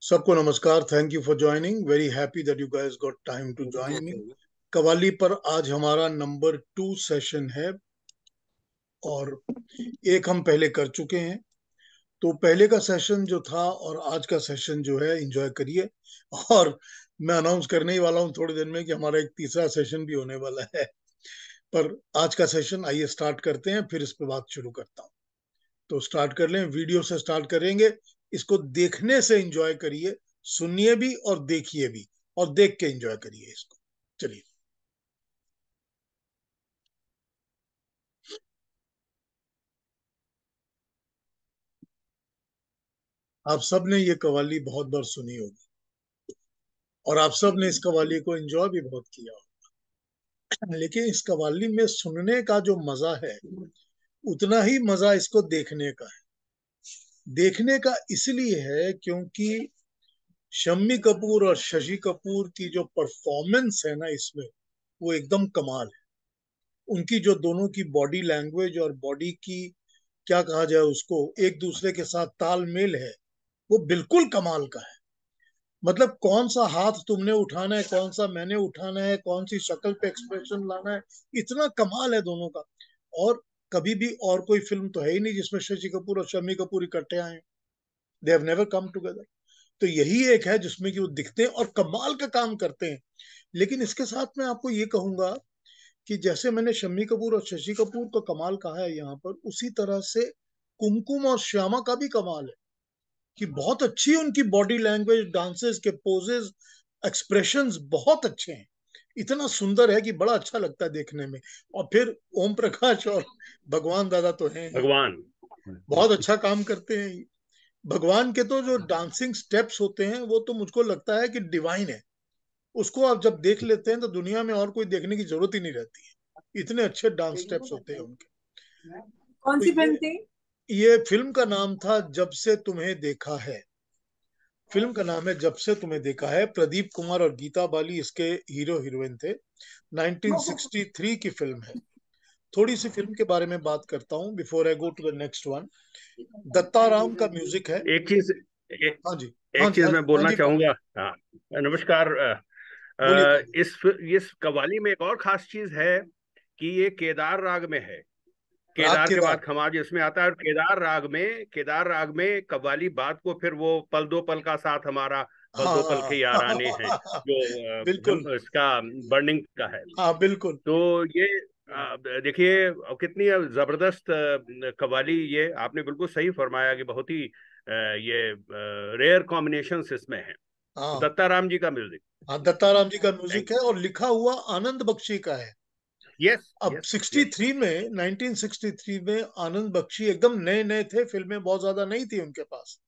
सबको नमस्कार। Thank you for joining. Very happy that you guys got time to join me. Qawwali पर आज हमारा नंबर 2 सेशन है और एक हम पहले कर चुके हैं। तो पहले का सेशन जो था और आज का सेशन जो है एंजॉय करिए। और मैं अनाउंस करने ही वाला हूँ थोड़ी देर में कि हमारा एक तीसरा सेशन भी होने वाला है। पर आज का सेशन आइए स्टार्ट करते हैं, फिर इस पे बात शुरू करता हूँ। तो स्टार्ट कर लें, वीडियो से स्टार्ट करेंगे। इसको देखने से एंजॉय करिए, सुनिए भी और देखिए भी, और देख के एंजॉय करिए इसको। चलिए। आप सब ने ये कवाली बहुत बार सुनी होगी और आप सब ने इस कवाली को एंजॉय भी बहुत किया होगा, लेकिन इस कवाली में सुनने का जो मजा है उतना ही मजा इसको देखने का है। देखने का इसलिए है क्योंकि शम्मी कपूर और शशि कपूर की जो परफॉर्मेंस है ना इसमें, वो एकदम कमाल है। उनकी जो दोनों की बॉडी लैंग्वेज और बॉडी की, क्या कहा जाए उसको, एक दूसरे के साथ तालमेल है, वो बिल्कुल कमाल का है। मतलब कौन सा हाथ तुमने उठाना है, कौन सा मैंने उठाना है, कौन सी शक्ल पे एक्सप्रेशन लाना है, इतना कमाल है दोनों का। और कभी भी और कोई फिल्म तो है ही नहीं जिसमें शशि कपूर और शम्मी कपूर इकट्ठे आए। They have never come together. तो यही एक है जिसमें कि वो दिखते हैं और कमाल का काम करते हैं। लेकिन इसके साथ मैं आपको ये कहूंगा कि जैसे मैंने शम्मी कपूर और शशि कपूर को कमाल कहा है यहाँ पर, उसी तरह से कुमकुम और श्यामा का भी कमाल है कि बहुत अच्छी उनकी बॉडी लैंग्वेज, डांसेस के पोजेस, एक्सप्रेशंस बहुत अच्छे हैं। इतना सुंदर है कि बड़ा अच्छा लगता है देखने में। और फिर ओम प्रकाश और भगवान दादा तो हैं ही, भगवान। बहुत अच्छा काम करते हैं। भगवान के तो जो डांसिंग स्टेप्स होते हैं वो तो मुझको लगता है कि डिवाइन है। उसको आप जब देख लेते हैं तो दुनिया में और कोई देखने की जरूरत ही नहीं रहती है, इतने अच्छे डांस स्टेप्स होते हैं उनके। कौन तो सी फिल्म थी? ये फिल्म का नाम था जब से तुम्हें देखा है। फिल्म का नाम है जब से तुम्हें देखा है। प्रदीप कुमार और गीता बाली इसके हीरो हीरोइन थे। 1963 की फिल्म है। थोड़ी सी फिल्म के बारे में बात करता हूँ before I go to the next one. Datta Ram का म्यूजिक है। एक चीज ए, हाँ जी, हाँ एक जी, चीज हाँ, मैं हाँ बोलना जी, चाहूंगा। हाँ, नमस्कार। बोलिए बोलिए। इस कव्वाली में एक और खास चीज है कि ये केदार राग में है। राग केदार के केदार। बाद खमाज इसमें आता है, और केदार राग में कव्वाली बात को फिर वो पल दो पल का साथ हमारा, पल दो पल के हाँ याराने हैं, जो बिल्कुल। इसका बर्निंग का है। हाँ बिल्कुल। तो ये देखिए कितनी जबरदस्त कव्वाली। ये आपने बिल्कुल सही फरमाया कि बहुत ही ये रेयर कॉम्बिनेशंस इसमें हैं। हाँ दत्ता राम जी का म्यूजिक। हाँ, दत्ता राम जी का थैंक म्यूजिक है और लिखा हुआ आनंद बख्शी का है। यू। यस अब यस यस। 63 में, 1963 में आनंद बख्शी एकदम नए नए थे, फिल्में बहुत ज्यादा नहीं थी उनके पास।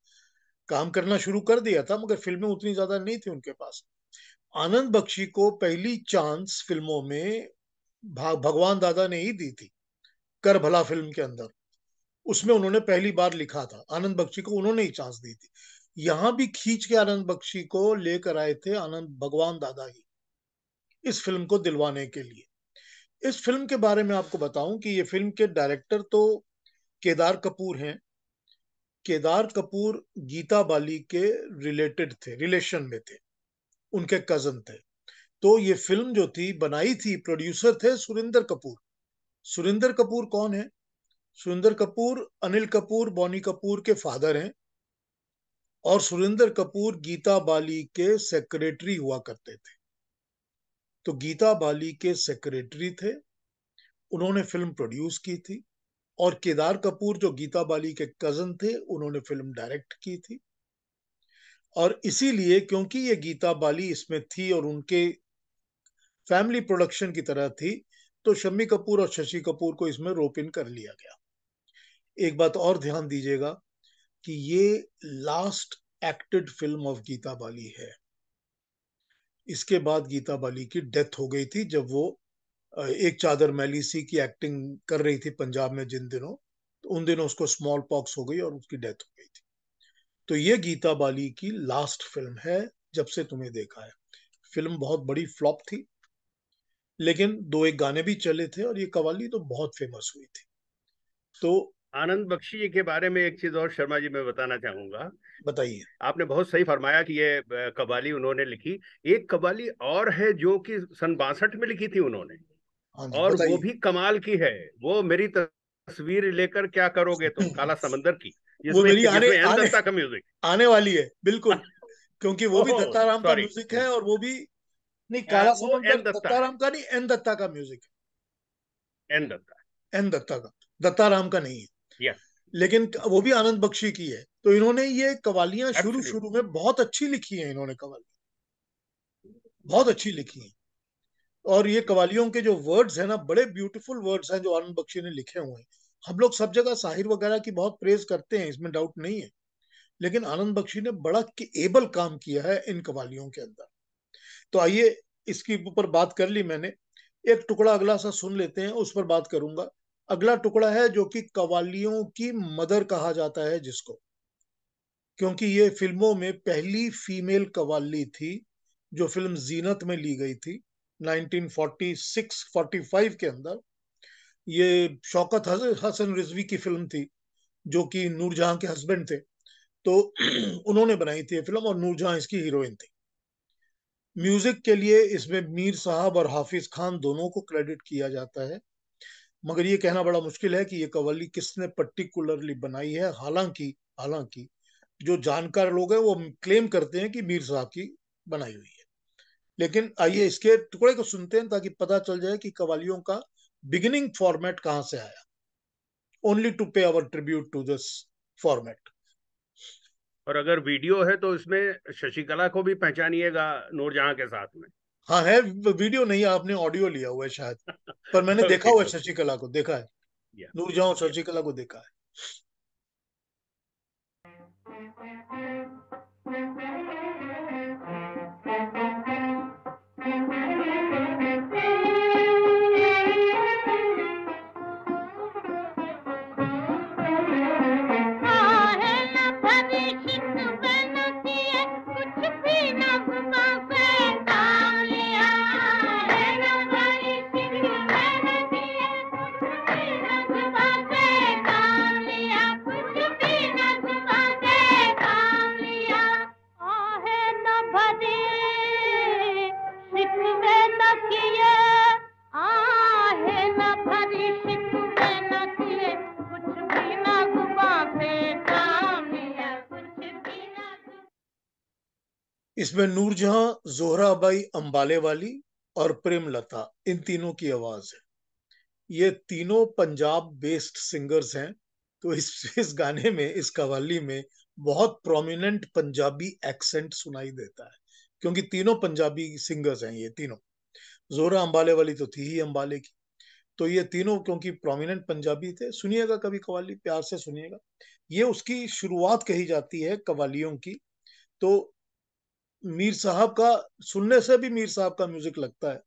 काम करना शुरू कर दिया था मगर फिल्में उतनी ज्यादा नहीं थी उनके पास। आनंद बख्शी को पहली चांस फिल्मों में भगवान दादा ने ही दी थी। कर भला फिल्म के अंदर, उसमें उन्होंने पहली बार लिखा था। आनंद बख्शी को उन्होंने ही चांस दी थी। यहां भी खींच के आनंद बख्शी को लेकर आए थे आनंद भगवान दादा ही, इस फिल्म को दिलवाने के लिए। इस फिल्म के बारे में आपको बताऊं कि ये फिल्म के डायरेक्टर तो केदार कपूर हैं। केदार कपूर गीता बाली के रिलेटेड थे, रिलेशन में थे, उनके कजन थे। तो ये फिल्म जो थी बनाई थी, प्रोड्यूसर थे सुरिंदर कपूर। सुरिंदर कपूर कौन है? सुरिंदर कपूर अनिल कपूर, बॉनी कपूर के फादर हैं। और सुरिंदर कपूर गीता बाली के सेक्रेटरी हुआ करते थे। तो गीता बाली के सेक्रेटरी थे, उन्होंने फिल्म प्रोड्यूस की थी। और केदार कपूर जो गीता बाली के कजन थे, उन्होंने फिल्म डायरेक्ट की थी। और इसीलिए क्योंकि ये गीता बाली इसमें थी और उनके फैमिली प्रोडक्शन की तरह थी, तो शम्मी कपूर और शशि कपूर को इसमें रोप इन कर लिया गया। एक बात और ध्यान दीजिएगा कि ये last acted film of Geeta Bali है। इसके बाद गीता बाली की डेथ हो गई थी जब वो एक चादर मैली सी की एक्टिंग कर रही थी पंजाब में जिन दिनों। तो उन दिनों उसको स्मॉल पॉक्स हो गई और उसकी डेथ हो गई थी। तो ये गीता बाली की लास्ट फिल्म है, जब से तुम्हें देखा है। फिल्म बहुत बड़ी फ्लॉप थी, लेकिन दो एक गाने भी चले थे और ये कवाली तो बहुत फेमस हुई थी। तो आनंद बख्शी जी के बारे में एक चीज और शर्मा जी मैं बताना चाहूंगा। बताइए। आपने बहुत सही फरमाया कि ये कव्वाली उन्होंने लिखी। एक कव्वाली और है जो कि सन 62 में लिखी थी उन्होंने, हाँ जी, और वो बताइए। भी कमाल की है। वो मेरी तस्वीर लेकर क्या करोगे तुम, काला समंदर की, वो जिसमें मेरी आने जिसमें एन आने दत्ता का म्यूजिक। आने वाली है, बिल्कुल। क्योंकि वो भी ओहो, दत्ताराम का सॉरी। म्यूजिक है, और वो भी, नहीं, काला वो समंदर एन दत्ता है, दत्ताराम का नहीं, एन दत्ता का म्यूजिक एन दत्ता। है। एन दत्ता का, दत्ताराम का नहीं है। यस, लेकिन वो भी आनंद बख्शी की है। तो इन्होंने ये कवालियां शुरू एब्सोल्युट। शुरू में बहुत अच्छी लिखी हैं, इन्होंने कवाली बहुत अच्छी लिखी हैं। और ये कवालियों के जो वर्ड्स हैं ना, बड़े ब्यूटीफुल वर्ड्स हैं जो आनंद बख्शी ने लिखे हुए हैं। हम लोग सब जगह साहिर वगैरह की बहुत प्रेज करते हैं, इसमें डाउट नहीं है। लेकिन आनंद बख्शी ने बड़ा एबल काम किया है इन कवालियों के अंदर। तो आइए, इसके ऊपर बात कर ली मैंने। एक टुकड़ा अगला सा सुन लेते हैं, उस पर बात करूंगा। अगला टुकड़ा है जो कि कवालियों की मदर कहा जाता है जिसको, क्योंकि ये फिल्मों में पहली फीमेल कवाली थी जो फिल्म जीनत में ली गई थी 1946-45 के अंदर। ये शौकत हसन रिजवी की फिल्म थी, जो कि नूरजहां के हस्बैंड थे। तो उन्होंने बनाई थी ये फिल्म, और नूरजहां इसकी हीरोइन थी। म्यूजिक के लिए इसमें मीर साहब और हाफिज खान दोनों को क्रेडिट किया जाता है। मगर ये कहना बड़ा मुश्किल है कि ये कव्वाली किसने पर्टिकुलरली बनाई है। हालांकि हालांकि जो जानकार लोग हैं वो क्लेम करते हैं कि मीर साहब की बनाई हुई है। लेकिन आइए इसके टुकड़े को सुनते हैं, ताकि पता चल जाए कि कवालियों का बिगिनिंग फॉर्मेट कहां से आया। Only to pay our tribute to this format. और अगर वीडियो है तो इसमें शशिकला को भी पहचानिएगा नूरजहां के साथ में। हाँ है, वीडियो नहीं है, आपने ऑडियो लिया हुआ है शायद। पर मैंने देखा ओके हुआ है, ओके। शशिकला को देखा है। या नूरजहां और या शशिकला को देखा है। इसमें नूरजहां, जोहराबाई अंबाले वाली और प्रेमलता, इन तीनों की आवाज है। ये तीनों पंजाब बेस्ड सिंगर्स हैं। तो इस गाने में, इस कव्वाली में बहुत प्रोमिनेंट पंजाबी एक्सेंट सुनाई देता है, क्योंकि तीनों पंजाबी सिंगर्स हैं ये तीनों। जोहरा अंबाले वाली तो थी ही अंबाले की। तो ये तीनों क्योंकि प्रोमिनेंट पंजाबी थे। सुनिएगा कभी कव्वाली, प्यार से सुनिएगा। ये उसकी शुरुआत कही जाती है कव्वालियों की। तो मीर साहब का, सुनने से भी मीर साहब का म्यूजिक लगता है।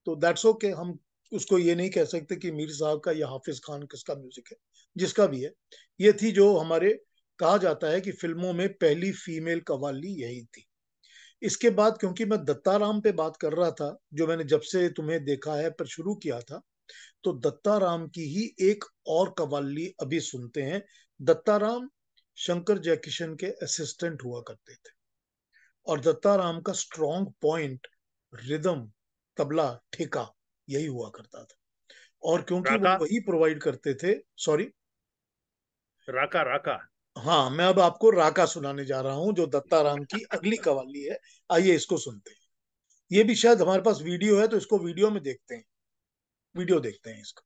तो दैट्स ओके, हम उसको ये नहीं कह सकते कि मीर साहब का या हाफिज खान किसका म्यूजिक है। जिसका भी है, ये थी जो हमारे, कहा जाता है कि फिल्मों में पहली फीमेल कव्वाली यही थी। इसके बाद, क्योंकि मैं दत्ताराम पे बात कर रहा था, जो मैंने जब से तुम्हें देखा है पर शुरू किया था, तो दत्ताराम की ही एक और कव्वाली अभी सुनते हैं। दत्ताराम शंकर जयकिशन के असिस्टेंट हुआ करते थे, और दत्ताराम का स्ट्रॉन्ग पॉइंट रिदम, तबला, ठेका, यही हुआ करता था। और क्योंकि वो राका, वही प्रोवाइड करते थे। सॉरी। राका राका। हाँ, मैं अब आपको राका सुनाने जा रहा हूं, जो दत्ताराम की अगली कवाली है। आइए इसको सुनते हैं। ये भी शायद हमारे पास वीडियो है, तो इसको वीडियो में देखते हैं। वीडियो देखते हैं इसका।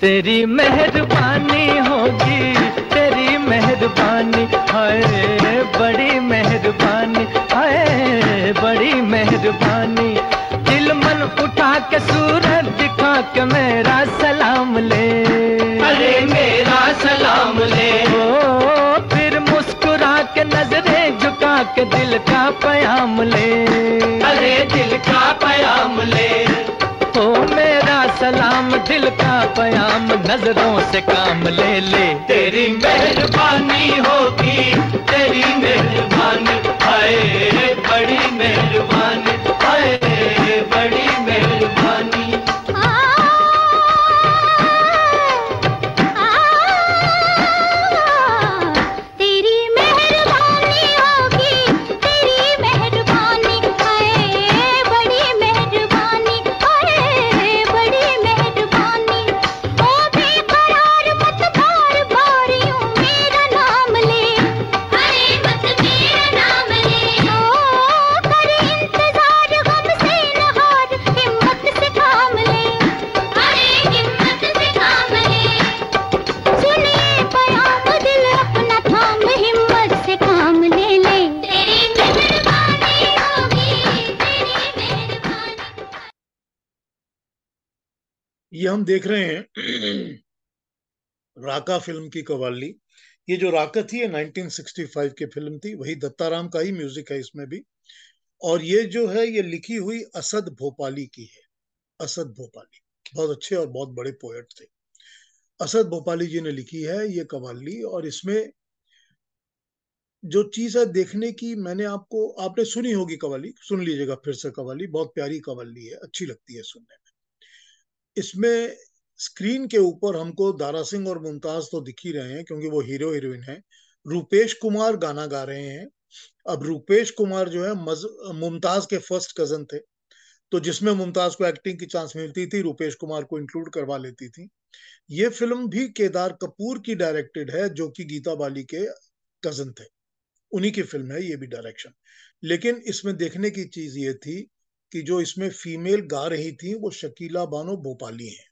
तेरी मेहरबानी होगी, तेरी मेहरबानी, हाय बड़ी मेहरबानी, हाय बड़ी मेहरबानी। दिल मन उठा के सूरत दिखा के मेरा सलाम ले, अरे मेरा सलाम ले। ओ फिर मुस्कुरा के नजरें झुका के दिल का प्याम ले, अरे दिल का प्याम ले। ओ मेरा सलाम दिल का प्याम, नजरों से काम ले ले। तेरी मेहरबानी होगी, तेरी मेहरबानी, हाय बड़ी मेहरबानी, हाय बड़ी मेहरबानी। ये हम देख रहे हैं राका फिल्म की कव्वाली। ये जो राका थी ये 1965 की फिल्म थी, वही दत्ताराम का ही म्यूजिक है इसमें भी। और ये जो है ये लिखी हुई असद भोपाली की है। असद भोपाली बहुत अच्छे और बहुत बड़े पोएट थे। असद भोपाली जी ने लिखी है ये कव्वाली। और इसमें जो चीज है देखने की, मैंने आपने सुनी होगी कव्वाली, सुन लीजिएगा फिर से। कव्वाली बहुत प्यारी कव्वाली है, अच्छी लगती है सुनने में। इसमें स्क्रीन के ऊपर हमको दारा सिंह और मुमताज तो दिख ही रहे हैं क्योंकि वो हीरो हीरोइन है। रूपेश कुमार गाना गा रहे हैं। अब रूपेश कुमार जो है मुमताज के फर्स्ट कजन थे, तो जिसमें मुमताज को एक्टिंग की चांस मिलती थी रूपेश कुमार को इंक्लूड करवा लेती थी। ये फिल्म भी केदार कपूर की डायरेक्टेड है, जो कि गीता बाली के कजन थे, उन्हीं की फिल्म है ये भी डायरेक्शन। लेकिन इसमें देखने की चीज ये थी कि जो इसमें फीमेल गा रही थी वो शकीला बानो भोपाली हैं।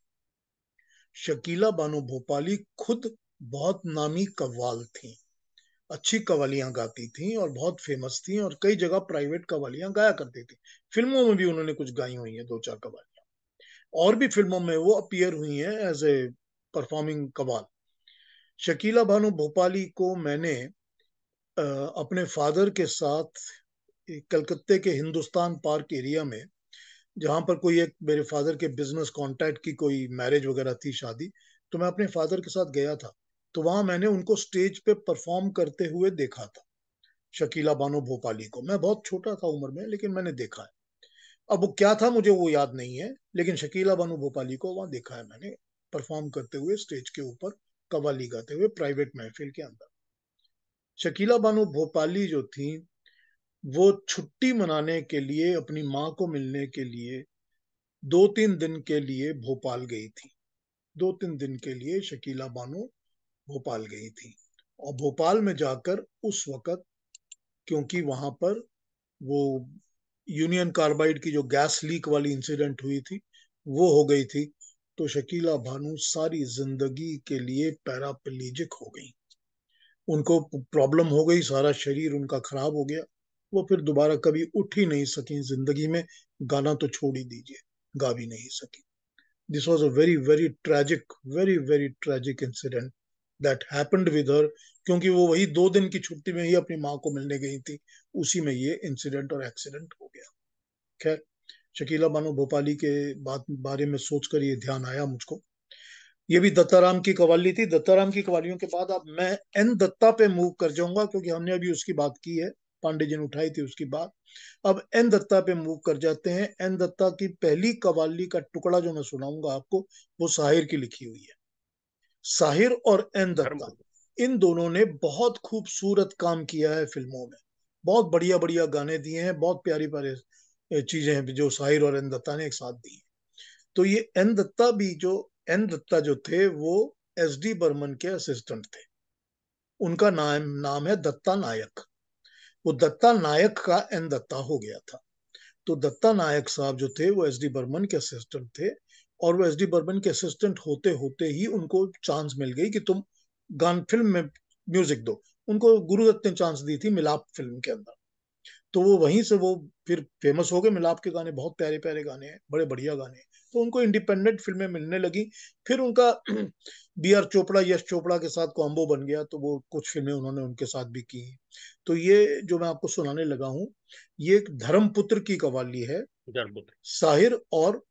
शकीला बानो भोपाली खुद बहुत नामी कव्वाल थी, अच्छी कव्वालियां गाती थी और बहुत फेमस थी, और कई जगह प्राइवेट कव्वालियां गाया करती थी। फिल्मों में भी उन्होंने कुछ गाई हुई हैं, दो चार कव्वालियां, और भी फिल्मों में वो अपीयर हुई हैं as a performing qawwal. Shakeela Bano Bhopali को मैंने अपने फादर के साथ कलकत्ते के हिंदुस्तान पार्क एरिया में, जहां पर कोई एक मेरे फादर के बिजनेस कांटेक्ट की कोई मैरिज वगैरह थी, शादी, तो मैं अपने फादर के साथ गया था। तो वहां मैंने उनको स्टेज पे परफॉर्म करते हुए देखा था, शकीला बानो भोपाली को। मैं बहुत छोटा था उम्र में, लेकिन मैंने देखा है। अब वो क्या था मुझे वो याद नहीं है, लेकिन शकीला बानो भोपाली को वहां देखा है मैंने परफॉर्म करते हुए स्टेज के ऊपर, कव्वाली गाते हुए प्राइवेट महफिल के अंदर। शकीला बानो भोपाली जो थी वो छुट्टी मनाने के लिए, अपनी माँ को मिलने के लिए 2-3 दिन के लिए भोपाल गई थी। 2-3 दिन के लिए शकीला बानो भोपाल गई थी। और भोपाल में जाकर उस वक्त, क्योंकि वहां पर वो यूनियन कार्बाइड की जो गैस लीक वाली इंसिडेंट हुई थी वो हो गई थी, तो शकीला बानो सारी जिंदगी के लिए पैराप्लेजिक हो गई। उनको प्रॉब्लम हो गई, सारा शरीर उनका खराब हो गया। वो फिर दोबारा कभी उठ ही नहीं सकी जिंदगी में, गाना तो छोड़ ही दीजिए, गा भी नहीं सकी। This was a very very tragic, very very tragic incident that happened with her, क्योंकि वो वही 2 दिन की छुट्टी में ही अपनी माँ को मिलने गई थी, उसी में ये इंसिडेंट और एक्सीडेंट हो गया। खैर, शकीला बानो भोपाली के बारे में सोचकर ये ध्यान आया मुझको। ये भी दत्ताराम की कव्वाली थी। दत्ताराम की कव्वालियों के बाद अब मैं एन दत्ता पे मूव कर जाऊंगा, क्योंकि हमने अभी उसकी बात की है, पांडे जी ने उठाई थी उसकी बात। अब एन दत्ता पे मूव कर जाते हैं। एन दत्ता की पहली कव्वाली का टुकड़ा जो मैं सुनाऊंगा आपको, वो साहिर की लिखी हुई है। साहिर और एन दत्ता, इन दोनों ने बहुत खूबसूरत काम किया है फिल्मों में, बहुत बढ़िया बढ़िया गाने दिए हैं, बहुत प्यारी प्यारी चीजें हैं जो साहिर और एन दत्ता ने एक साथ दी हैं। तो ये एन दत्ता जो थे वो एस डी बर्मन के असिस्टेंट थे। उनका नाम नाम है दत्ता नायक। वो दत्ता नायक का एन दत्ता हो गया था। तो दत्ता नायक साहब जो थे वो एस डी बर्मन के असिस्टेंट थे। और वो एस डी बर्मन के असिस्टेंट होते होते ही उनको चांस मिल गई कि तुम गान फिल्म में म्यूजिक दो। उनको गुरुदत्त ने चांस दी थी मिलाप फिल्म के अंदर। तो वो वहीं से वो फिर फेमस हो गए। मिलाप के गाने बहुत प्यारे प्यारे गाने हैं, बड़े बढ़िया गाने हैं। तो उनको इंडिपेंडेंट फिल्में मिलने लगी। फिर उनका बी आर चोपड़ा, यश चोपड़ा के साथ कॉम्बो बन गया, तो वो कुछ फिल्में उन्होंने उनके साथ भी की हैं। तो ये जो मैं आपको सुनाने लगा हूँ, ये एक धर्मपुत्र की कवाली है, जरूर। साहिर और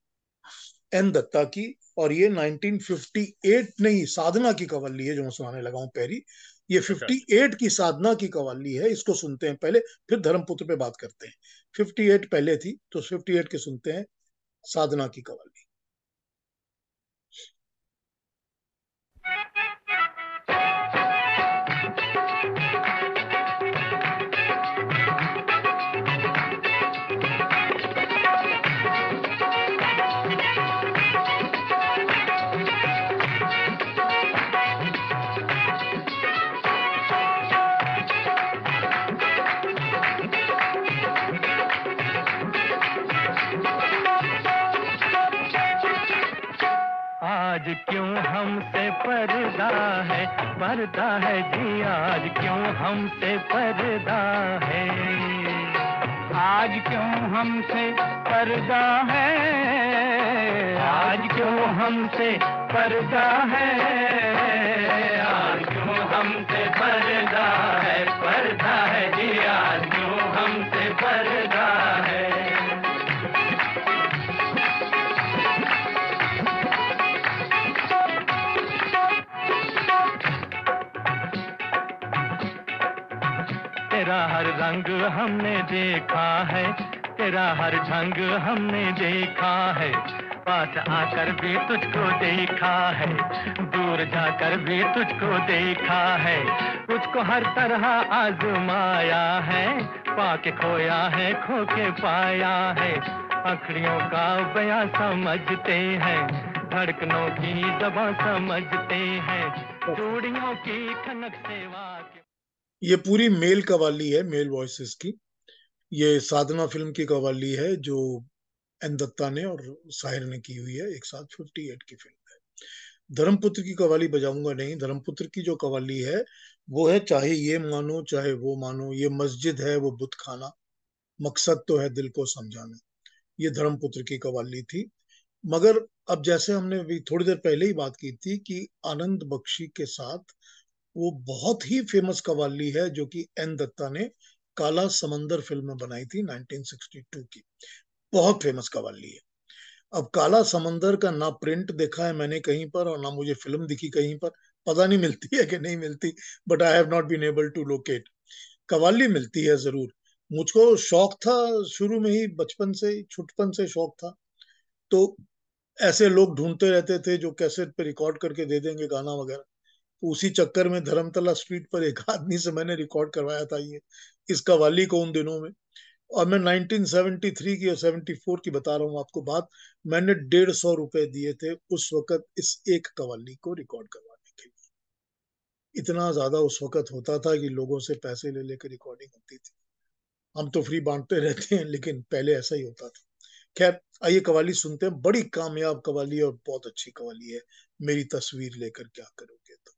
एन दत्ता की। और ये 1958 नहीं, साधना की कवाली है जो मैं सुनाने लगा हूँ पहली। ये अच्छा 58 की साधना की कवाली है। इसको सुनते हैं पहले, फिर धर्मपुत्र पे बात करते हैं। 58 पहले थी, तो 58 के सुनते हैं साधना की कवाली। आज क्यों हमसे पर्दा है जी, आज क्यों हमसे पर्दा है, आज क्यों हमसे पर्दा है, आज क्यों हमसे पर्दा है, आज क्यों हमसे पर्दा है जी, आज क्यों हमसे पर्दा है। तेरा हर रंग हमने देखा है, तेरा हर ढंग हमने देखा है, पास आकर भी तुझको देखा है, दूर जाकर भी तुझको देखा है, तुझको हर तरह आजमाया है, पाके खोया है खो के पाया है, आखड़ियों का बयां समझते हैं, धड़कनों की ज़बां समझते हैं, चूड़ियों की खनक सेवा के। ये पूरी मेल कवाली है, मेल वॉइसेस की। ये साधना फिल्म की कवाली है जो एन दत्ता ने और साहिर ने की हुई है एक साथ। 58 की फिल्म है। धर्मपुत्र की कवाली बजाऊंगा नहीं। धर्मपुत्र की जो कवाली है वो है, चाहे ये मानो चाहे वो मानो, ये मस्जिद है वो बुत खाना, मकसद तो है दिल को समझाना। ये धर्मपुत्र की कवाली थी। मगर अब जैसे हमने अभी थोड़ी देर पहले ही बात की थी कि आनंद बख्शी के साथ वो बहुत ही फेमस कवाली है जो कि एन दत्ता ने काला समंदर फिल्म में बनाई थी 1962 की। बहुत फेमस कवाली है। अब काला समंदर का ना प्रिंट देखा है मैंने कहीं पर और ना मुझे फिल्म दिखी कहीं पर। पता नहीं मिलती है कि नहीं मिलती, but I have not been able to locate. Qawwali मिलती है जरूर। मुझको शौक था शुरू में ही, बचपन से, छुटपन से शौक था। तो ऐसे लोग ढूंढते रहते थे जो कैसेट पे रिकॉर्ड करके दे देंगे गाना वगैरह। तो उसी चक्कर में धर्मतला स्ट्रीट पर एक आदमी से मैंने रिकॉर्ड करवाया था ये, इस कवाली को उन दिनों में। और मैं 1973 की और 74 की बता रहा हूँ आपको बात। मैंने 150 रुपए दिए थे उस वक्त इस एक कवाली को रिकॉर्ड करवाने के लिए। इतना ज्यादा उस वक्त होता था कि लोगों से पैसे ले लेकर रिकॉर्डिंग होती थी। हम तो फ्री बांटते रहते हैं, लेकिन पहले ऐसा ही होता था। खैर, आइए कवाली सुनते हैं। बड़ी कामयाब कवाली है और बहुत अच्छी कवाली है, मेरी तस्वीर लेकर क्या करोगे तुम।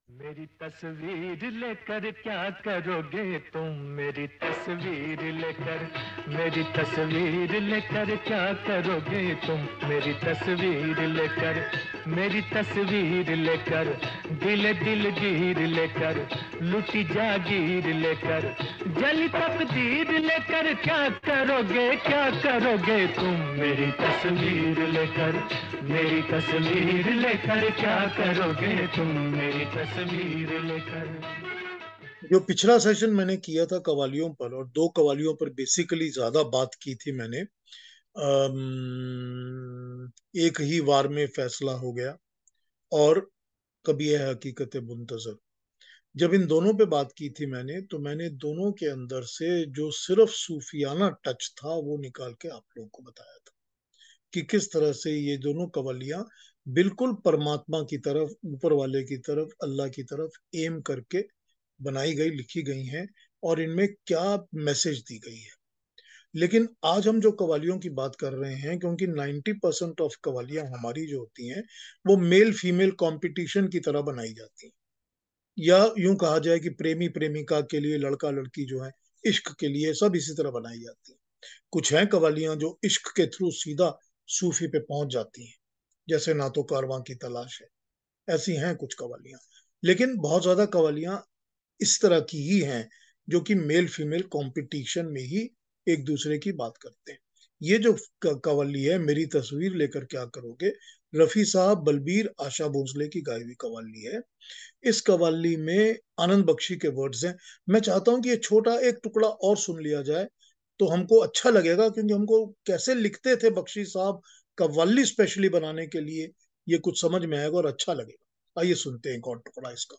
मेरी तस्वीर लेकर क्या करोगे तुम, मेरी तस्वीर लेकर, मेरी तस्वीर लेकर क्या करोगे तुम, मेरी तस्वीर लेकर, मेरी तस्वीर लेकर, दिल दिलगीर लेकर, लुटी जागीर लेकर, जली तकदीर लेकर क्या करोगे तुम, मेरी तस्वीर लेकर, मेरी तस्वीर लेकर क्या करोगे तुम, मेरी तस्वीर लेकर। जो पिछला सेशन मैंने किया था कवालियों पर, और दो कवालियों पर बेसिकली ज्यादा बात की थी मैंने। एक ही वार में फैसला हो गया और कभी है हकीकत मुंतजर। जब इन दोनों पे बात की थी मैंने, तो मैंने दोनों के अंदर से जो सिर्फ सूफियाना टच था वो निकाल के आप लोगों को बताया था कि किस तरह से ये दोनों कवालियां बिल्कुल परमात्मा की तरफ, ऊपर वाले की तरफ, अल्लाह की तरफ एम करके बनाई गई, लिखी गई हैं, और इनमें क्या मैसेज दी गई है। लेकिन आज हम जो कवालियों की बात कर रहे हैं, क्योंकि 90% ऑफ कवालियां हमारी जो होती हैं वो मेल फीमेल कंपटीशन की तरह बनाई जाती हैं, या यूं कहा जाए कि प्रेमी प्रेमिका के लिए, लड़का लड़की जो है इश्क के लिए, सब इसी तरह बनाई जाती हैं। कुछ हैं कवालियां जो इश्क के थ्रू सीधा सूफी पे पहुंच जाती हैं, जैसे ना तो कारवां की तलाश है, ऐसी हैं कुछ कवालियां। लेकिन बहुत ज्यादा कवालियां इस तरह की ही हैं जो कि मेल फीमेल कंपटीशन में ही एक दूसरे की बात करते हैं। ये जो कवाली है, मेरी तस्वीर लेकर क्या करोगे, रफी साहब, बलबीर, आशा भोसले की गाई हुई कवाली है। इस कवाली में आनंद बख्शी के वर्ड्स हैं। मैं चाहता हूं कि ये छोटा एक टुकड़ा और सुन लिया जाए तो हमको अच्छा लगेगा, क्योंकि हमको कैसे लिखते थे बख्शी साहब कव्वाली स्पेशली बनाने के लिए, ये कुछ समझ में आएगा और अच्छा लगेगा। आइए सुनते हैं एक और टुकड़ा इसका।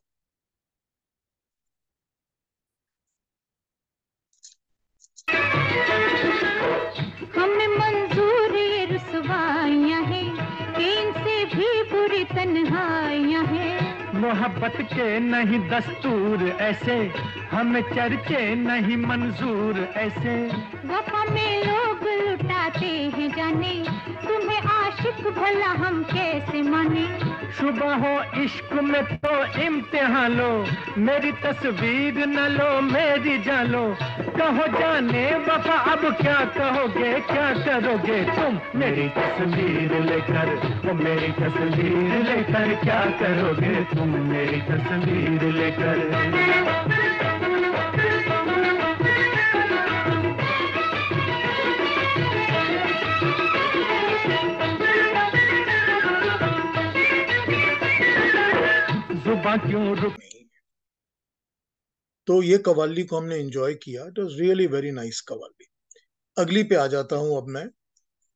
हमें मंजूर ये रुसवाइयां हैं, इनसे भी बुरी तन्हाइयां हैं। मोहब्बत के नहीं दस्तूर ऐसे, हमें चर्चे नहीं मंजूर ऐसे। वफा में लोग लुटाते हैं जाने, तुम्हें आशिक भला हम कैसे माने। शुबह हो इश्क में तो इम्तिहान लो, मेरी तस्वीर न लो मेरी जान लो। कहो जाने वफा अब क्या कहोगे, क्या करोगे तुम मेरी तस्वीर लेकर, ओ मेरी तस्वीर लेकर क्या करोगे तुम मेरी तस्वीर लेकर। जुबां क्यों रुक। तो ये कवाली को हमने एंजॉय किया, it was really very nice qawwali. अगली पे आ जाता हूं अब मैं।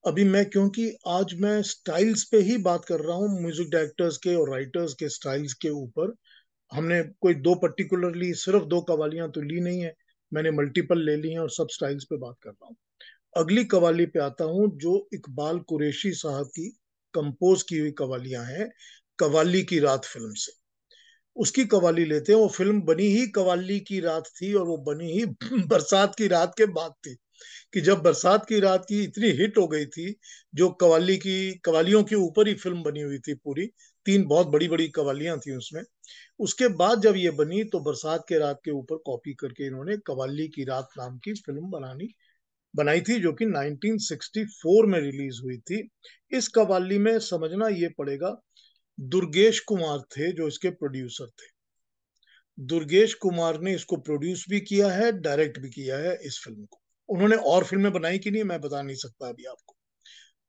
अभी मैं, क्योंकि आज मैं स्टाइल्स पे ही बात कर रहा हूँ, म्यूजिक डायरेक्टर्स के और राइटर्स के स्टाइल्स के ऊपर। हमने कोई दो पर्टिकुलरली सिर्फ दो कवालियां तो ली नहीं है, मैंने मल्टीपल ले ली हैं और सब स्टाइल्स पे बात कर रहा हूँ। अगली कवाली पे आता हूँ जो इकबाल कुरैशी साहब की कंपोज की हुई कवालियां हैं, कवाली की रात फिल्म से। उसकी कवाली लेते हैं। वो फिल्म बनी ही कवाली की रात थी, और वो बनी ही बरसात की रात के बाद थी, कि जब बरसात की रात की इतनी हिट हो गई थी, जो कवालियों के ऊपर ही फिल्म बनी हुई थी पूरी, तीन बहुत बड़ी बड़ी कवालियां थी उसमें। उसके बाद जब ये बनी तो बरसात के रात के ऊपर कॉपी करके इन्होंने कवाली की रात नाम की फिल्म बनाई थी, जो कि 1964 में रिलीज हुई थी। इस कवाली में समझना ये पड़ेगा, दुर्गेश कुमार थे जो इसके प्रोड्यूसर थे। दुर्गेश कुमार ने इसको प्रोड्यूस भी किया है, डायरेक्ट भी किया है इस फिल्म को। उन्होंने और फिल्में बनाई कि नहीं मैं बता नहीं सकता अभी आपको।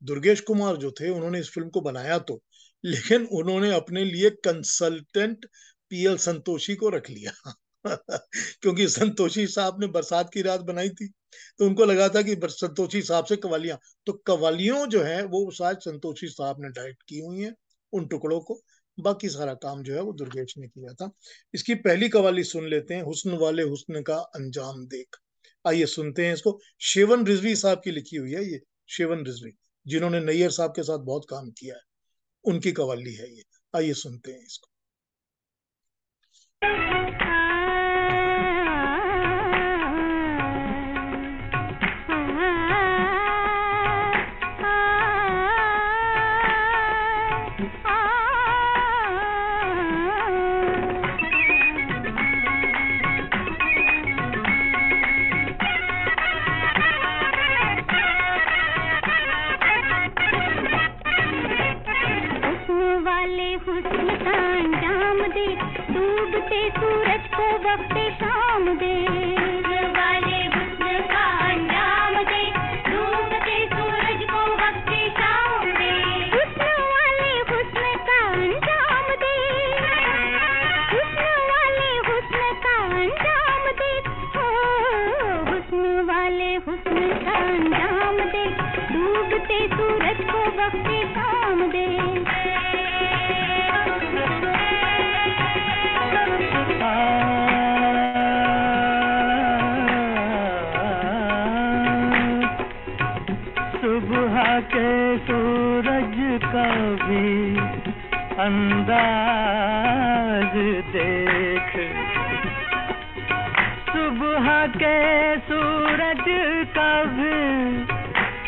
दुर्गेश कुमार जो थे उन्होंने इस फिल्म को बनाया तो, लेकिन उन्होंने अपने लिए कंसल्टेंट पीएल संतोषी को रख लिया क्योंकि संतोषी साहब ने बरसात की रात बनाई थी, तो उनको लगा था कि संतोषी साहब से कवालियां, तो कवालियों जो है वो शायद संतोषी साहब ने डायरेक्ट की हुई हैं उन टुकड़ों को, बाकी सारा काम जो है वो दुर्गेश ने किया था। इसकी पहली कवाली सुन लेते हैं, हुस्न वाले हुस्न का अंजाम देख। आइए सुनते हैं इसको। शेवन रिजवी साहब की लिखी हुई है ये, शेवन रिजवी जिन्होंने नैयर साहब के साथ बहुत काम किया है, उनकी कवाली है ये। आइए सुनते हैं इसको। हुस्न का अंजाम दे, डूबते सूरज को वक्त शाम दे। वाले हुस्न का अंजाम दे, डूबते सूरज को वक्त शाम दे। हुस्न वाले हुस्न का अंजाम दे, हुस्न वाले हुस्न का अंजाम दे। हो हुस्न वाले हुस्न का अंजाम दे, डूबते सूरज को वक्त शाम दे। सुबह के सूरज का भी अंदाज देख, सुबह के सूरज दिल का भी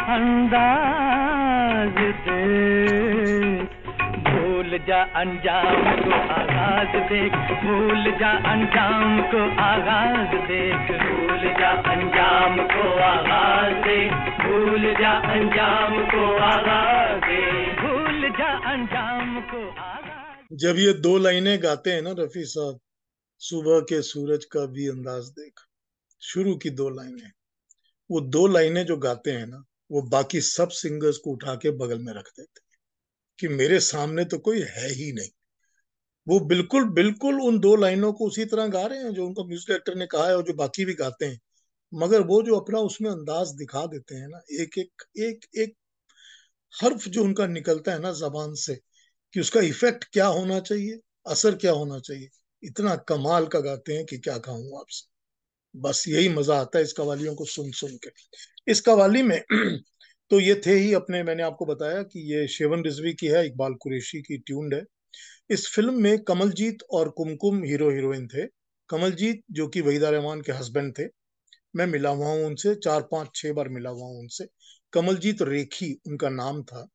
अंदाज देख, भूल जा अंजाम को आगाज देख, भूल जा अंजाम को आगाज देख, भूल जा अंजाम को आगाज देख, भूल जा अंजाम को आगाज देख, भूल जा अंजाम को आगाज। जब ये दो लाइनें गाते हैं ना रफी साहब, सुबह के सूरज का भी अंदाज देख, शुरू की दो लाइनें, वो दो लाइनें जो गाते हैं ना, वो बाकी सब सिंगर्स को उठा के बगल में रख देते हैं कि मेरे सामने तो कोई है ही नहीं। वो बिल्कुल बिल्कुल उन दो लाइनों को उसी तरह गा रहे हैं जो उनको म्यूजिक डायरेक्टर ने कहा है और जो बाकी भी गाते हैं, मगर वो जो अपना उसमें अंदाज दिखा देते हैं ना, एक एक एक एक हर्फ जो उनका निकलता है ना जबान से, कि उसका इफेक्ट क्या होना चाहिए, असर क्या होना चाहिए, इतना कमाल का गाते हैं कि क्या कहूँ आपसे। बस यही मजा आता है इस कवालियों को सुन सुन के। इस कवाली में तो ये थे ही अपने, मैंने आपको बताया कि ये शेवन रिजवी की है, इकबाल कुरैशी की ट्यून्ड है। इस फिल्म में कमलजीत और कुमकुम हीरो हीरोइन थे। कमलजीत जो कि वहीदा रहमान के हस्बैंड थे, मैं मिला हुआ हूँ उनसे, 4 5 6 बार मिला हुआ हूँ उनसे। कमलजीत रेखी उनका नाम था।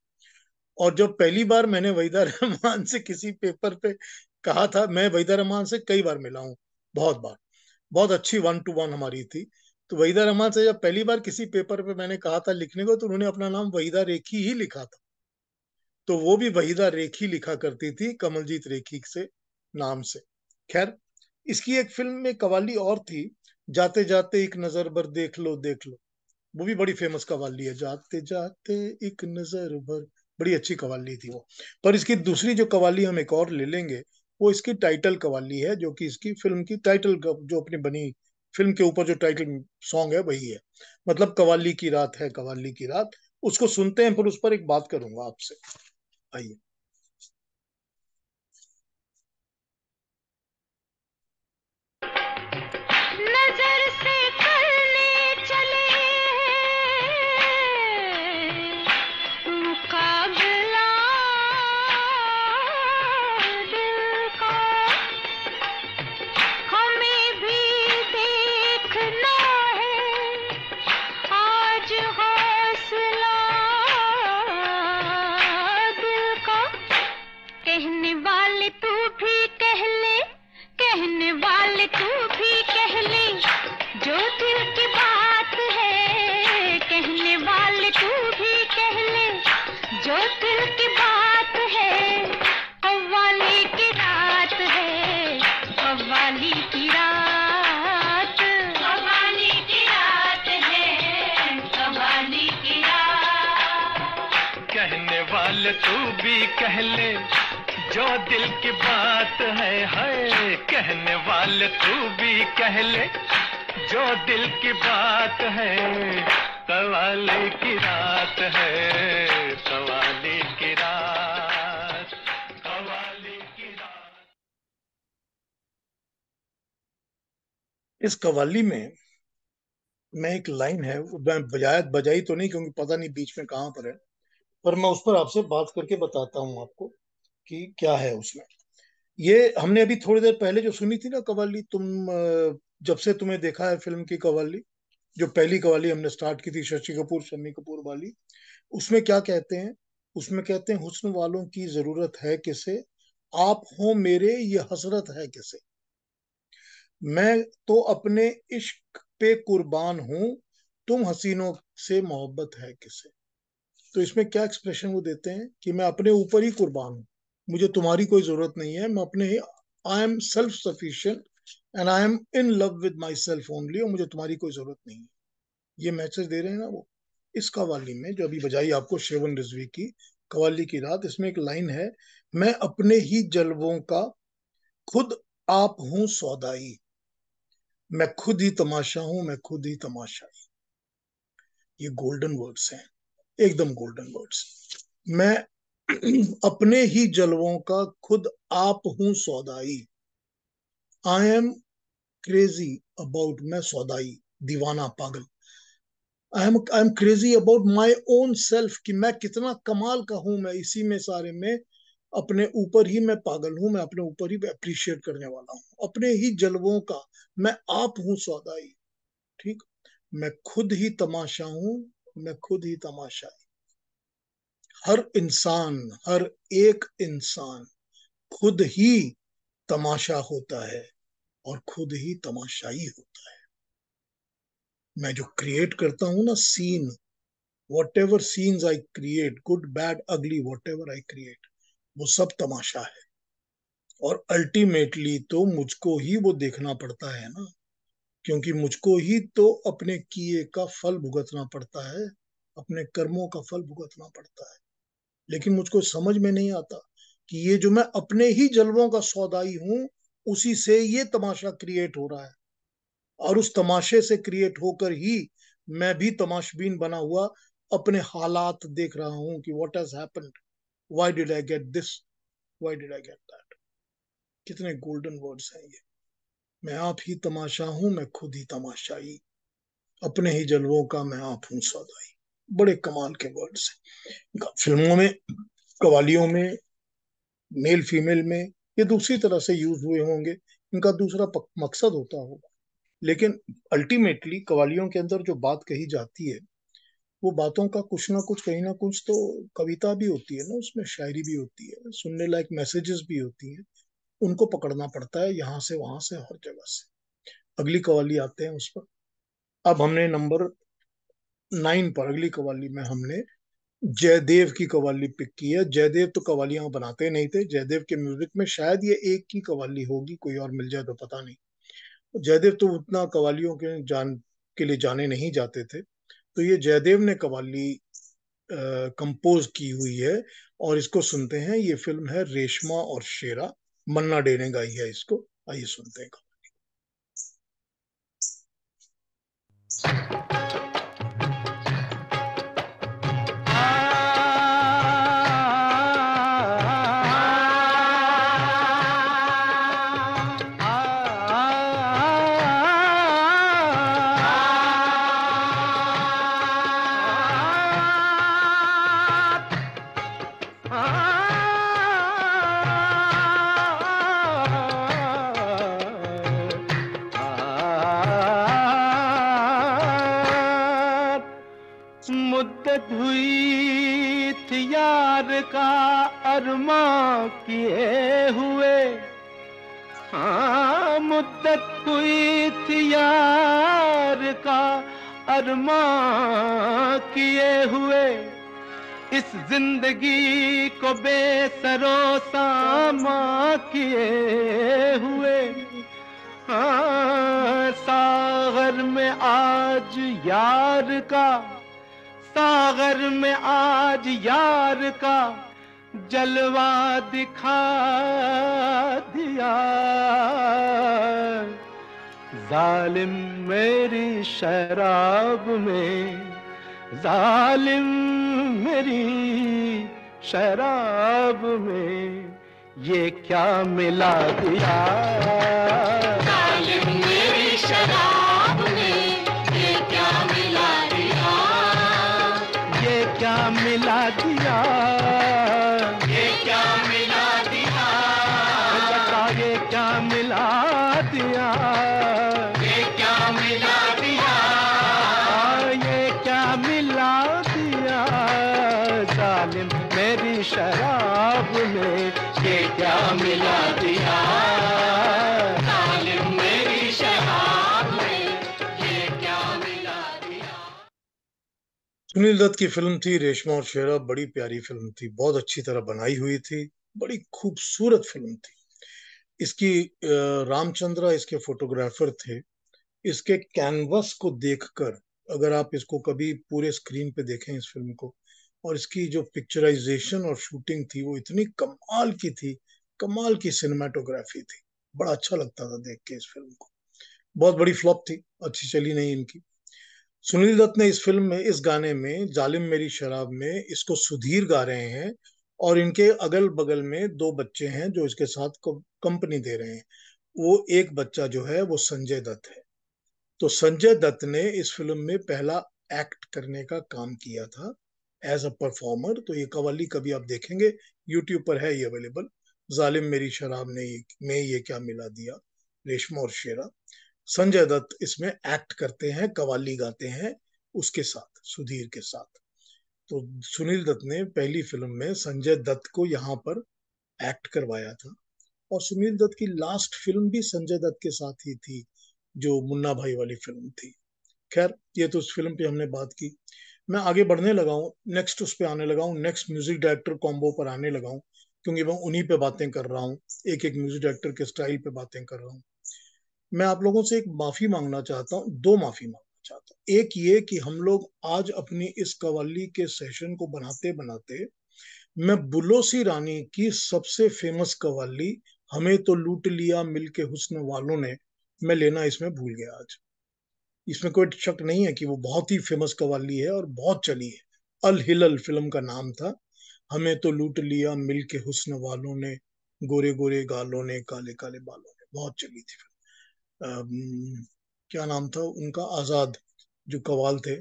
और जब पहली बार मैंने वहीदा रहमान से किसी पेपर पे कहा था, मैं वहीदा रहमान से कई बार मिला हूँ, बहुत बार, बहुत अच्छी 1 to 1 हमारी थी। तो वहीदा रहमान से जब पहली बार किसी पेपर पे मैंने कहा था लिखने को, तो उन्होंने अपना नाम वहीदा रेखी ही लिखा था। तो वो भी वहीदा रेखी लिखा करती थी कमलजीत रेखी से नाम से। खैर, इसकी एक फिल्म में कवाली और थी, जाते जाते एक नजर भर देख लो देख लो, वो भी बड़ी फेमस कवाली है, जाते जाते एक नजर भर, बड़ी अच्छी कवाली थी वो। पर इसकी दूसरी जो कवाली हम एक और ले लेंगे, वो इसकी टाइटल कवाली है, जो कि इसकी फिल्म की टाइटल जो अपनी बनी फिल्म के ऊपर जो टाइटल सॉन्ग है वही है, मतलब कवाली की रात है कवाली की रात। उसको सुनते हैं, फिर उस पर एक बात करूंगा आपसे। आइए। नजर से करने चले मुकाबला दिल का, हमें भी देखना है आज हौसला दिल का। कहने वाले तू भी कह ले, कहने वाले तू भी कह ले, जो दिल की बात है। कहने वाले तू भी कह ले, जो दिल की बात है। कव्वाली की रात है, कव्वाली की रात, कव्वाली की रात है, कव्वाली की रात। कहने वाले तू भी कह ले, जो दिल की बात है। कहने वाले तू भी कह ले, जो दिल की बात है। कव्वाली की रात है, कव्वाली की रात, कव्वाली की रात। इस कवाली में मैं एक लाइन है, मैं बजाई तो नहीं क्योंकि पता नहीं बीच में कहाँ पर है, पर मैं उस पर आपसे बात करके बताता हूँ आपको कि क्या है उसमें। ये हमने अभी थोड़ी देर पहले जो सुनी थी ना कवाली, जब से तुम्हें देखा है फिल्म की कवाली, जो पहली कवाली हमने स्टार्ट की थी शशि कपूर शम्मी कपूर वाली, उसमें क्या कहते हैं? उसमें कहते हैं, हुस्न वालों की जरूरत है किसे, आप हो मेरे ये हसरत है किसे, मैं तो अपने इश्क पे कुर्बान हूं, तुम हसीनों से मोहब्बत है किसे। तो इसमें क्या एक्सप्रेशन वो देते हैं कि मैं अपने ऊपर ही कुर्बान हूँ, मुझे तुम्हारी कोई जरूरत नहीं है, मैं अपने ही, I am self sufficient and I am in love with myself only, और मुझे तुम्हारी कोई जरूरत नहीं है। ये मैसेज दे रहे हैं ना वो। इस कवाली में जो अभी बजाई आपको शेवन रिजवी की कवाली की रात, इसमें एक लाइन है, मैं अपने ही जलवों का खुद आप हूं सौदाई, मैं खुद ही तमाशा हूं, मैं खुद ही तमाशाई। ये गोल्डन वर्ड्स हैं, एकदम गोल्डन वर्ड्स। मैं अपने ही जलवों का खुद आप हूं सौदाई, आई एम क्रेजी अबाउट, मैं सौदाई, दीवाना, पागल, I am crazy about my own self, कि मैं कितना कमाल का हूं, मैं इसी में सारे में अपने ऊपर ही मैं पागल हूं, मैं अपने ऊपर ही अप्रिशिएट करने वाला हूं, अपने ही जलवों का मैं आप हूं सौदाई। ठीक। मैं खुद ही तमाशा हूं, मैं खुद ही तमाशाई। हर इंसान, हर एक इंसान खुद ही तमाशा होता है और खुद ही तमाशाई होता है। मैं जो क्रिएट करता हूं ना scene, whatever scenes I create, good, bad, ugly, whatever I create, वो सब तमाशा है। और अल्टीमेटली तो मुझको ही वो देखना पड़ता है ना, क्योंकि मुझको ही तो अपने किए का फल भुगतना पड़ता है, अपने कर्मों का फल भुगतना पड़ता है। लेकिन मुझको समझ में नहीं आता कि ये जो मैं अपने ही जलवों का सौदाई हूं, उसी से ये तमाशा क्रिएट हो रहा है, और उस तमाशे से क्रिएट होकर ही मैं भी तमाशबीन बना हुआ अपने हालात देख रहा हूं कि what has happened, why did I get this, why did I get that. कितने गोल्डन वर्ड्स हैं ये। मैं आप ही तमाशा हूं, मैं खुद ही तमाशाई, अपने ही जलवों का मैं आप हूं सौदाई। बड़े कमाल के वर्ड्स हैं। फिल्मों में, कवालियों में, मेल फीमेल में ये दूसरी तरह से यूज हुए होंगे, इनका दूसरा मकसद होता होगा। लेकिन अल्टीमेटली कवालियों के अंदर जो बात कही जाती है, वो बातों का कुछ ना कुछ, कहीं ना कुछ तो कविता भी होती है ना, उसमें शायरी भी होती है, सुनने लायक मैसेजेस भी होती हैं। उनको पकड़ना पड़ता है यहाँ से वहां से, हर जगह से। अगली कवाली आते हैं उस पर। अब हमने नंबर 9 पर, अगली कवाली में हमने जयदेव की कवाली पिक की है। जयदेव तो कवालियां बनाते नहीं थे, जयदेव के म्यूजिक में शायद ये एक की कवाली होगी, कोई और मिल जाए तो पता नहीं। जयदेव तो उतना कवालियों के लिए जाने नहीं जाते थे। तो ये जयदेव ने कवाली कंपोज की हुई है, और इसको सुनते हैं। ये फिल्म है रेशमा और शेरा, मन्ना डे ने गाई है इसको। आइए सुनते हैं। मुद्दत हुई थी यार का अरमां किए हुए, हाँ मुद्दत हुई थी यार का अरमां किए हुए, इस जिंदगी को बेसरो सामा किए हुए। हाँ सागर में आज यार का, सागर में आज यार का जलवा दिखा दिया। जालिम मेरी शराब में, जालिम मेरी शराब में ये क्या मिला दिया। जालिम मेरी शराब में ये क्या मिला दिया, ये क्या मिला दिया, ये क्या मिला दिया, बता ये क्या मिला दिया, ये क्या मिला दिया, ये क्या मिला दिया। जालिम मेरी शराब में ये क्या मिला दिया, जालिम मेरी शराब में ये क्या मिला दिया। सुनील दत्त की फिल्म थी रेशमा और शेरा। बड़ी प्यारी फिल्म थी, बहुत अच्छी तरह बनाई हुई थी, बड़ी खूबसूरत फिल्म थी। इसकी रामचंद्रा इसके फोटोग्राफर थे। इसके कैनवस को देखकर, अगर आप इसको कभी पूरे स्क्रीन पे देखें इस फिल्म को, और इसकी जो पिक्चराइजेशन और शूटिंग थी वो इतनी कमाल की थी, कमाल की सिनेमाटोग्राफी थी। बड़ा अच्छा लगता था देख के इस फिल्म को। बहुत बड़ी फ्लॉप थी, अच्छी चली नहीं इनकी। सुनील दत्त ने इस फिल्म में, इस गाने में, जालिम मेरी शराब में, इसको सुधीर गा रहे हैं, और इनके अगल बगल में दो बच्चे हैं जो इसके साथ कंपनी दे रहे हैं। वो एक बच्चा जो है वो संजय दत्त है। तो संजय दत्त ने इस फिल्म में पहला एक्ट करने का काम किया था एज अ परफॉर्मर। तो ये कवाली कभी आप देखेंगे, यूट्यूब पर है ये अवेलेबल। जालिम मेरी शराब ने में ये क्या मिला दिया, रेशमा और शेरा। संजय दत्त इसमें एक्ट करते हैं, कवाली गाते हैं उसके साथ, सुधीर के साथ। तो सुनील दत्त ने पहली फिल्म में संजय दत्त को यहाँ पर एक्ट करवाया था। और सुनील दत्त की लास्ट फिल्म भी संजय दत्त के साथ ही थी, जो मुन्ना भाई वाली फिल्म थी। खैर, ये तो उस फिल्म पे हमने बात की। मैं आगे बढ़ने लगा हूँ, नेक्स्ट उस पे आने लगा हूँ, नेक्स्ट म्यूजिक डायरेक्टर कॉम्बो पर आने लगा हूँ, क्योंकि मैं उन्हीं पे बातें कर रहा हूँ, एक एक म्यूजिक डायरेक्टर के स्टाइल पे बातें कर रहा हूँ। मैं आप लोगों से एक माफी मांगना चाहता हूँ, दो माफी मांगना चाहता हूँ। एक ये कि हम लोग आज अपनी इस कव्वाली के सेशन को बनाते बनाते मैं बुल्लो सी रानी की सबसे फेमस कव्वाली हमें तो लूट लिया मिलके हुस्न वालों ने, मैं लेना इसमें भूल गया आज। इसमें कोई शक नहीं है कि वो बहुत ही फेमस कव्वाली है और बहुत चली है। अल हिलल फिल्म का नाम था। हमें तो लूट लिया मिलके हुस्न वालों ने, गोरे गोरे गालों ने, काले काले बालों ने, बहुत चली थी फिल्म। क्या नाम था उनका, आजाद जो कवाल थे,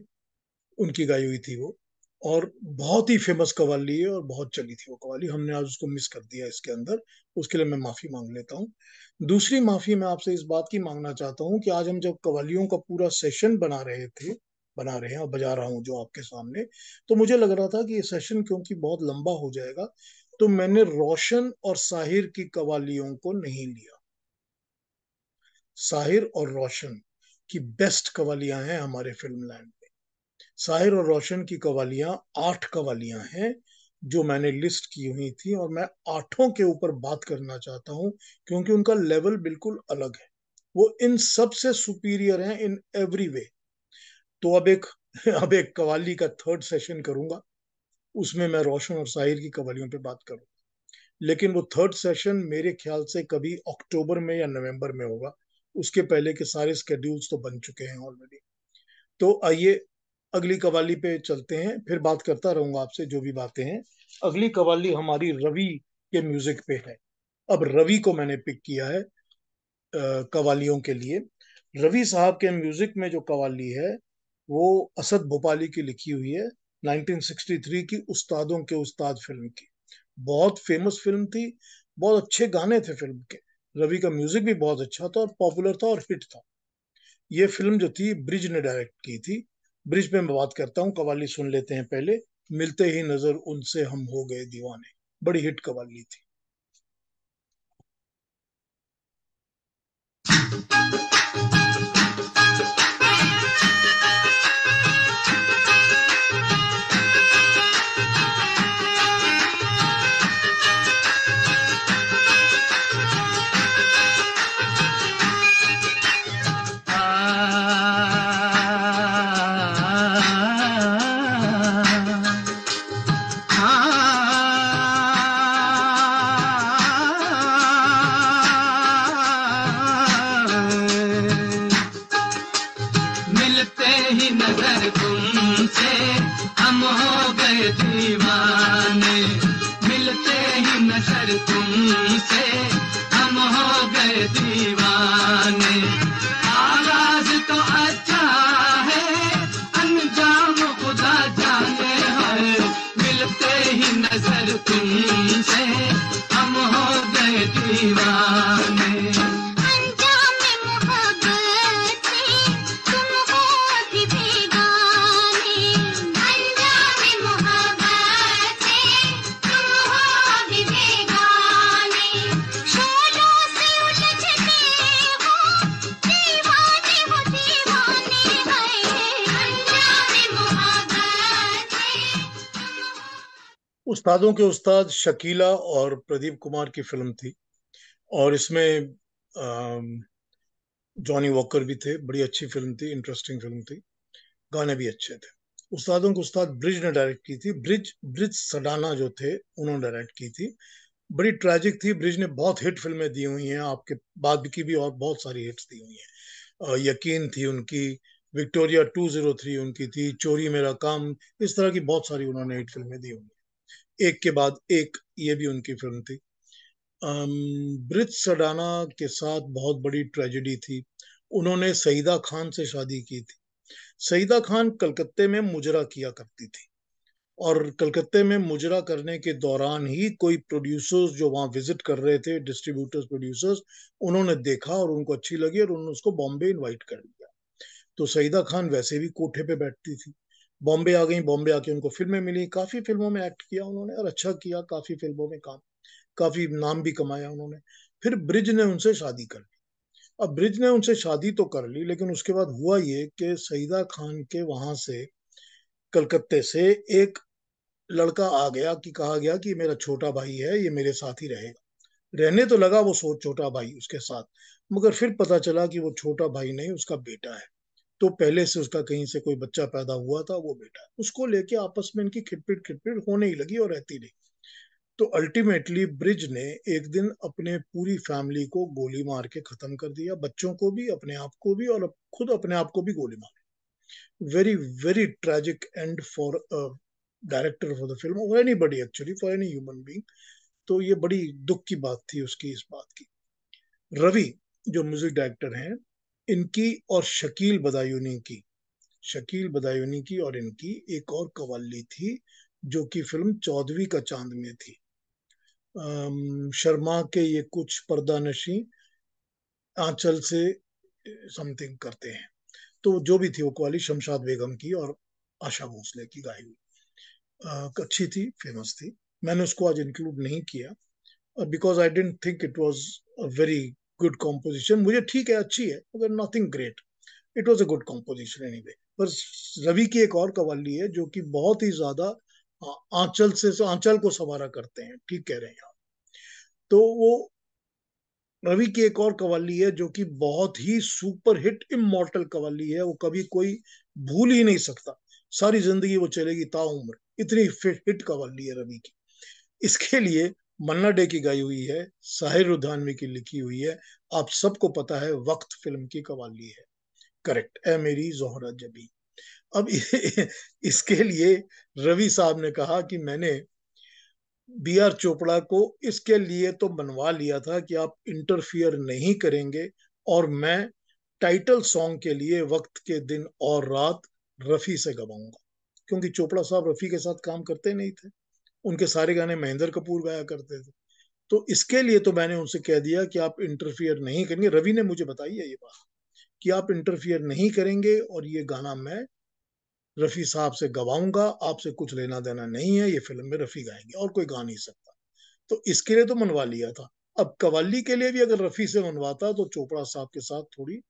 उनकी गाई हुई थी वो। और बहुत ही फेमस कवाली है और बहुत चली थी वो कवाली, हमने आज उसको मिस कर दिया इसके अंदर। उसके लिए मैं माफी मांग लेता हूँ। दूसरी माफी मैं आपसे इस बात की मांगना चाहता हूँ कि आज हम जब कवालियों का पूरा सेशन बना रहे हैं और बजा रहा हूँ जो आपके सामने, तो मुझे लग रहा था कि ये सेशन क्योंकि बहुत लंबा हो जाएगा, तो मैंने रोशन और साहिर की कवालियों को नहीं लिया। साहिर और रोशन की बेस्ट कवालियां हैं हमारे फिल्म लैंड में। साहिर और रोशन की कवालियां 8 कवालियां हैं जो मैंने लिस्ट की हुई थी, और मैं आठों के ऊपर बात करना चाहता हूं क्योंकि उनका लेवल बिल्कुल अलग है। वो इन सब से सुपीरियर हैं इन एवरी वे। तो अब एक कवाली का थर्ड सेशन करूंगा, उसमें मैं रोशन और साहिर की कवालियों पे बात करूंगा। लेकिन वो थर्ड सेशन मेरे ख्याल से कभी अक्टूबर में या नवंबर में होगा। उसके पहले के सारे स्केड्यूल्स तो बन चुके हैं ऑलरेडी। तो आइए अगली कवाली पे चलते हैं, फिर बात करता रहूंगा आपसे जो भी बातें हैं। अगली कवाली हमारी रवि के म्यूजिक पे है। अब रवि को मैंने पिक किया है कवालियों के लिए। रवि साहब के म्यूजिक में जो कवाली है वो असद भोपाली की लिखी हुई है, 1963 की उस्तादों के उस्ताद फिल्म की। बहुत फेमस फिल्म थी, बहुत अच्छे गाने थे फिल्म के। रवि का म्यूजिक भी बहुत अच्छा था और पॉपुलर था और हिट था। ये फिल्म जो थी ब्रिज ने डायरेक्ट की थी। ब्रिज पे मैं बात करता हूँ, कवाली सुन लेते हैं पहले। मिलते ही नजर उनसे हम हो गए दीवाने, बड़ी हिट कवाली थी। मिलते ही नजर तुमसे हम हो गए दीवाने, मिलते ही नजर तुमसे हम हो गए दीवाने। आगाज तो अच्छा है, अंजाम खुदा जाने है। मिलते ही नजर तुमसे हम हो गए दीवाने। उस्तादों के उस्ताद शकीला और प्रदीप कुमार की फिल्म थी, और इसमें जॉनी वॉकर भी थे। बड़ी अच्छी फिल्म थी, इंटरेस्टिंग फिल्म थी, गाने भी अच्छे थे। उस्तादों के उस्ताद ब्रिज ने डायरेक्ट की थी। ब्रिज ब्रिज सडाना जो थे उन्होंने डायरेक्ट की थी। बड़ी ट्रैजिक थी। ब्रिज ने बहुत हिट फिल्में दी हुई हैं, आपके बाद की भी और बहुत सारी हिट्स दी हुई हैं। यकीन थी उनकी, विक्टोरिया 203 उनकी थी, चोरी मेरा काम, इस तरह की बहुत सारी उन्होंने हिट फिल्में दी हुई हैं। एक के बाद एक ये भी उनकी फिल्म थी। ब्रिज सडाना के साथ बहुत बड़ी ट्रेजेडी थी। उन्होंने सईदा खान से शादी की थी। सईदा खान कलकत्ते में मुजरा किया करती थी, और कलकत्ते में मुजरा करने के दौरान ही कोई प्रोड्यूसर्स जो वहां विजिट कर रहे थे, डिस्ट्रीब्यूटर्स प्रोड्यूसर्स, उन्होंने देखा और उनको अच्छी लगी और उन्होंने उसको बॉम्बे इनवाइट कर लिया। तो सईदा खान वैसे भी कोठे पे बैठती थी, बॉम्बे आ गई। बॉम्बे आके उनको फिल्में मिली, काफी फिल्मों में एक्ट किया उन्होंने और अच्छा किया, काफी फिल्मों में काम, काफी नाम भी कमाया उन्होंने। फिर ब्रिज ने उनसे शादी कर ली। अब ब्रिज ने उनसे शादी तो कर ली, लेकिन उसके बाद हुआ ये कि सईदा खान के वहां से, कलकत्ते से एक लड़का आ गया कि कहा गया कि मेरा छोटा भाई है, ये मेरे साथ ही रहेगा। रहने तो लगा वो छोटा भाई उसके साथ, मगर फिर पता चला कि वो छोटा भाई नहीं, उसका बेटा है। तो पहले से उसका कहीं से कोई बच्चा पैदा हुआ था, वो बेटा है। उसको लेके आपस में इनकी खिटपिट खिटपिट होने ही लगी और रहती रही। तो अल्टीमेटली ब्रिज ने एक दिन अपने पूरी फैमिली को गोली मार के खत्म कर दिया, बच्चों को भी, अपने आप को भी, और खुद अपने आप को भी गोली मार। Very very tragic and for director for the film, और anybody actually, for any human being. तो ये बड़ी दुख की बात थी उसकी, इस बात की। रवि जो म्यूजिक डायरेक्टर हैं, इनकी और शकील बदायूनी की और इनकी एक और कवाली थी, जो कि फिल्म 14वीं का चांद में थी। शर्मा के ये कुछ पर्दानशी आंचल से समथिंग करते हैं। तो जो भी थी वो कवाली शमशाद बेगम की और आशा भोसले की गाई हुई, अच्छी थी, फेमस थी। मैंने उसको आज इंक्लूड नहीं किया because I don't think it was a very good composition. मुझे ठीक है, अच्छी है, मगर nothing great. It was a good composition anyway. पर रवि की एक और कवाली है जो कि बहुत ही ज्यादा आंचल को सवारा करते हैं, ठीक कह रहे हैं आप। तो वो रवि की एक और कवाली है जो कि बहुत ही सुपर हिट इमॉर्टल कवाली है, वो कभी कोई भूल ही नहीं सकता, सारी जिंदगी वो चलेगी ताउम्र, इतनी हिट कवाली है रवि की। इसके लिए मन्ना डे की गाई हुई है, साहिर रुधानवी की लिखी हुई है, आप सबको पता है, वक्त फिल्म की कवाली है, करेक्ट, ए मेरी जोहरा जबी। अब इसके लिए रवि साहब ने कहा कि मैंने B.R. चोपड़ा को इसके लिए तो बनवा लिया था कि आप इंटरफियर नहीं करेंगे, और मैं टाइटल सॉन्ग के लिए वक्त के दिन और रात रफी से गवाऊंगा, क्योंकि चोपड़ा साहब रफी के साथ काम करते नहीं थे, उनके सारे गाने महेंद्र कपूर गाया करते थे। तो इसके लिए तो मैंने उनसे कह दिया कि आप इंटरफियर नहीं करेंगे। रवि ने मुझे बताई है ये बात कि आप इंटरफियर नहीं करेंगे और ये गाना मैं रफी साहब से गवाऊंगा, आपसे कुछ लेना देना नहीं है, ये फिल्म में रफी गाएंगे और कोई गा नहीं सकता। तो इसके लिए तो मनवा लिया था। अब कवाली के लिए भी अगर रफी से मनवाता तो चोपड़ा साहब के साथ थोड़ी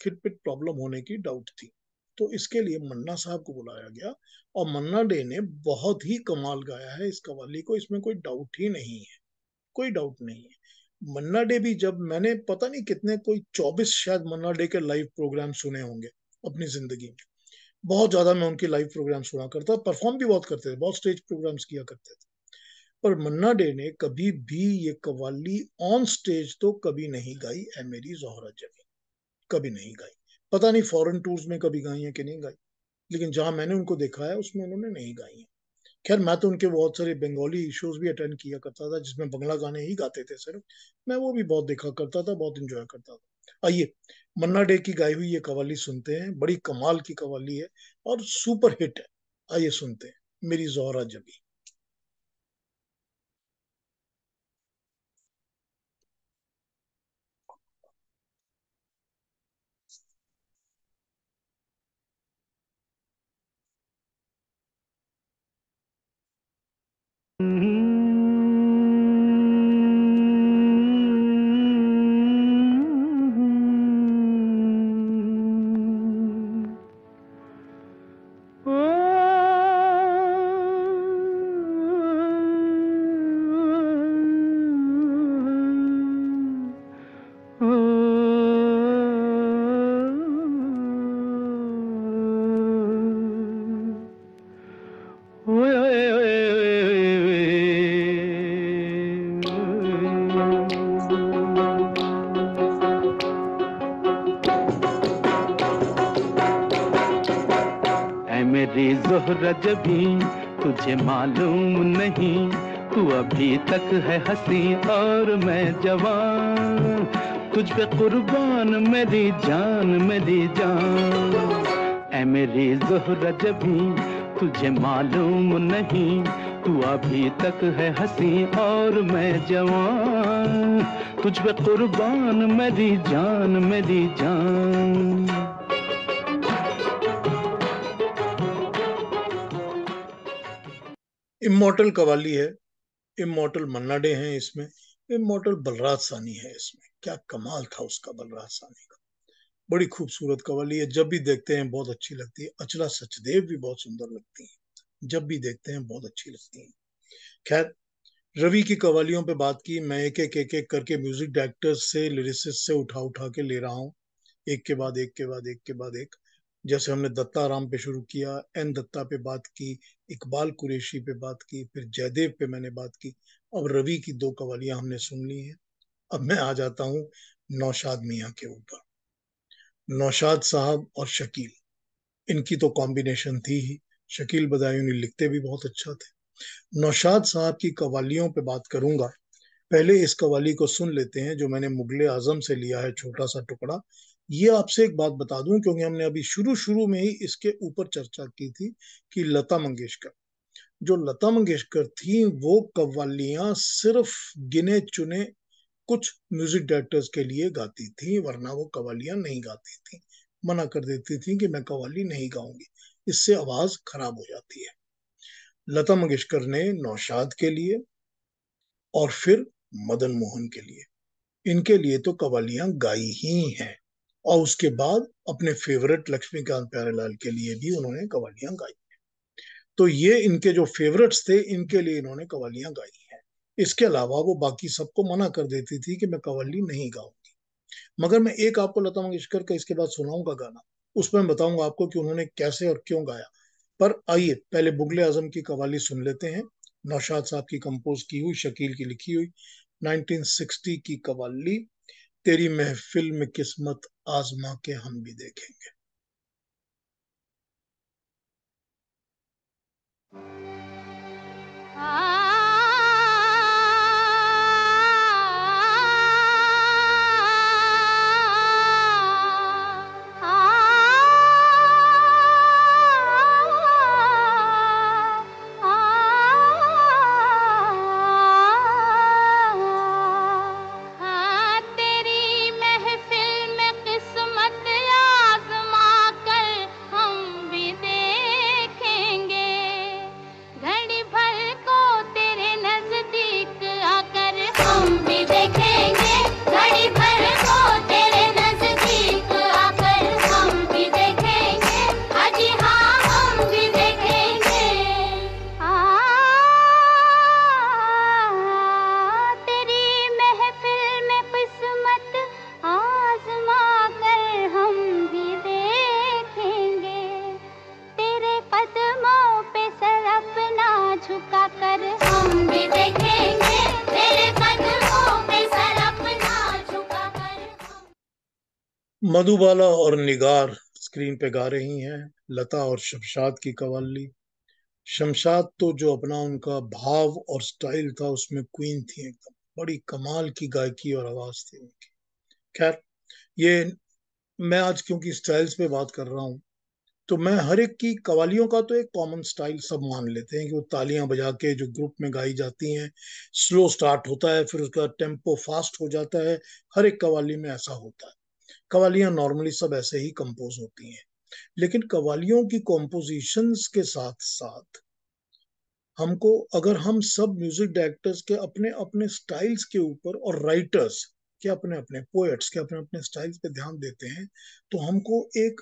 खिटपिट प्रॉब्लम होने की डाउट थी। तो इसके लिए मन्ना साहब को बुलाया गया, और मन्ना डे ने बहुत ही कमाल गाया है इस कवाली को, इसमें कोई डाउट ही नहीं है, कोई डाउट नहीं है। मन्ना डे भी, जब मैंने पता नहीं कितने, कोई 24 शायद मन्ना डे के लाइव प्रोग्राम सुने होंगे अपनी जिंदगी में, बहुत ज्यादा मैं उनके लाइव प्रोग्राम सुना करता, परफॉर्म भी बहुत करते थे, बहुत स्टेज प्रोग्राम्स किया करते थे। पर मन्ना डे ने कभी भी ये कवाली ऑन स्टेज तो कभी नहीं गाई, ए मेरी जोहरा जबी, कभी नहीं गाई। पता नहीं फॉरेन टूर्स में कभी गाई है कि नहीं गाई, लेकिन जहां मैंने उनको देखा है उसमें उन्होंने नहीं गाई है। खैर, मैं तो उनके बहुत सारे बंगाली शोज भी अटेंड किया करता था जिसमें बंगला गाने ही गाते थे सिर्फ, मैं वो भी बहुत देखा करता था, बहुत इंजॉय करता था। आइए मन्ना डे की गाई हुई ये कवाली सुनते हैं, बड़ी कमाल की कवाली है और सुपर हिट है। आइए सुनते हैं, मेरी जोहरा जबी। जोहरा जबी तुझे मालूम नहीं, तू अभी तक है हंसी और मैं जवान, तुझ पे कुर्बान मेरी जान, मेरी जान। ऐ मेरी जोहरा जबी तुझे मालूम नहीं, तू अभी तक है हंसी और मैं जवान, तुझ पे कुर्बान मेरी जान मेरी जान। इमॉर्टल कव्वाली है, इमॉर्टल मन्ना डे हैं इसमें, इमॉर्टल बलराज साहनी है इसमें। क्या कमाल था उसका बलराज साहनी का। बड़ी खूबसूरत कव्वाली है, जब भी देखते हैं बहुत अच्छी लगती है। अचला सचदेव भी बहुत सुंदर लगती है, जब भी देखते हैं बहुत अच्छी लगती है। खैर, रवि की कव्वालियों पे बात की, मैं एक एक करके म्यूजिक डायरेक्टर्स से, लिरिसिस्ट से उठा उठा के ले रहा हूँ, एक के बाद एक के बाद एक के बाद एक। जैसे हमने दत्ता राम पे शुरू किया, एन दत्ता पे बात की, इकबाल कुरैशी पे बात की, फिर जयदेव पे मैंने बात की, अब रवि की दो कवालियां हमने सुन ली हैं। अब मैं आ जाता हूँ नौशाद मियाँ के ऊपर। नौशाद साहब और शकील, इनकी तो कॉम्बिनेशन थी ही। शकील बदायूनी लिखते भी बहुत अच्छा थे। नौशाद साहब की कवालियों पे बात करूंगा, पहले इस कवाली को सुन लेते हैं जो मैंने मुगले आजम से लिया है, छोटा सा टुकड़ा। ये आपसे एक बात बता दूं, क्योंकि हमने अभी शुरू शुरू में ही इसके ऊपर चर्चा की थी कि लता मंगेशकर, जो लता मंगेशकर थी, वो कव्वालियां सिर्फ गिने चुने कुछ म्यूजिक डायरेक्टर्स के लिए गाती थी, वरना वो कव्वालियां नहीं गाती थी। मना कर देती थी कि मैं कव्वाली नहीं गाऊंगी, इससे आवाज खराब हो जाती है। लता मंगेशकर ने नौशाद के लिए और फिर मदन मोहन के लिए, इनके लिए तो कव्वालियां गाई ही हैं। और उसके बाद अपने फेवरेट लक्ष्मीकांत प्यारेलाल के लिए भी उन्होंने कव्वालियां गाई। तो ये इनके जो फेवरेट्स थे, इनके लिए इन्होंने कव्वालियां गाई हैं। इसके अलावा वो बाकी सबको मना कर देती थी कि मैं कव्वाली नहीं गाऊंगी। मगर मैं एक आपको लता मंगेशकर का इसके बाद सुनाऊंगा गाना, उसमें मैं बताऊंगा आपको कि उन्होंने कैसे और क्यों गाया। पर आइए पहले मुगले आजम की कव्वाली सुन लेते हैं, नौशाद साहब की कंपोज की हुई, शकील की लिखी हुई, 1960 की कव्वाली, तेरी महफिल में किस्मत आजमा के हम भी देखेंगे। मधुबाला और निगार स्क्रीन पे गा रही हैं, लता और शमशाद की कव्वाली। शमशाद तो जो अपना उनका भाव और स्टाइल था, उसमें क्वीन थी एकदम, बड़ी कमाल की गायकी और आवाज थी उनकी। खैर, ये मैं आज क्योंकि स्टाइल्स पे बात कर रहा हूँ, तो मैं हर एक की कवालियों का तो एक कॉमन स्टाइल सब मान लेते हैं कि वो तालियां बजा के जो ग्रुप में गाई जाती हैं, स्लो स्टार्ट होता है, फिर उसका टेम्पो फास्ट हो जाता है। हर एक कवाली में ऐसा होता है। कवालियां नॉर्मली सब ऐसे ही कंपोज होती हैं। लेकिन कवालियों की कॉम्पोजिशंस के साथ साथ हमको, अगर हम सब म्यूजिक डायरेक्टर्स के अपने अपने स्टाइल्स के ऊपर और राइटर्स के अपने अपने, पोएट्स के अपने अपने स्टाइल्स पे ध्यान देते हैं, तो हमको एक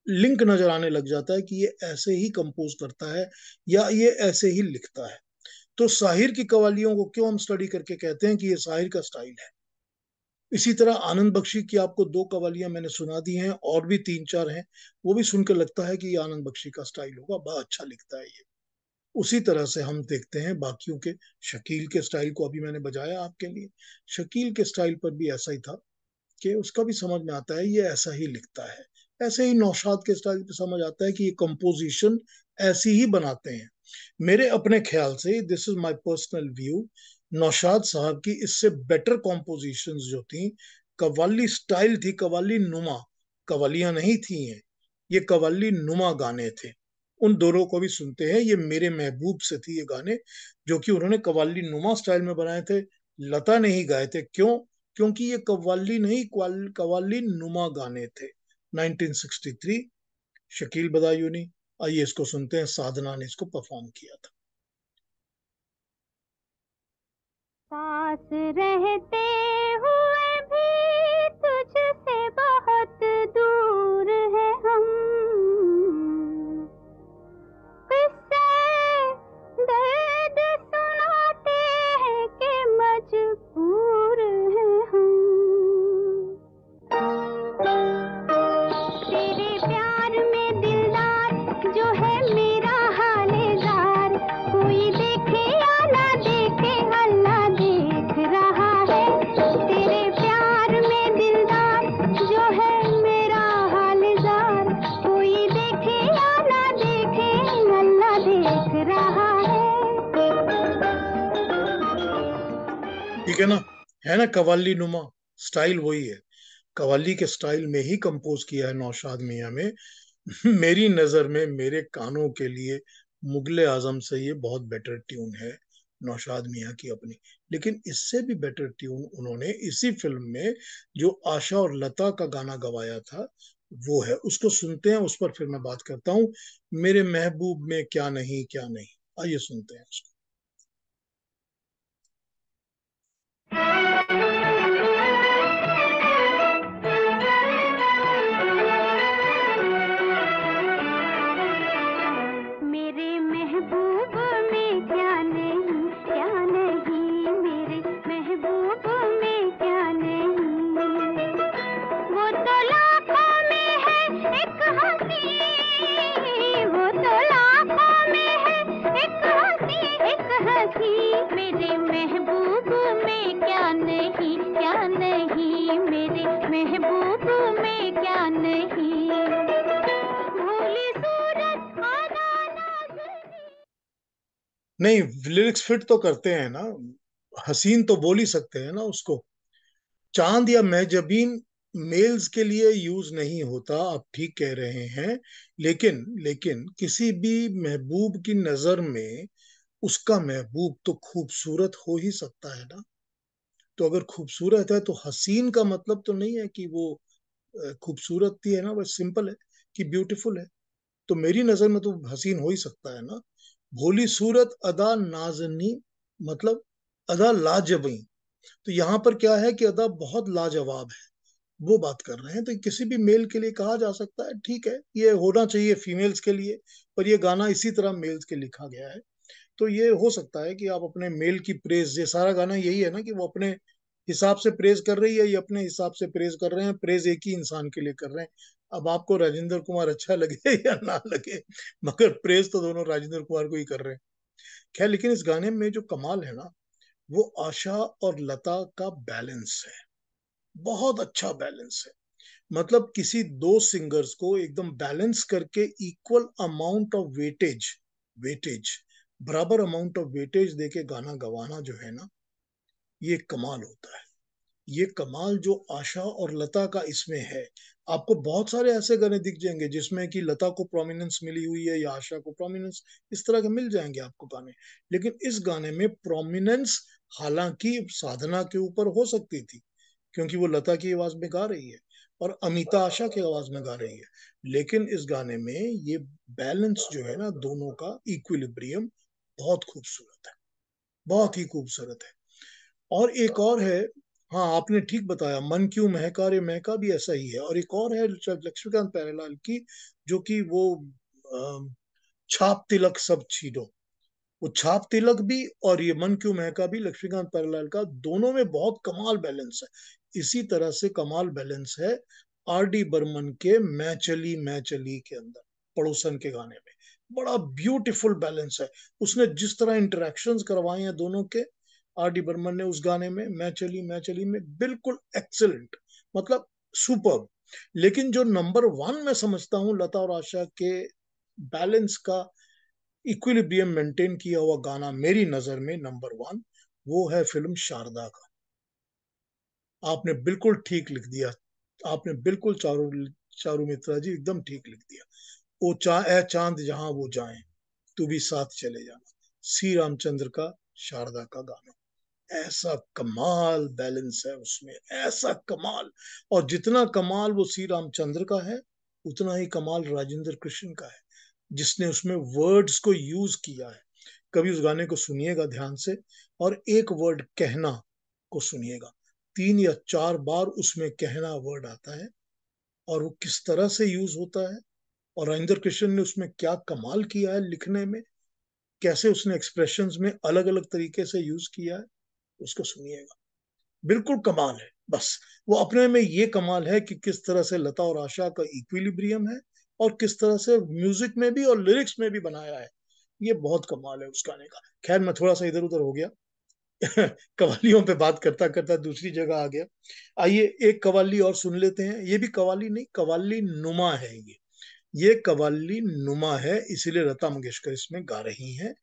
लिंक नजर आने लग जाता है कि ये ऐसे ही कंपोज करता है या ये ऐसे ही लिखता है। तो साहिर की कवालियों को क्यों हम स्टडी करके कहते हैं कि ये साहिर का स्टाइल है। इसी तरह आनंद बख्शी की आपको दो कवालियां मैंने सुना दी हैं, और भी तीन चार हैं, वो भी सुनकर लगता है कि ये आनंद बख्शी का स्टाइल होगा, बड़ा अच्छा लिखता है ये। उसी तरह से हम देखते हैं बाकियों के, शकील के स्टाइल को अभी मैंने बजाया आपके लिए। शकील के स्टाइल पर भी ऐसा ही था कि उसका भी समझ में आता है ये ऐसा ही लिखता है। ऐसे ही नौशाद के स्टाइल पे समझ आता है कि ये कंपोजिशन ऐसी ही बनाते हैं। मेरे अपने ख्याल से, this is my personal view, Naushad साहब की इससे बेटर कॉम्पोजिशंस जो थी, कव्वाली स्टाइल थी, कव्वाली नुमा, कव्वालियां नहीं थी ये कव्वाली नुमा गाने थे। उन दोनों को भी सुनते हैं। ये मेरे महबूब से थी ये गाने, जो कि उन्होंने कव्वाली नुमा स्टाइल में बनाए थे, लता ने ही गाए थे। क्यों? क्योंकि ये कव्वाली नहीं, कव्वाली नुमा गाने थे। 1963, शकील बदायूनी। आइए इसको सुनते हैं, साधना ने इसको परफॉर्म किया था। पास रहते हुए भी तुझसे बहुत दूर है हम, किससे दर्द सुनाते हैं कि मजबूर हैं हम। तेरे प्यार में दिलदार जो है मेरा हालेदार, कोई देखे या ना देखे अल्लाह देख रहा है। तेरे प्यार में दिलदार जो है मेरा हालेदार, कोई देखे या ना देखे अल्लाह देख रहा है। ठीक है ना, कव्वाली नुमा स्टाइल वही है। कव्वाली के स्टाइल में ही कंपोज किया है नौशाद मियां में। मेरी नजर में, मेरे कानों के लिए मुगले आजम से ये बहुत बेटर ट्यून है नौशाद मियां की अपनी। लेकिन इससे भी बेटर ट्यून उन्होंने इसी फिल्म में जो आशा और लता का गाना गवाया था वो है। उसको सुनते हैं, उस पर फिर मैं बात करता हूँ। मेरे महबूब में क्या नहीं क्या नहीं, आइए सुनते हैं उसको। मेरे महबूब में क्या नहीं क्या नहीं, मेरे महबूब में क्या नहीं। वो तो लाखों में है एक हंसी, वो तो लाखों में है एक हंसी, एक हंसी। मेरे महबूब में क्या नहीं क्या नहीं, मेरे महबूब में क्या नहीं। भोली सूरत आना नाज़नी। नहीं, लिरिक्स फिट तो करते हैं ना, हसीन तो बोल ही सकते हैं ना उसको। चांद या महजबीन मेल्स के लिए यूज नहीं होता, आप ठीक कह रहे हैं। लेकिन लेकिन किसी भी महबूब की नजर में उसका महबूब तो खूबसूरत हो ही सकता है ना। तो अगर खूबसूरत है तो हसीन का मतलब तो नहीं है कि वो खूबसूरत ही है ना, बस सिंपल है कि ब्यूटीफुल है। तो मेरी नजर में तो हसीन हो ही सकता है ना। भोली सूरत अदा नाजनी, मतलब अदा लाजबी। तो यहाँ पर क्या है कि अदा बहुत लाजवाब है, वो बात कर रहे हैं। तो किसी भी मेल के लिए कहा जा सकता है, ठीक है, ये होना चाहिए फीमेल्स के लिए, पर ये गाना इसी तरह मेल्स के लिखा गया है। तो ये हो सकता है कि आप अपने मेल की प्रेज, ये सारा गाना यही है ना कि वो अपने हिसाब से प्रेज कर रही है, ये अपने हिसाब से प्रेज कर रहे हैं, प्रेज एक ही इंसान के लिए कर रहे हैं। अब आपको राजेंद्र कुमार अच्छा लगे या ना लगे, मगर प्रेज तो दोनों राजेंद्र कुमार को ही कर रहे हैं। खैर, लेकिन इस गाने में जो कमाल है ना, वो आशा और लता का बैलेंस है। बहुत अच्छा बैलेंस है। मतलब किसी दो सिंगर्स को एकदम बैलेंस करके equal amount of weightage weightage बराबर अमाउंट ऑफ वेटेज देके गाना गवाना जो है ना, ये कमाल होता है। ये कमाल जो आशा और लता का इसमें है। आपको बहुत सारे ऐसे गाने दिख जाएंगे जिसमें कि लता को प्रोमिनेंस मिली हुई है या आशा को प्रोमिनेंस, इस तरह के मिल जाएंगे आपको गाने। लेकिन इस गाने में प्रोमिनेंस हालांकि साधना के ऊपर हो सकती थी, क्योंकि वो लता की आवाज में गा रही है और अमिता आशा की आवाज में गा रही है। लेकिन इस गाने में ये बैलेंस जो है ना दोनों का, इक्विलिब्रियम बहुत खूबसूरत है, बहुत ही खूबसूरत है। और एक और है, हाँ आपने ठीक बताया, मन क्यों महका रे महका भी ऐसा ही है। और एक और है लक्ष्मीकांत प्यारेलाल की, जो कि वो अ, छाप तिलक सब छीनो, वो छाप तिलक भी और ये मन क्यों महका भी लक्ष्मीकांत प्यारेलाल का, दोनों में बहुत कमाल बैलेंस है। इसी तरह से कमाल बैलेंस है आर डी बर्मन के मैं चली के अंदर, पड़ोसन के गाने में। बड़ा ब्यूटीफुल बैलेंस है। उसने जिस तरह इंटरेक्शंस करवाए हैं दोनों के, आर डी बर्मन ने उस गाने में मैं चली में, बिल्कुल एक्सेलेंट, मतलब सुपर। लेकिन जो नंबर वन मैं समझता हूँ लता और आशा के बैलेंस का, इक्विलिब्रियम मेंटेन किया हुआ गाना, मेरी नजर में नंबर वन, वो है फिल्म शारदा का। आपने बिल्कुल ठीक लिख दिया, आपने बिल्कुल चारू चारू मित्रा जी एकदम ठीक लिख दिया। ओ ए चांद जहां वो जाए, तू भी साथ चले जाना, सी रामचंद्र का, शारदा का गाना। ऐसा कमाल बैलेंस है उसमें, ऐसा कमाल। और जितना कमाल वो सी रामचंद्र का है, उतना ही कमाल राजेंद्र कृष्ण का है, जिसने उसमें वर्ड्स को यूज किया है। कभी उस गाने को सुनिएगा ध्यान से, और एक वर्ड कहना को सुनिएगा, 3 या 4 बार उसमें कहना वर्ड आता है, और वो किस तरह से यूज होता है, और राजेंद्र कृष्ण ने उसमें क्या कमाल किया है लिखने में, कैसे उसने एक्सप्रेशंस में अलग अलग तरीके से यूज किया है, उसको सुनिएगा। बिल्कुल कमाल है। बस वो अपने में ये कमाल है कि किस तरह से लता और आशा का इक्विलिब्रियम है, और किस तरह से म्यूजिक में भी और लिरिक्स में भी बनाया है। ये बहुत कमाल है उस गाने का। खैर, मैं थोड़ा सा इधर उधर हो गया कवालियों पे बात करता करता दूसरी जगह आ गया। आइए एक कवाली और सुन लेते हैं। ये भी कवाली नहीं, कवाली नुमा है ये कवाली नुमा है, इसीलिए लता मंगेशकर इसमें गा रही हैं।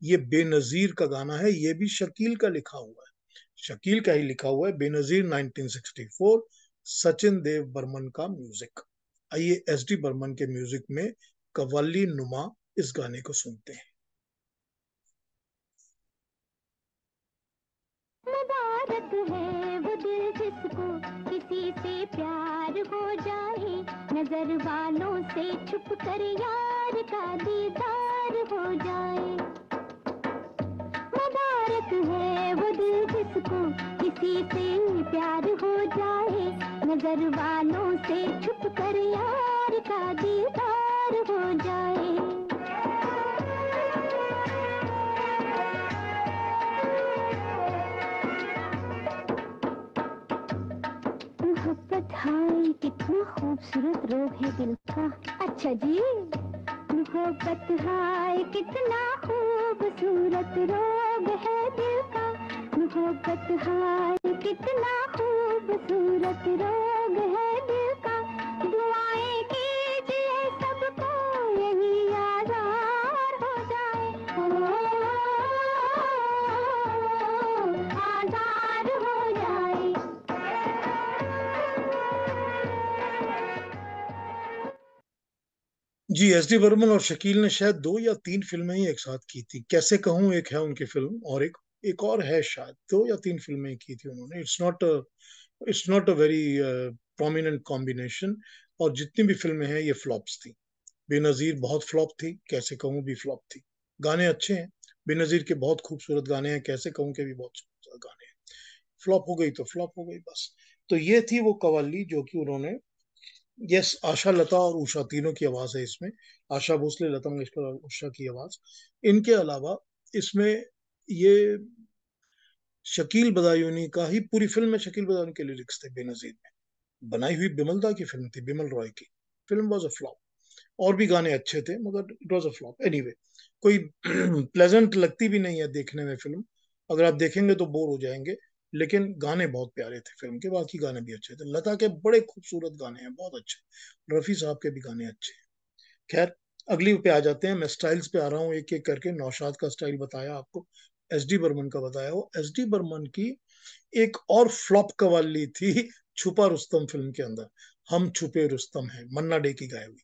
ये बेनजीर का गाना है, ये भी शकील का लिखा हुआ है, शकील का ही लिखा हुआ है। बेनजीर 1964, सचिन देव बर्मन का म्यूजिक। आइए एस डी बर्मन के म्यूजिक में कव्वाली नुमा इस गाने को सुनते हैं। मुबारक है वो दिल जिसको किसी से प्यार हो जाए, नजर वालों से छुप कर यार का दीदार हो जाए। मुबारक है वो दिल जिसको किसी से प्यार हो जाए, नजर वालों से छुप कर यार का दीदार हो जाए। मोहब्बत हाय कितना खूबसूरत रोग है दिल का। अच्छा जी, मोहब्बत हाय कितना खूबसूरत रोग है दिल का। मोहब्बत हाय कितना खूबसूरत रोग है दिल का। दुआएं कीजिए सबको यही आज़ार हो जाए, आज़ार हो जाए। जी, एस डी बर्मन और शकील ने शायद 2 या 3 फिल्में ही एक साथ की थी। कैसे कहूं एक है उनकी फिल्म, और एक और है शायद, 2 या 3 फिल्में ही की थी उन्होंने। It's not a very prominent combination. और जितनी भी फिल्में हैं ये फ्लॉप्स थी। बेनजीर बहुत फ्लॉप थी, कैसे कहूं भी फ्लॉप थी। गाने अच्छे हैं, बेनजीर के बहुत खूबसूरत गाने हैं, कैसे कहूं के भी बहुत खूबसूरत गाने हैं। फ्लॉप हो गई तो फ्लॉप हो गई बस। तो ये थी वो कव्वाली जो कि उन्होंने, यस, आशा, लता और उषा तीनों की आवाज है इसमें। आशा भोसले, लता मंगेशकर और उषा की आवाज। इनके अलावा इसमें ये शकील बदायूनी का ही, पूरी फिल्म में शकील बदायूनी के लिरिक्स थे बेनजीर में। बनाई हुई बिमल दा की फिल्म थी, बिमल रॉय की। Film was a flop. और भी गाने अच्छे थे मगर it was a flop anyway. कोई प्लेजेंट लगती भी नहीं है देखने में फिल्म। अगर आप देखेंगे तो बोर हो जाएंगे। लेकिन गाने बहुत प्यारे थे फिल्म के, बाकी गाने भी अच्छे थे। लता के बड़े खूबसूरत गाने हैं, बहुत अच्छे। रफी साहब के भी गाने अच्छे हैं। खैर, अगली पे आ जाते हैं। मैं स्टाइल्स पे आ रहा हूँ एक एक करके। नौशाद का स्टाइल बताया आपको, एस डी बर्मन का बताया। वो एस डी बर्मन की एक और फ्लॉप कवाली थी छुपा रुस्तम फिल्म के अंदर। हम छुपे रुस्तम है, मन्ना डे की गाई हुई।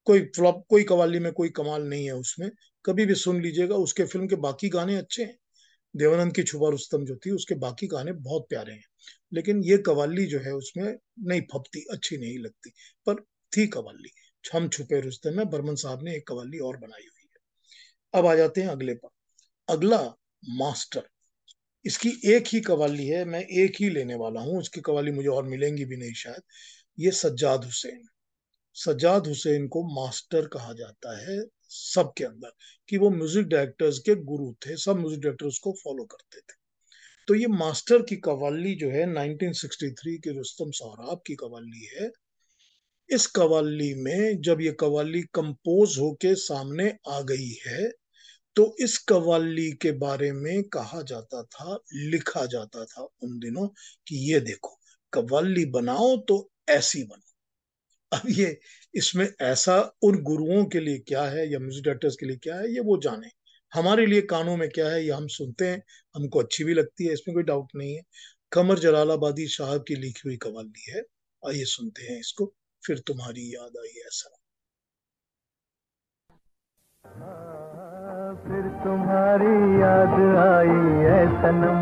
कोई फ्लॉप, कोई कवाली में कोई कमाल नहीं है उसमें। कभी भी सुन लीजिएगा। उसके फिल्म के बाकी गाने अच्छे हैं। देवानंद की छुपा रुस्तम जो थी, उसके बाकी गाने बहुत प्यारे हैं। लेकिन ये कवाली जो है उसमें नहीं फपती, अच्छी नहीं लगती। पर थी कवाली। हम छुपे रुस्तम में बर्मन साहब ने एक कवाली और बनाई हुई है। अब आ जाते हैं अगले पर। अगला, मास्टर। इसकी एक ही कवाली है, मैं एक ही लेने वाला हूं। उसकी कवाली मुझे और मिलेंगी भी नहीं शायद। ये सज्जाद हुसैन। सज्जाद हुसैन को मास्टर कहा जाता है सबके अंदर, कि वो म्यूजिक डायरेक्टर्स के गुरु थे, सब म्यूजिक डायरेक्टर्स को फॉलो करते थे। तो ये मास्टर की कवाली जो है 1963 की रुस्तम सौराब की कवाली है। इस कवाली में जब ये कवाली कंपोज होके सामने आ गई है, तो इस कव्वाली के बारे में कहा जाता था, लिखा जाता था उन दिनों, कि ये देखो, कव्वाली बनाओ तो ऐसी बनो। अब ये, इसमें ऐसा उन गुरुओं के लिए क्या है या म्यूजिक डायरेक्टर्स के लिए क्या है, ये वो जाने। हमारे लिए कानों में क्या है, ये हम सुनते हैं, हमको अच्छी भी लगती है, इसमें कोई डाउट नहीं है। कमर जलालाबादी साहब की लिखी हुई कव्वाली है। आइए सुनते हैं इसको। फिर तुम्हारी याद आई ऐसा। फिर तुम्हारी याद आई ऐ सनम,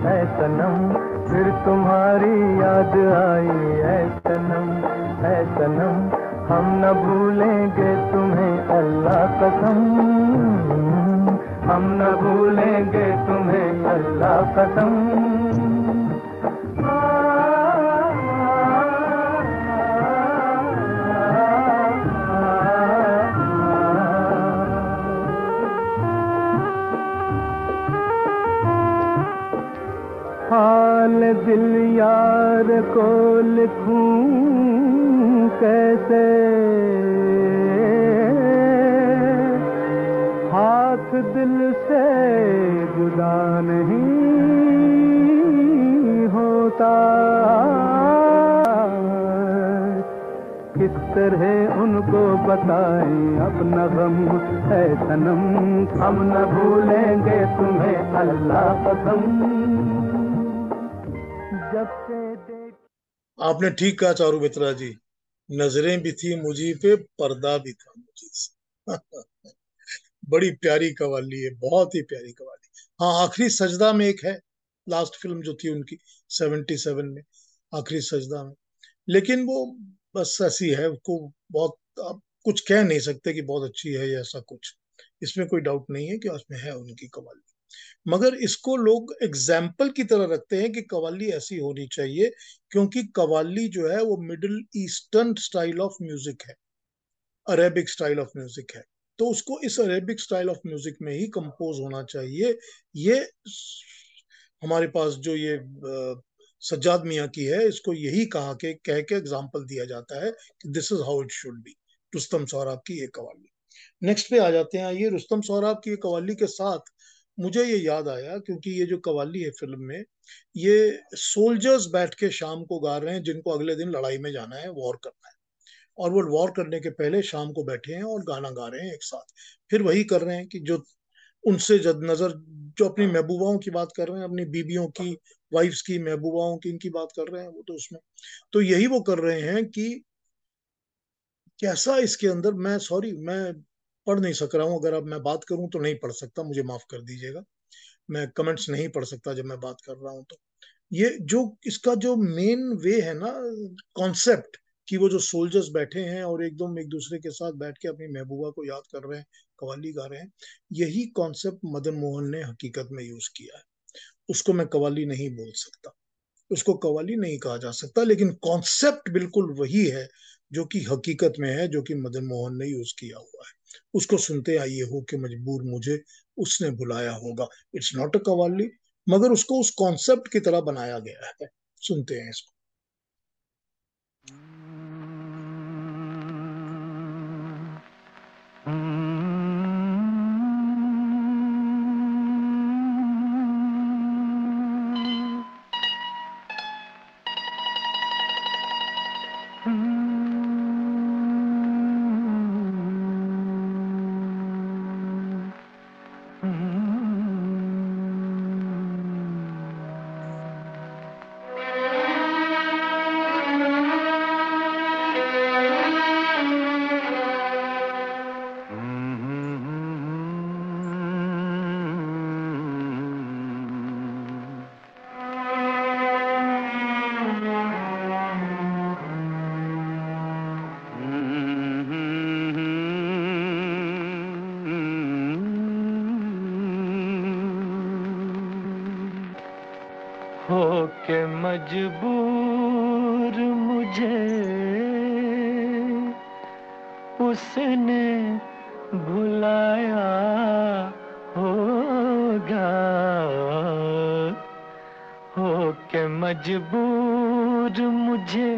ऐ सनम, फिर तुम्हारी याद आई ऐ सनम, ऐ सनम, हम न भूलेंगे तुम्हें अल्लाह कसम, हम न भूलेंगे तुम्हें अल्लाह कसम। हाल दिल यार को लिखूं कैसे, हाथ दिल से जुदा नहीं होता, किस तरह उनको बताएं अपना गम है सनम, हम न भूलेंगे तुम्हें अल्लाह कसम। आपने ठीक कहा चारू मित्रा जी, नजरें भी थी मुझी पे, पर्दा भी था मुझी से। बड़ी प्यारी कवाली है, बहुत ही प्यारी कवाली। हाँ, आखिरी सजदा में एक है, लास्ट फिल्म जो थी उनकी 77 में, आखिरी सजदा में, लेकिन वो बस ऐसी है, उसको बहुत आप कुछ कह नहीं सकते कि बहुत अच्छी है या ऐसा कुछ, इसमें कोई डाउट नहीं है कि उसमें है उनकी कवाली। मगर इसको लोग एग्जाम्पल की तरह रखते हैं कि कवाली ऐसी होनी चाहिए, क्योंकि कवाली जो है वो middle eastern style of music है, अरेबिक स्टाइल ऑफ म्यूजिक है, तो उसको इस अरेबिक स्टाइल ऑफ म्यूजिक में ही कंपोज होना चाहिए। ये हमारे पास जो ये सज्जाद मियाँ की है, इसको यही कह के एग्जाम्पल दिया जाता है कि this is how it should be. Rustam Sohrab की ये कवाली। नेक्स्ट पे आ जाते हैं। ये रुस्तम सोहराब की ये कवाली के साथ मुझे ये याद आया, क्योंकि ये जो कवाली है फिल्म में, ये सोल्जर्स बैठ के शाम को गा रहे हैं जिनको अगले दिन लड़ाई में जाना है, वॉर करना है, और वो वॉर करने के पहले शाम को बैठे हैं और गाना गा रहे हैं एक साथ। फिर वही कर रहे हैं कि जो उनसे जद नजर, जो अपनी महबूबाओं की बात कर रहे हैं, अपनी बीबियों की, वाइफ्स की, महबूबाओं की, इनकी बात कर रहे हैं वो, तो उसमें तो यही वो कर रहे हैं कि कैसा इसके अंदर, मैं सॉरी मैं पढ़ नहीं सक रहा हूँ, अगर अब मैं बात करूं तो नहीं पढ़ सकता, मुझे माफ कर दीजिएगा, मैं कमेंट्स नहीं पढ़ सकता जब मैं बात कर रहा हूं तो। ये जो इसका जो मेन वे है ना, कॉन्सेप्ट, कि वो जो सोल्जर्स बैठे हैं और एकदम एक दूसरे के साथ बैठ के अपनी महबूबा को याद कर रहे हैं, कवाली गा रहे हैं, यही कॉन्सेप्ट मदन मोहन ने हकीकत में यूज किया है। उसको मैं कवाली नहीं बोल सकता, उसको कवाली नहीं कहा जा सकता, लेकिन कॉन्सेप्ट बिल्कुल वही है जो कि हकीकत में है, जो कि मदन मोहन ने यूज किया हुआ है। उसको सुनते आइए हो कि मजबूर मुझे उसने बुलाया होगा। इट्स नॉट अ कवाली, मगर उसको उस कॉन्सेप्ट की तरह बनाया गया है। सुनते हैं इसको। हो के मजबूर मुझे उसने भुलाया होगा, हो के मजबूर मुझे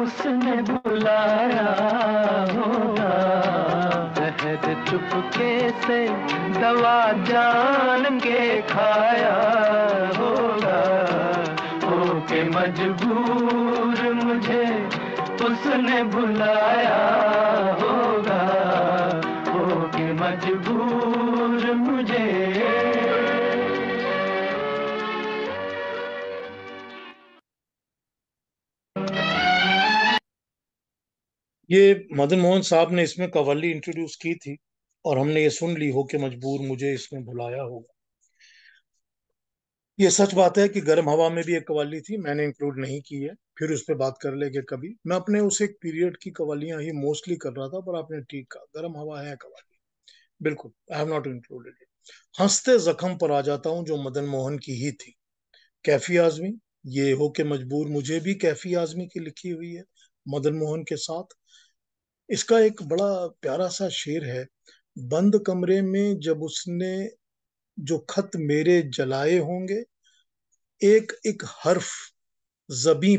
उसने बुलाया होगा, जहर चुपके से दवा जान के खाया होगा, हो के मजबूर मुझे उसने बुलाया होगा, हो के मजबूर मुझे। ये मदन मोहन साहब ने इसमें कव्वाली इंट्रोड्यूस की थी, और हमने ये सुन ली हो कि मजबूर मुझे इसने भुलाया होगा। ये सच बात है कि गर्म हवा में भी एक कवाली थी, मैंने इंक्लूड नहीं की है, फिर उस पर बात कर लेंगे कभी। मैं अपने उस एक पीरियड की कवालियां ही मोस्टली कर रहा था, पर आपने ठीक कहा, गर्म हवा है कवाली, बिल्कुल, आई हैव नॉट इंक्लूडेड इट। हंसते जख्म पर आ जाता हूँ, जो मदन मोहन की ही थी। कैफी आजमी, ये हो के मजबूर मुझे भी कैफी आजमी की लिखी हुई है मदन मोहन के साथ। इसका एक बड़ा प्यारा सा शेर है, बंद कमरे में जब उसने जो खत मेरे जलाए होंगे, एक एक हर्फ जबी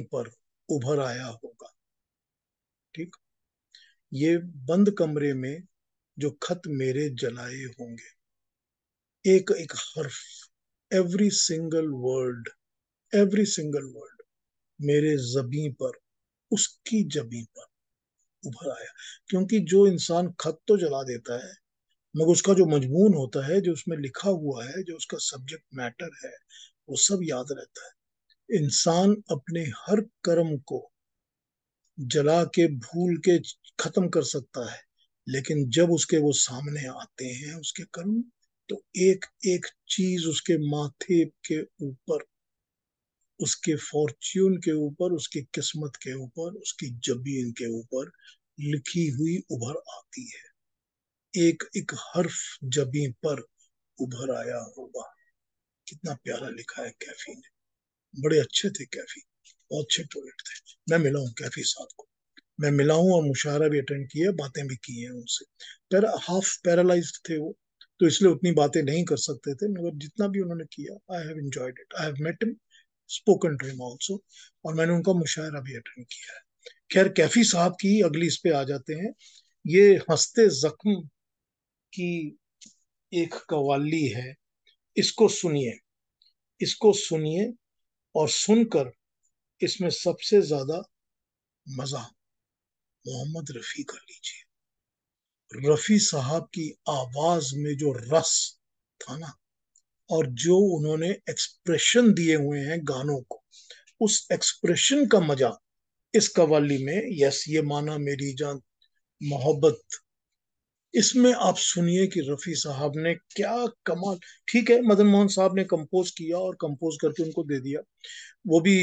पर उभर आया होगा। ठीक, ये बंद कमरे में जो खत मेरे जलाए होंगे, एक एक हर्फ, every single word, every single word मेरे जबी पर, उसकी जबी पर उभर आया। क्योंकि जो इंसान खत तो जला देता है, मगर उसका जो मजमून होता है, जो उसमें लिखा हुआ है, जो उसका सब्जेक्ट मैटर है, वो सब याद रहता है। इंसान अपने हर कर्म को जला के भूल के खत्म कर सकता है, लेकिन जब उसके वो सामने आते हैं उसके कर्म, तो एक एक चीज उसके माथे के ऊपर, उसके फॉर्च्यून के ऊपर, उसकी किस्मत के ऊपर, उसकी जबीन के ऊपर लिखी हुई उभर आती है। एक एक हर्फ जबी पर उभर आया होगा। कितना प्यारा लिखा है कैफी ने, बड़े अच्छे थे कैफी, बहुत अच्छे पोएट थे। मैं मिला हूँ कैफी साहब को, मैं मिला हूँ और मुशायरा भी अटेंड किया, बातें भी की हैं उनसे। पर हाफ पैरालाइज्ड थे वो, तो इसलिए उतनी बातें नहीं कर सकते थे, मगर जितना भी उन्होंने किया, I have enjoyed it. I have met him, spoken to him also, और मैंने उनका मुशायरा भी अटेंड किया है। खैर, कैफी साहब की अगली इस पे आ जाते हैं। ये हंसते जख्म की एक कवाली है, इसको सुनिए, इसको सुनिए, और सुनकर इसमें सबसे ज्यादा मजा मोहम्मद रफी का लीजिए। रफी साहब की आवाज में जो रस था ना, और जो उन्होंने एक्सप्रेशन दिए हुए हैं गानों को, उस एक्सप्रेशन का मजा इस कवाली में। यस, ये माना मेरी जान मोहब्बत, इसमें आप सुनिए कि रफी साहब ने क्या कमाल। ठीक है, मदन मोहन साहब ने कंपोज किया और कंपोज करके उनको दे दिया, वो भी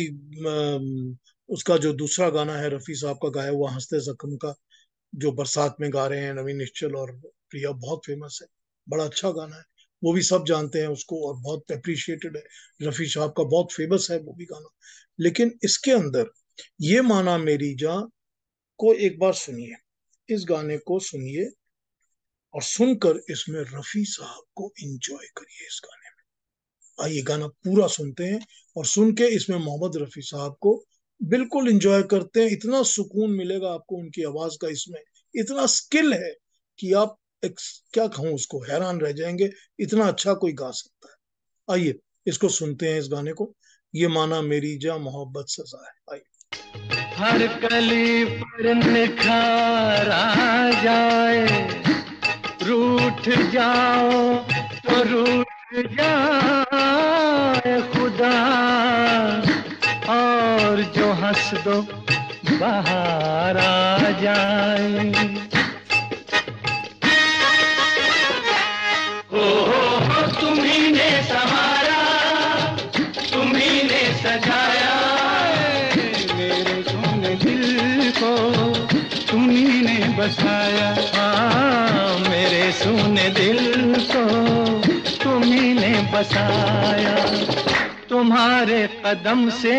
उसका जो दूसरा गाना है रफी साहब का गाया हुआ हंसते जख्म का, जो बरसात में गा रहे हैं नवीन निश्चल और प्रिया, बहुत फेमस है, बड़ा अच्छा गाना है, वो भी सब जानते हैं उसको और बहुत अप्रिशिएटेड है। रफी साहब का बहुत फेमस है वो भी गाना। लेकिन इसके अंदर ये माना मेरी जान को एक बार सुनिए, इस गाने को सुनिए, और सुनकर इसमें रफी साहब को एंजॉय करिए इस गाने में। आइए गाना पूरा सुनते हैं, और सुन के इसमें मोहम्मद रफी साहब को बिल्कुल एंजॉय करते हैं। इतना सुकून मिलेगा आपको उनकी आवाज का, इसमें इतना स्किल है कि आप एक, क्या कहूं उसको, हैरान रह जाएंगे, इतना अच्छा कोई गा सकता है। आइए इसको सुनते हैं, इस गाने को, ये माना मेरी जा मोहब्बत सजा है। आइए। हर कली पर निखार आ जाए, रूठ जाओ तो रूठ जाए खुदा, और जो हंस दो बाहर आ जाए। हो तुम्ही ने सहारा, तुम्ही ने सजाया, मेरे सोने दिल को तुम्ही ने बसाया। हाँ, मेरे सोने दिल को तुम्ही ने बसाया। तुम्हारे कदम से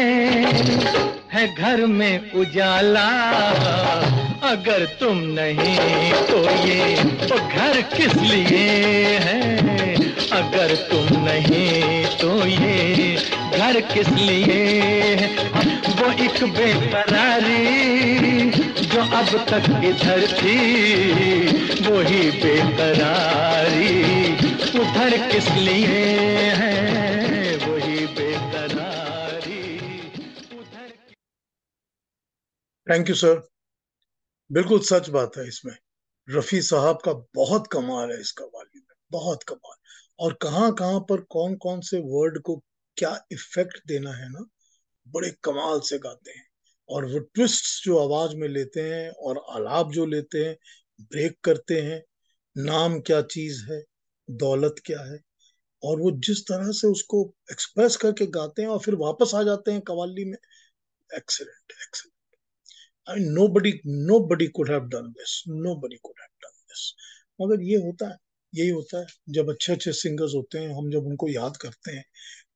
है घर में उजाला, अगर तुम नहीं तो ये तो घर किस लिए है, अगर तुम नहीं तो ये घर किस लिए है। वो एक बेकरारी जो अब तक इधर थी, वही बेकरारी उधर किस लिए है, वही बेकरारी उधर। थैंक यू सर, बिल्कुल सच बात है। इसमें रफी साहब का बहुत कमाल है, इस कव्वाली में बहुत कमाल। और कहाँ कहाँ पर कौन कौन से वर्ड को क्या इफेक्ट देना है ना, बड़े कमाल से गाते हैं। और वो ट्विस्ट जो आवाज में लेते हैं और आलाप जो लेते हैं, ब्रेक करते हैं, नाम क्या चीज है, दौलत क्या है, और वो जिस तरह से उसको एक्सप्रेस करके गाते हैं और फिर वापस आ जाते हैं कवाली में, excellent excellent. I nobody could have done this, nobody could have done this। मगर ये होता है, यही होता है जब अच्छे अच्छे सिंगर्स होते हैं, हम जब उनको याद करते हैं।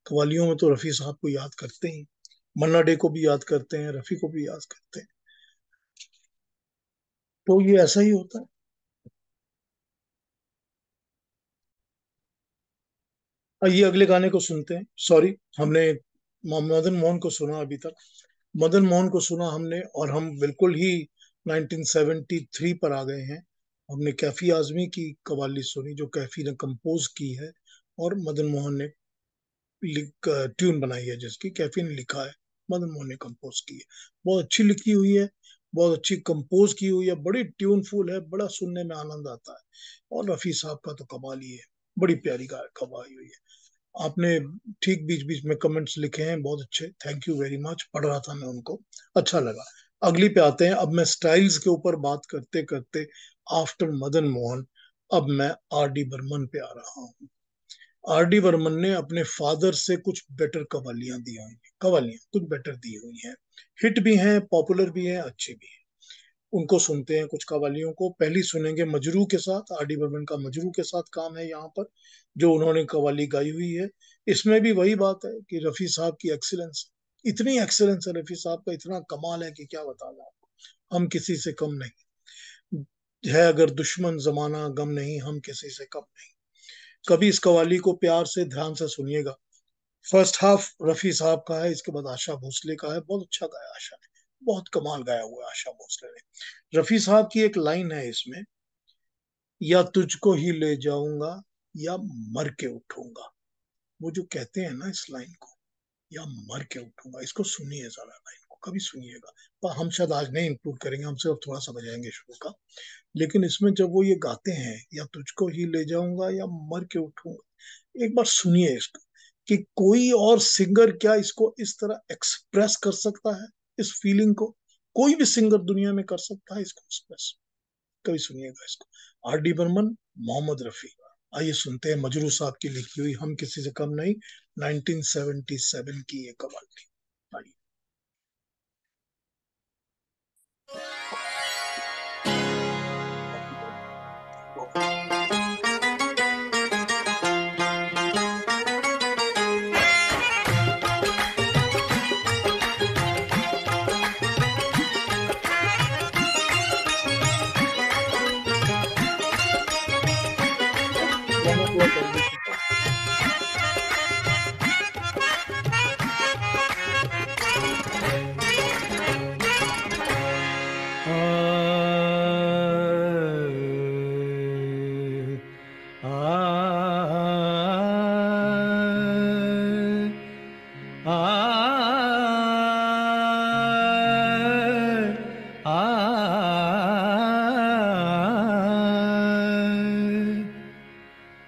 कवालियों में तो रफी साहब को याद करते ही, मन्ना डे को भी याद करते हैं, रफी को भी याद करते हैं। तो ये ऐसा ही होता है। आइए अगले गाने को सुनते हैं। सॉरी, हमने मदन मोहन को सुना अभी तक, मदन मोहन को सुना हमने, और हम बिल्कुल ही 1973 पर आ गए हैं। हमने कैफी आजमी की कवाली सुनी, जो कैफी ने कंपोज की है, और मदन मोहन ने ट्यून बनाई है, जिसकी कैफी ने लिखा है, मदन मोहन ने कंपोज की है। बहुत अच्छी लिखी हुई है, बहुत अच्छी कंपोज की हुई है, बड़ी ट्यूनफुल है, बड़ा सुनने में आनंद आता है। और रफी साहब का तो कमाल ही है, बड़ी प्यारी कवाली हुई है। आपने ठीक बीच बीच में कमेंट्स लिखे हैं, बहुत अच्छे, थैंक यू वेरी मच, पढ़ रहा था मैं उनको, अच्छा लगा। अगली पे आते हैं। अब मैं स्टाइल्स के ऊपर बात करते करते, आफ्टर मदन मोहन, अब मैं आर डी बर्मन पे आ रहा हूँ। आर डी बर्मन ने अपने फादर से कुछ बेटर कवालियां दी हुई हैं, कवालियां कुछ बेटर दी हुई हैं, हिट भी हैं, पॉपुलर भी हैं, अच्छी भी हैं। उनको सुनते हैं कुछ कवालियों को। पहली सुनेंगे मजरू के साथ, आर डी बर्मन का मजरू के साथ काम है यहाँ पर, जो उन्होंने कवाली गाई हुई है। इसमें भी वही बात है कि रफी साहब की एक्सीलेंस, इतनी एक्सीलेंस है रफी साहब का, इतना कमाल है कि क्या बताना आपको। हम किसी से कम नहीं है, अगर दुश्मन जमाना गम नहीं, हम किसी से कम नहीं। कभी इस कवाली को प्यार से ध्यान से सुनिएगा। फर्स्ट हाफ रफी साहब का है, इसके बाद आशा भोसले का है। बहुत अच्छा गाया आशा ने, बहुत कमाल गाया हुआ है आशा भोसले ने। रफी साहब की एक लाइन है इसमें, या तुझको ही ले जाऊंगा या मर के उठूंगा। वो जो कहते हैं ना इस लाइन को, या मर के उठूंगा, इसको सुनिए जरा, लाइन को कभी सुनिएगा। पर हम शायद आज नहीं इंक्लूड करेंगे, हम सिर्फ थोड़ा सा बजाएंगे शुरू का। लेकिन इसमें जब वो ये गाते हैं, या तुझको ही ले जाऊंगा या मर के उठूंगा, एक बार सुनिए इसको, कि कोई और सिंगर क्या इसको इस तरह एक्सप्रेस कर सकता है, इस फीलिंग को। कोई भी सिंगर दुनिया में कर सकता है इसको एक्सप्रेस। कभी सुनिएगा इसको, आर डी बर्मन, मोहम्मद रफी। आइए सुनते हैं मजरू साहब की लिखी हुई हम किसी से कम नहीं, 1977 की ये कवाली। आइए।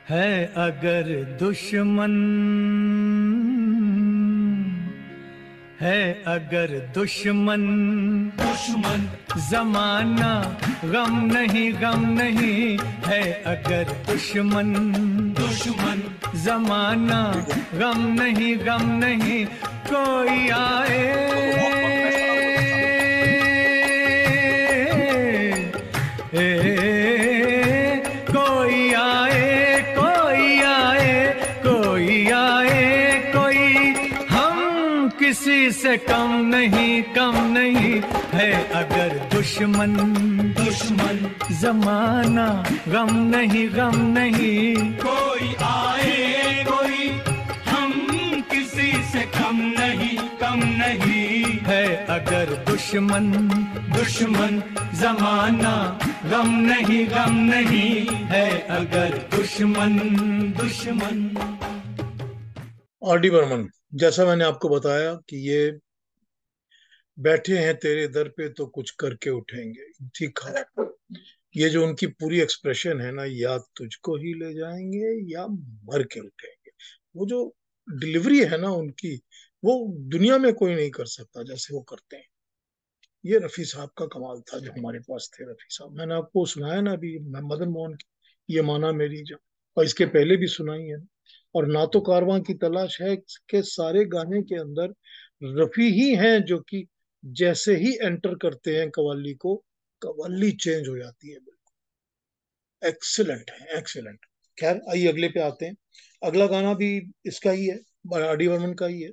है अगर दुश्मन, है अगर दुश्मन, दुश्मन जमाना गम नहीं, गम नहीं। है अगर दुश्मन, दुश्मन जमाना गम नहीं, गम नहीं। कोई आए, कोई आए, कोई आए, कोई आए, कोई, हम किसी से कम नहीं, कम नहीं। है अगर दुश्मन, दुश्मन जमाना गम नहीं, गम नहीं। कोई आए, कोई, हम किसी से कम नहीं, कम नहीं। है अगर दुश्मन, दुश्मन जमाना गम नहीं, गम नहीं। है अगर दुश्मन, दुश्मन। आर डी बर्मन, जैसा मैंने आपको बताया कि ये बैठे हैं तेरे दर पे तो कुछ करके उठेंगे, ठीक है। ये जो उनकी पूरी एक्सप्रेशन है ना, या तुझको ही ले जाएंगे या मर के उठेंगे, वो जो डिलीवरी है ना उनकी, वो दुनिया में कोई नहीं कर सकता जैसे वो करते हैं। ये रफी साहब का कमाल था जो हमारे पास थे। रफी साहब, मैंने आपको सुनाया ना अभी मदन मोहन की, ये माना मेरी जान, और इसके पहले भी सुनाई है। और ना तो कारवां की तलाश है के सारे गाने के अंदर रफी ही हैं जो कि जैसे ही एंटर करते हैं कव्वाली को, कव्वाली चेंज हो जाती है। एक्सीलेंट है, एक्सीलेंट। खैर आइए अगले पे आते हैं। अगला गाना भी इसका ही है, आर डी बर्मन का ही है।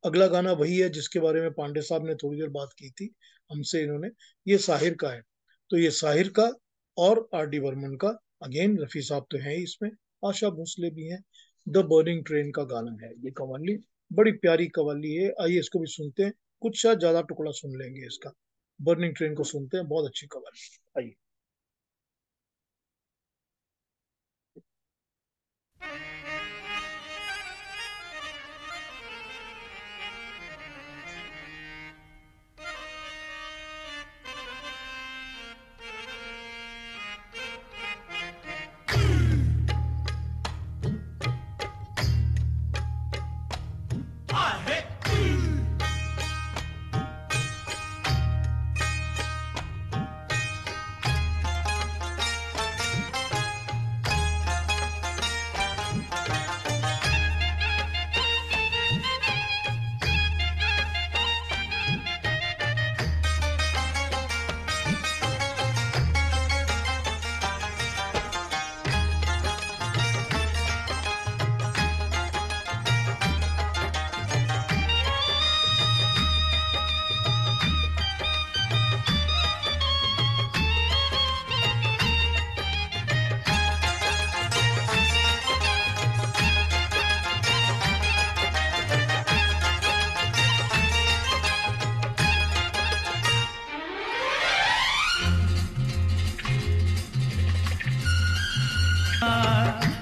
अगला गाना वही है जिसके बारे में पांडे साहब ने थोड़ी देर बात की थी हमसे इन्होंने, ये साहिर का है। तो ये साहिर का और आर डी बर्मन का, अगेन रफी साहब तो हैं ही इसमें, आशा भोसले भी हैं। द बर्निंग ट्रेन का गाना है ये कव्वाली, बड़ी प्यारी कव्वाली है। आइए इसको भी सुनते हैं, कुछ शायद ज्यादा टुकड़ा सुन लेंगे इसका। बर्निंग ट्रेन को सुनते हैं, बहुत अच्छी कव्वाली। आइए।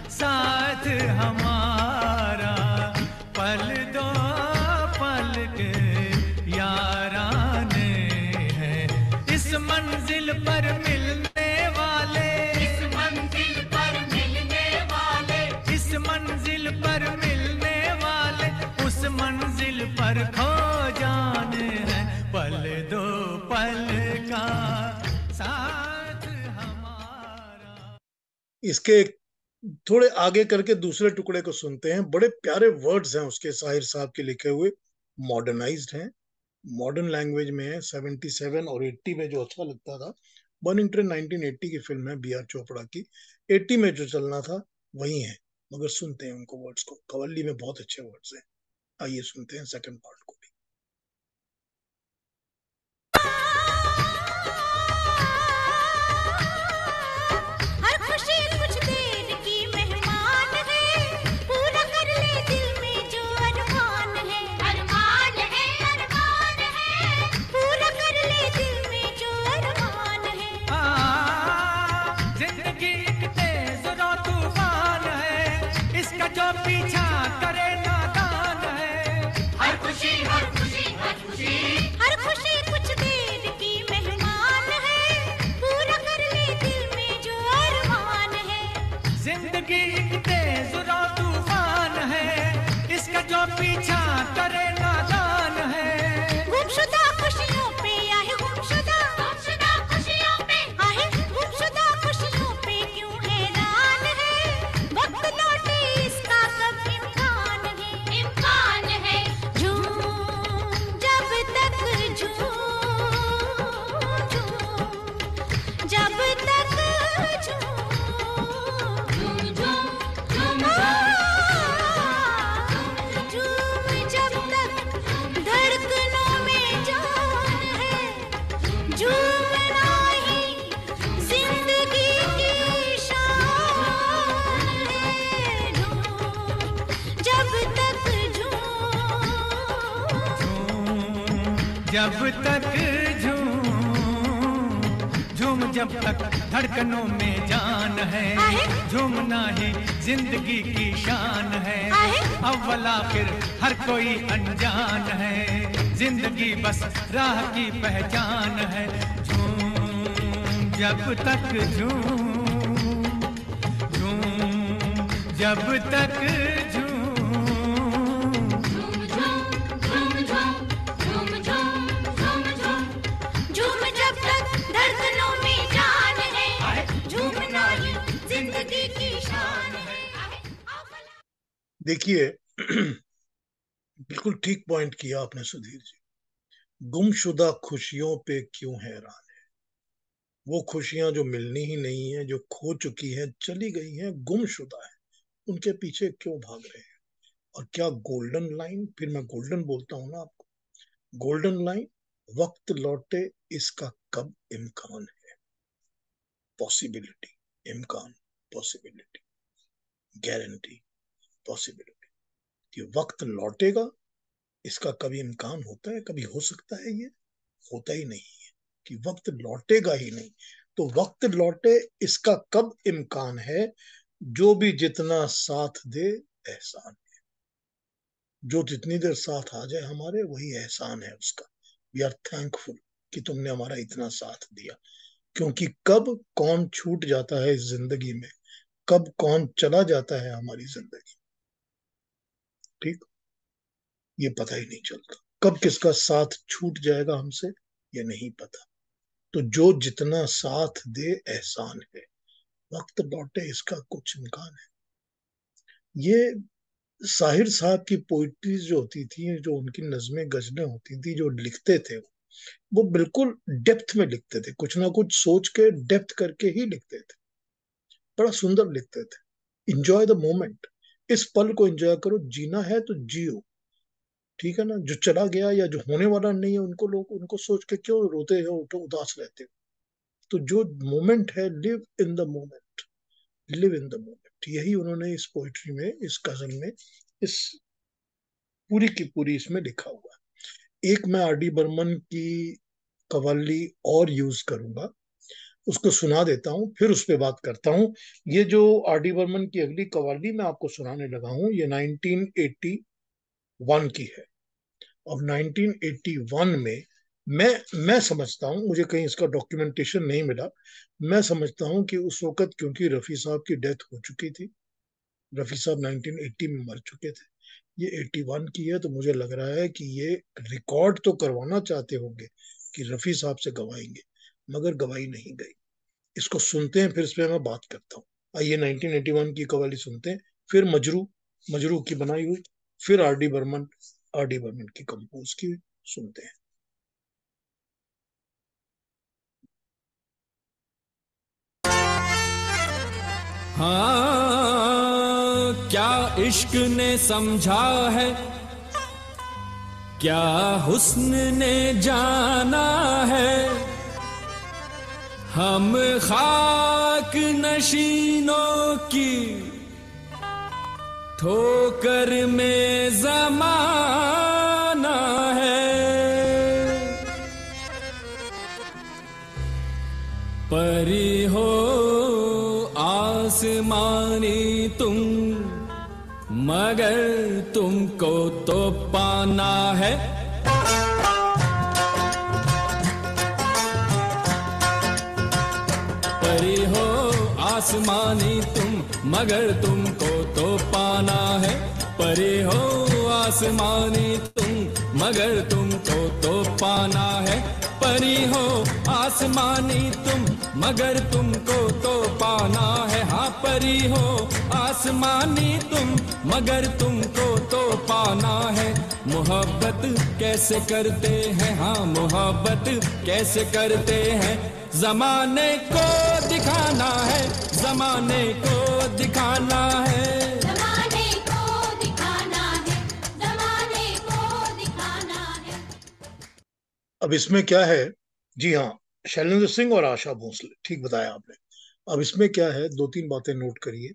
साथ हमारा पल दो पल के याराने हैं, इस मंजिल पर मिलने वाले, इस मंजिल पर मिलने वाले, इस मंजिल पर मिलने वाले, उस मंजिल पर खो जाने हैं, पल दो पल का साथ हमारा। इसके थोड़े आगे करके दूसरे टुकड़े को सुनते हैं, बड़े प्यारे वर्ड्स हैं उसके, साहिर साहब के लिखे हुए, मॉडर्नाइज्ड हैं, मॉडर्न लैंग्वेज में है। 77 और 80 में जो अच्छा लगता था, बर्निंग ट्रेन 1980 की फिल्म है बी आर चोपड़ा की, 80 में जो चलना था वही है, मगर सुनते हैं उनको वर्ड्स को, कव्वाली में बहुत अच्छे वर्ड्स हैं। आइए सुनते हैं सेकंड पार्ट को भी। हर खुशी कुछ देर की मेहमान है, पूरा कर ले दिल में जो अरमान है, अरमान है, अरमान है, पूरा कर ले दिल में जो अरमान है। जिंदगी एक तेज रो तूफान है, इसका जो पीछा करे नादान है। हर खुशी हर खुशी हर खुशी, हर खुशी कुछ देर की मेहमान है, पूरा कर ले दिल में जो अरमान है। जिंदगी एक तेज रो तूफान है, इसका जो पीछा करे नादान है। गुमशुदा खुशियों पे आहे, गुमशुदा खुशियों पे आहे, गुमशुदा खुशियों पे क्यों हैरान है, वक्त लौटे इसका कब इम्कान है, इम्कान है। झूम जब तक झूम, झूम जब तक झूम, झूम झूम झूम जब तक धड़कनों में जान है, झूमना ही जिंदगी की शान है। झूम जब तक झूम, जब तक झूम जब तक धड़कनों में जान है, झूमना ही जिंदगी की शान है। अव्वल आखिर हर कोई अनजान है, जिंदगी बस राह की पहचान है। झूम जब तक झूम, जब तक झूम जब तक धड़कनों में जान है, झूमना ही जिंदगी देखिए, बिल्कुल ठीक पॉइंट किया आपने सुधीर जी। गुमशुदा खुशियों पे क्यों हैरान? वो खुशियां जो मिलनी ही नहीं है, जो खो चुकी हैं, चली गई हैं, गुमशुदा है, उनके पीछे क्यों भाग रहे हैं? और क्या गोल्डन लाइन, फिर मैं गोल्डन बोलता हूं ना आपको, गोल्डन लाइन, वक्त लौटे इसका कब इम्कान है? पॉसिबिलिटी, इम्कान, पॉसिबिलिटी, गारंटी, पॉसिबिलिटी कि वक्त लौटेगा, इसका कभी इम्कान होता है, कभी हो सकता है? ये होता ही नहीं है कि वक्त लौटेगा ही नहीं। तो वक्त लौटे इसका कब इम्कान है? जो भी जितना साथ दे एहसान, जो जितनी देर साथ आ जाए हमारे, वही एहसान है उसका। वी आर थैंकफुल कि तुमने हमारा इतना साथ दिया। क्योंकि कब कौन छूट जाता है इस जिंदगी में, कब कौन चला जाता है हमारी जिंदगी, ठीक, ये पता ही नहीं चलता। कब किसका साथ छूट जाएगा हमसे, ये नहीं पता। तो जो जितना साथ दे एहसान है, वक्त लौटे इसका कुछ इम्कान है। ये साहिर साहब की पोइट्रीज जो होती थी, जो उनकी नज़में गजलें होती थी, जो लिखते थे वो बिल्कुल डेप्थ में लिखते थे, कुछ ना कुछ सोच के डेप्थ करके ही लिखते थे। बड़ा सुंदर लिखते थे। इंजॉय द मोमेंट, इस पल को एंजॉय करो, जीना है तो जियो, ठीक है ना? जो चला गया या जो होने वाला नहीं है, उनको लोग, उनको सोच के क्यों रोते हो, उठो उदास रहते हो? तो जो मोमेंट है, live in the moment, live in the moment, यही उन्होंने इस पोइट्री में, इस गजल में, इस पूरी की पूरी इसमें लिखा हुआ है। एक मैं आर डी बर्मन की कव्वाली और यूज करूंगा, उसको सुना देता हूँ, फिर उस पर बात करता हूँ। ये जो आर डी बर्मन की अगली कव्वाली मैं आपको सुनाने लगा हूँ, ये 1981 की है। अब 1981 में मैं समझता हूँ, मुझे कहीं इसका डॉक्यूमेंटेशन नहीं मिला, मैं समझता हूँ कि उस वक्त क्योंकि रफी साहब की डेथ हो चुकी थी, रफी साहब 1980 में मर चुके थे, ये 81 की है, तो मुझे लग रहा है कि ये रिकॉर्ड तो करवाना चाहते होंगे कि रफी साहब से गवाएंगे, मगर गवाई नहीं गई। इसको सुनते हैं, फिर इस पर मैं बात करता हूँ। आइए 1981 की कवाली सुनते हैं, फिर मजरू, मजरू की बनाई हुई, फिर आर डी बर्मन की कंपोज की सुनते हैं। हाँ, क्या इश्क ने समझा है, क्या हुस्न ने जाना है, हम खाक नशीनों की ठोकर में ज़माना है। परी हो आसमानी तुम, मगर तुमको तो पाना है। परी हो आसमानी तुम, मगर तुमको तो पाना है। परी हो आसमानी तुम, मगर तुमको तो पाना है। परी हो आसमानी तुम, मगर तुमको तो पाना है। हाँ, परी हो आसमानी तुम, मगर तुमको तो पाना है। मोहब्बत कैसे करते हैं, हाँ मोहब्बत कैसे करते हैं, ज़माने को दिखाना है, ज़माने को दिखाना है। ज़माने को दिखाना है, ज़माने को दिखाना है। अब इसमें क्या है, जी हाँ, शैलेंद्र सिंह और आशा भोसले, ठीक बताया आपने। अब इसमें क्या है, दो तीन बातें नोट करिए।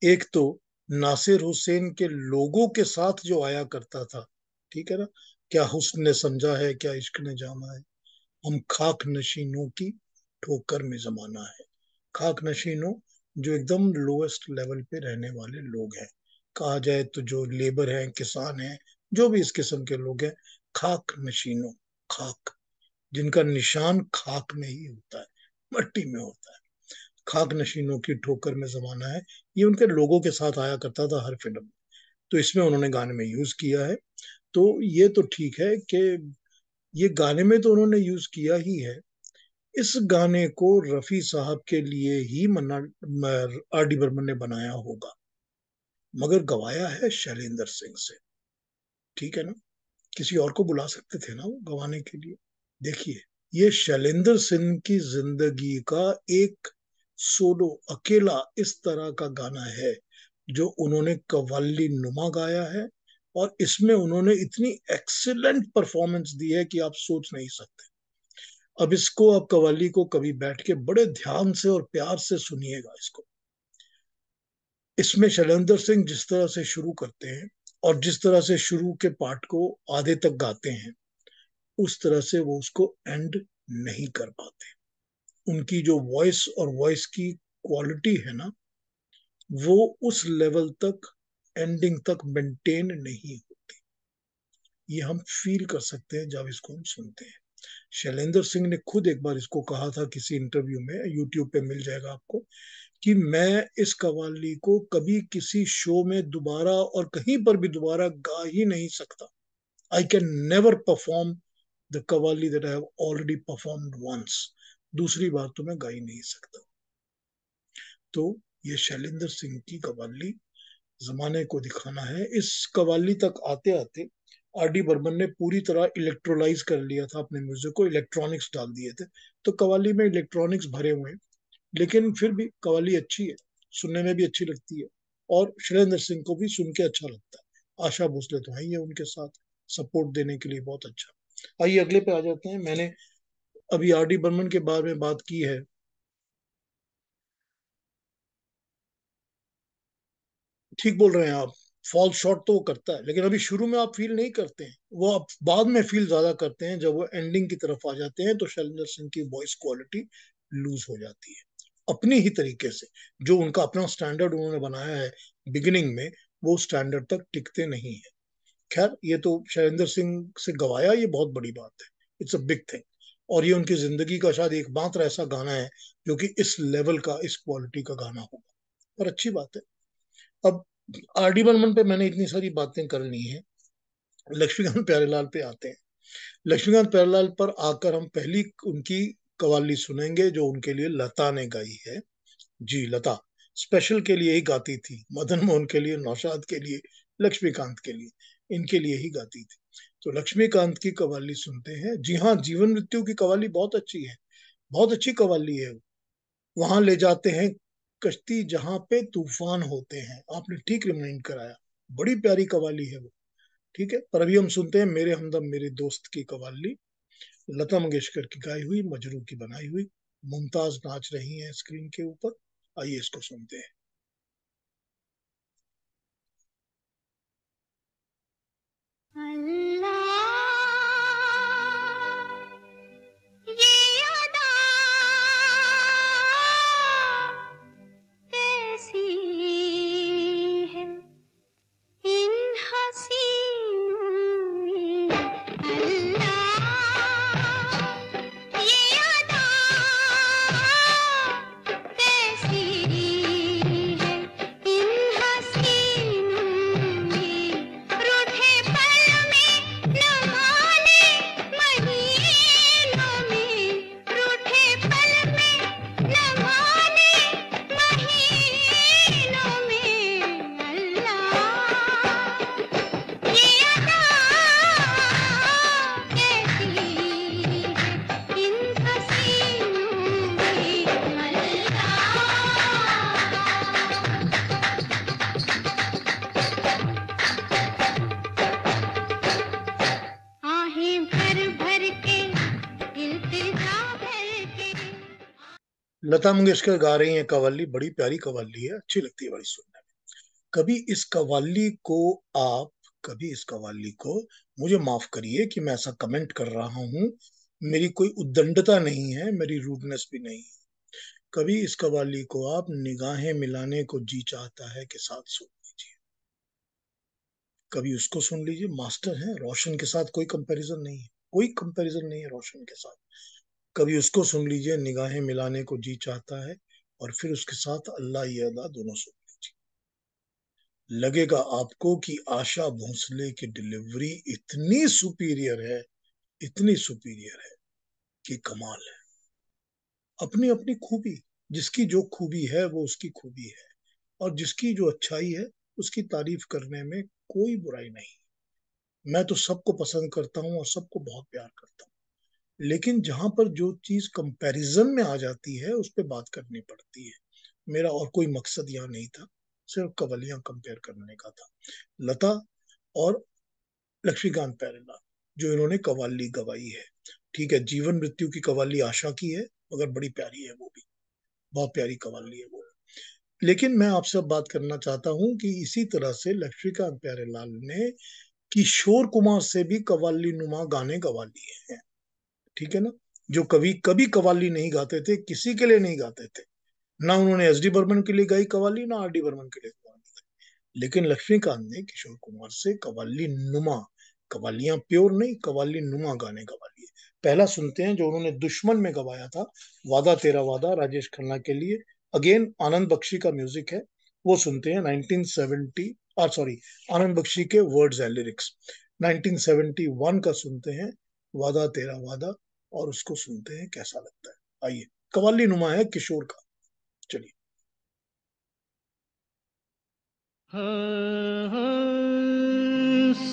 एक तो नासिर हुसैन के लोगों के साथ जो आया करता था, ठीक है ना, क्या हुस्न ने समझा है, क्या इश्क ने जाना है, हम खाक नशीनों की ठोकर में जमाना है। खाक नशीनों, जो एकदम लोएस्ट लेवल पे रहने वाले लोग हैं, कहा जाए तो जो लेबर हैं, किसान हैं, जो भी इस किस्म के लोग हैं, खाक नशीनों, खाक, जिनका निशान खाक में ही होता है, मट्टी में होता है। खाक नशीनों की ठोकर में जमाना है, ये उनके लोगों के साथ आया करता था हर फिल्म में, तो इसमें उन्होंने गाने में यूज किया है। तो ये तो ठीक है कि ये गाने में तो उन्होंने यूज किया ही है। इस गाने को रफी साहब के लिए ही मन्ना, आर डी बर्मन ने बनाया होगा, मगर गवाया है शैलेंद्र सिंह से, ठीक है ना। किसी और को बुला सकते थे ना वो गवाने के लिए। देखिए, ये शैलेंद्र सिंह की जिंदगी का एक सोलो अकेला इस तरह का गाना है जो उन्होंने कव्वाली नुमा गाया है, और इसमें उन्होंने इतनी एक्सीलेंट परफॉर्मेंस दी है कि आप सोच नहीं सकते। अब इसको, आप कव्वाली को कभी बैठ के बड़े ध्यान से और प्यार से सुनिएगा इसको। इसमें शैलेंद्र सिंह जिस तरह से शुरू करते हैं और जिस तरह से शुरू के पार्ट को आधे तक गाते हैं, उस तरह से वो उसको एंड नहीं कर पाते। उनकी जो वॉइस और वॉइस की क्वालिटी है ना, वो उस लेवल तक एंडिंग तक मेंटेन नहीं होती। ये हम फील कर सकते हैं जब इसको हम सुनते हैं। शैलेंद्र सिंह ने खुद एक बार इसको कहा था किसी इंटरव्यू में, यूट्यूब पे मिल जाएगा आपको, कि मैं इस कव्वाली को कभी किसी शो में दोबारा और कहीं पर भी दोबारा गा ही नहीं सकता। I can never perform the qawwali that I have already performed once. दूसरी बार तो मैं गा ही नहीं सकता। तो ये शैलेंद्र सिंह की कव्वाली जमाने को दिखाना है। इस कव्वाली तक आते आते आर डी बर्मन ने पूरी तरह इलेक्ट्रोलाइज कर लिया था अपने म्यूजिक को, इलेक्ट्रॉनिक्स डाल दिए थे, तो कव्वाली में इलेक्ट्रॉनिक्स भरे हुए हैं, लेकिन फिर भी कव्वाली अच्छी है, सुनने में भी अच्छी लगती है, और शैलेंद्र सिंह को भी सुन के अच्छा लगता है। आशा भोसले तो है ही है उनके साथ सपोर्ट देने के लिए, बहुत अच्छा। आइए अगले पे आ जाते हैं। मैंने अभी आर डी बर्मन के बारे में बात की है, ठीक बोल रहे हैं आप, फॉल शॉर्ट तो वो करता है, लेकिन अभी शुरू में आप फील नहीं करते हैं, वो आप बाद में फील ज्यादा करते हैं। जब वो एंडिंग की तरफ आ जाते हैं तो शैलेंद्र सिंह की वॉइस क्वालिटी लूज हो जाती है अपनी ही तरीके से। जो उनका अपना स्टैंडर्ड उन्होंने बनाया है बिगिनिंग में, वो स्टैंडर्ड तक टिकते नहीं है। खैर, ये तो शैलेंद्र सिंह से गवाया, ये बहुत बड़ी बात है, इट्स अ बिग थिंग। और ये उनकी जिंदगी का शायद एकमात्र ऐसा गाना है जो कि इस लेवल का, इस क्वालिटी का गाना होगा, और अच्छी बात है। अब आर डी बर्मन पे मैंने इतनी सारी बातें कर ली हैं, लक्ष्मीकांत प्यारेलाल पे आते हैं। लक्ष्मीकांत प्यारेलाल पर आकर हम पहली उनकी कवाली सुनेंगे जो उनके लिए लता ने गाई है। जी, लता स्पेशल के लिए ही गाती थी, मदन मोहन के लिए, नौशाद के लिए, लक्ष्मीकांत के लिए, इनके लिए ही गाती थी। तो लक्ष्मीकांत की कवाली सुनते हैं। जी हाँ, जीवन मृत्यु की कवाली बहुत अच्छी है, बहुत अच्छी कवाली है। वहां ले जाते हैं कश्ती जहां पे तूफान होते हैं, आपने ठीक रिमाइंड कराया, बड़ी प्यारी कवाली है वो। ठीक है, पर अभी हम सुनते हैं मेरे हमदम मेरे दोस्त की कवाली, लता मंगेशकर की गाई हुई, मजरू की बनाई हुई। मुमताज नाच रही हैं स्क्रीन के ऊपर, आइए इसको सुनते हैं। लता मंगेशकर गा रही हैं कव्वाली, बड़ी प्यारी कव्वाली है, अच्छी लगती है बड़ी सुनने में। कभी इस कव्वाली को आप कभी इस कव्वाली को, मुझे माफ करिए कि मैं ऐसा कमेंट कर रहा हूँ, मेरी कोई उद्दंडता नहीं है, मेरी रूडनेस भी नहीं है। कभी इस कव्वाली को आप निगाहें मिलाने को जी चाहता है के साथ सुन लीजिए, कभी उसको सुन लीजिए। मास्टर है, रोशन के साथ कोई कंपैरिजन नहीं है, कोई कंपैरिजन नहीं है रोशन के साथ। कभी उसको सुन लीजिए, निगाहें मिलाने को जी चाहता है, और फिर उसके साथ अल्लाह ये अदा दोनों सुन लीजिए। लगेगा आपको कि आशा भोसले की डिलीवरी इतनी सुपीरियर है, इतनी सुपीरियर है कि कमाल है। अपनी अपनी खूबी, जिसकी जो खूबी है वो उसकी खूबी है, और जिसकी जो अच्छाई है उसकी तारीफ करने में कोई बुराई नहीं। मैं तो सबको पसंद करता हूँ और सबको बहुत प्यार करता हूँ, लेकिन जहां पर जो चीज कंपैरिजन में आ जाती है उस पर बात करनी पड़ती है। मेरा और कोई मकसद यहाँ नहीं था, सिर्फ कवालियां कंपेयर करने का था। लता और लक्ष्मीकांत प्यारेलाल जो इन्होंने कवाली गवाई है, ठीक है, जीवन मृत्यु की कवाली आशा की है, मगर बड़ी प्यारी है, वो भी बहुत प्यारी कवाली है वो। लेकिन मैं आपसे बात करना चाहता हूं कि इसी तरह से लक्ष्मीकांत प्यारेलाल ने किशोर कुमार से भी कवाली नुमा गाने गवा लिए हैं, ठीक है ना। जो कभी कभी कवाली नहीं गाते थे, किसी के लिए नहीं गाते थे, ना उन्होंने एस डी बर्मन के लिए गाई कवाली, ना आर डी बर्मन के लिए गाई, लेकिन लक्ष्मीकांत ने किशोर कुमार से कवाली नुमा, कवालियां प्योर नहीं, कवाली नुमा गाने गवा लिए। पहला सुनते हैं जो उन्होंने दुश्मन में गवाया था, वादा तेरा वादा, राजेश खन्ना के लिए, अगेन आनंद बख्शी का म्यूजिक है, वो सुनते हैं 1970, सॉरी, आनंद बख्शी के वर्ड्स एंड लिरिक्स। 1971 का सुनते हैं वादा तेरा वादा, और उसको सुनते हैं कैसा लगता है। आइए, कवाली नुमा है किशोर का, चलिए।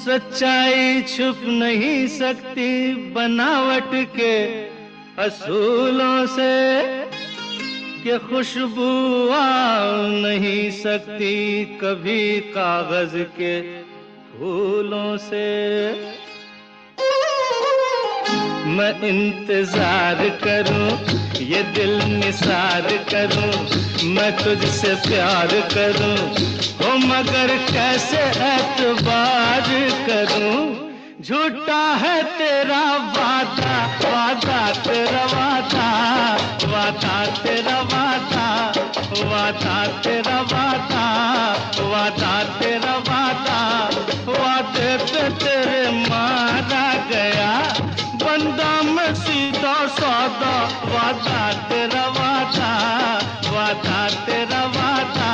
सच्चाई छुप नहीं सकती बनावट के असूलों से, कि खुशबू आ नहीं सकती कभी कागज के फूलों से। मैं इंतजार करूं, ये दिल निसार करूं, मैं तुझसे प्यार करूं, ओ मगर कैसे एतबार करूं। झूठा है तेरा वादा, वादा तेरा वादा, वादा तेरा वादा, वादा तेरा वादा, वादा तेरा वादा, वादे पे तेरे मारा गया बंदा मैं सीधा सादा। वादा तेरा वादा, वादा तेरा वादा,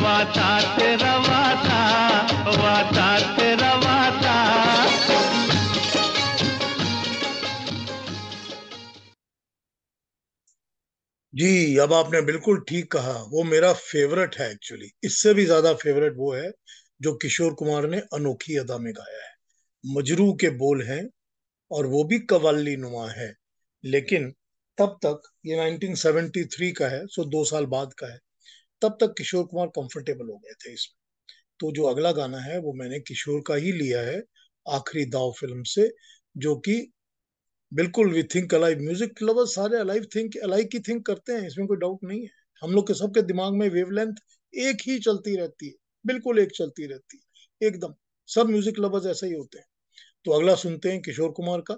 वादा तेरा वादा, वादा तेरा वादा। जी, अब आपने बिल्कुल ठीक कहा, वो मेरा फेवरेट है एक्चुअली। इससे भी ज्यादा फेवरेट वो है जो किशोर कुमार ने अनोखी अदा में गाया है। मजरू के बोल हैं और वो भी कवाली नुमा है, लेकिन तब तक ये 1973 का है, सो 2 साल बाद का है। तब तक किशोर कुमार कंफर्टेबल हो गए थे इसमें। तो जो अगला गाना है वो मैंने किशोर का ही लिया है, आखिरी दाव फिल्म से, जो कि बिल्कुल we think alive, music lovers सारे अलाइव थिंक अलाइक की थिंक करते हैं, इसमें कोई डाउट नहीं है। हम लोग के सबके दिमाग में वेवलेंथ एक ही चलती रहती है, बिल्कुल एक चलती रहती है एकदम। सब म्यूजिक लवर्स ऐसे ही होते हैं। तो अगला सुनते हैं किशोर कुमार का,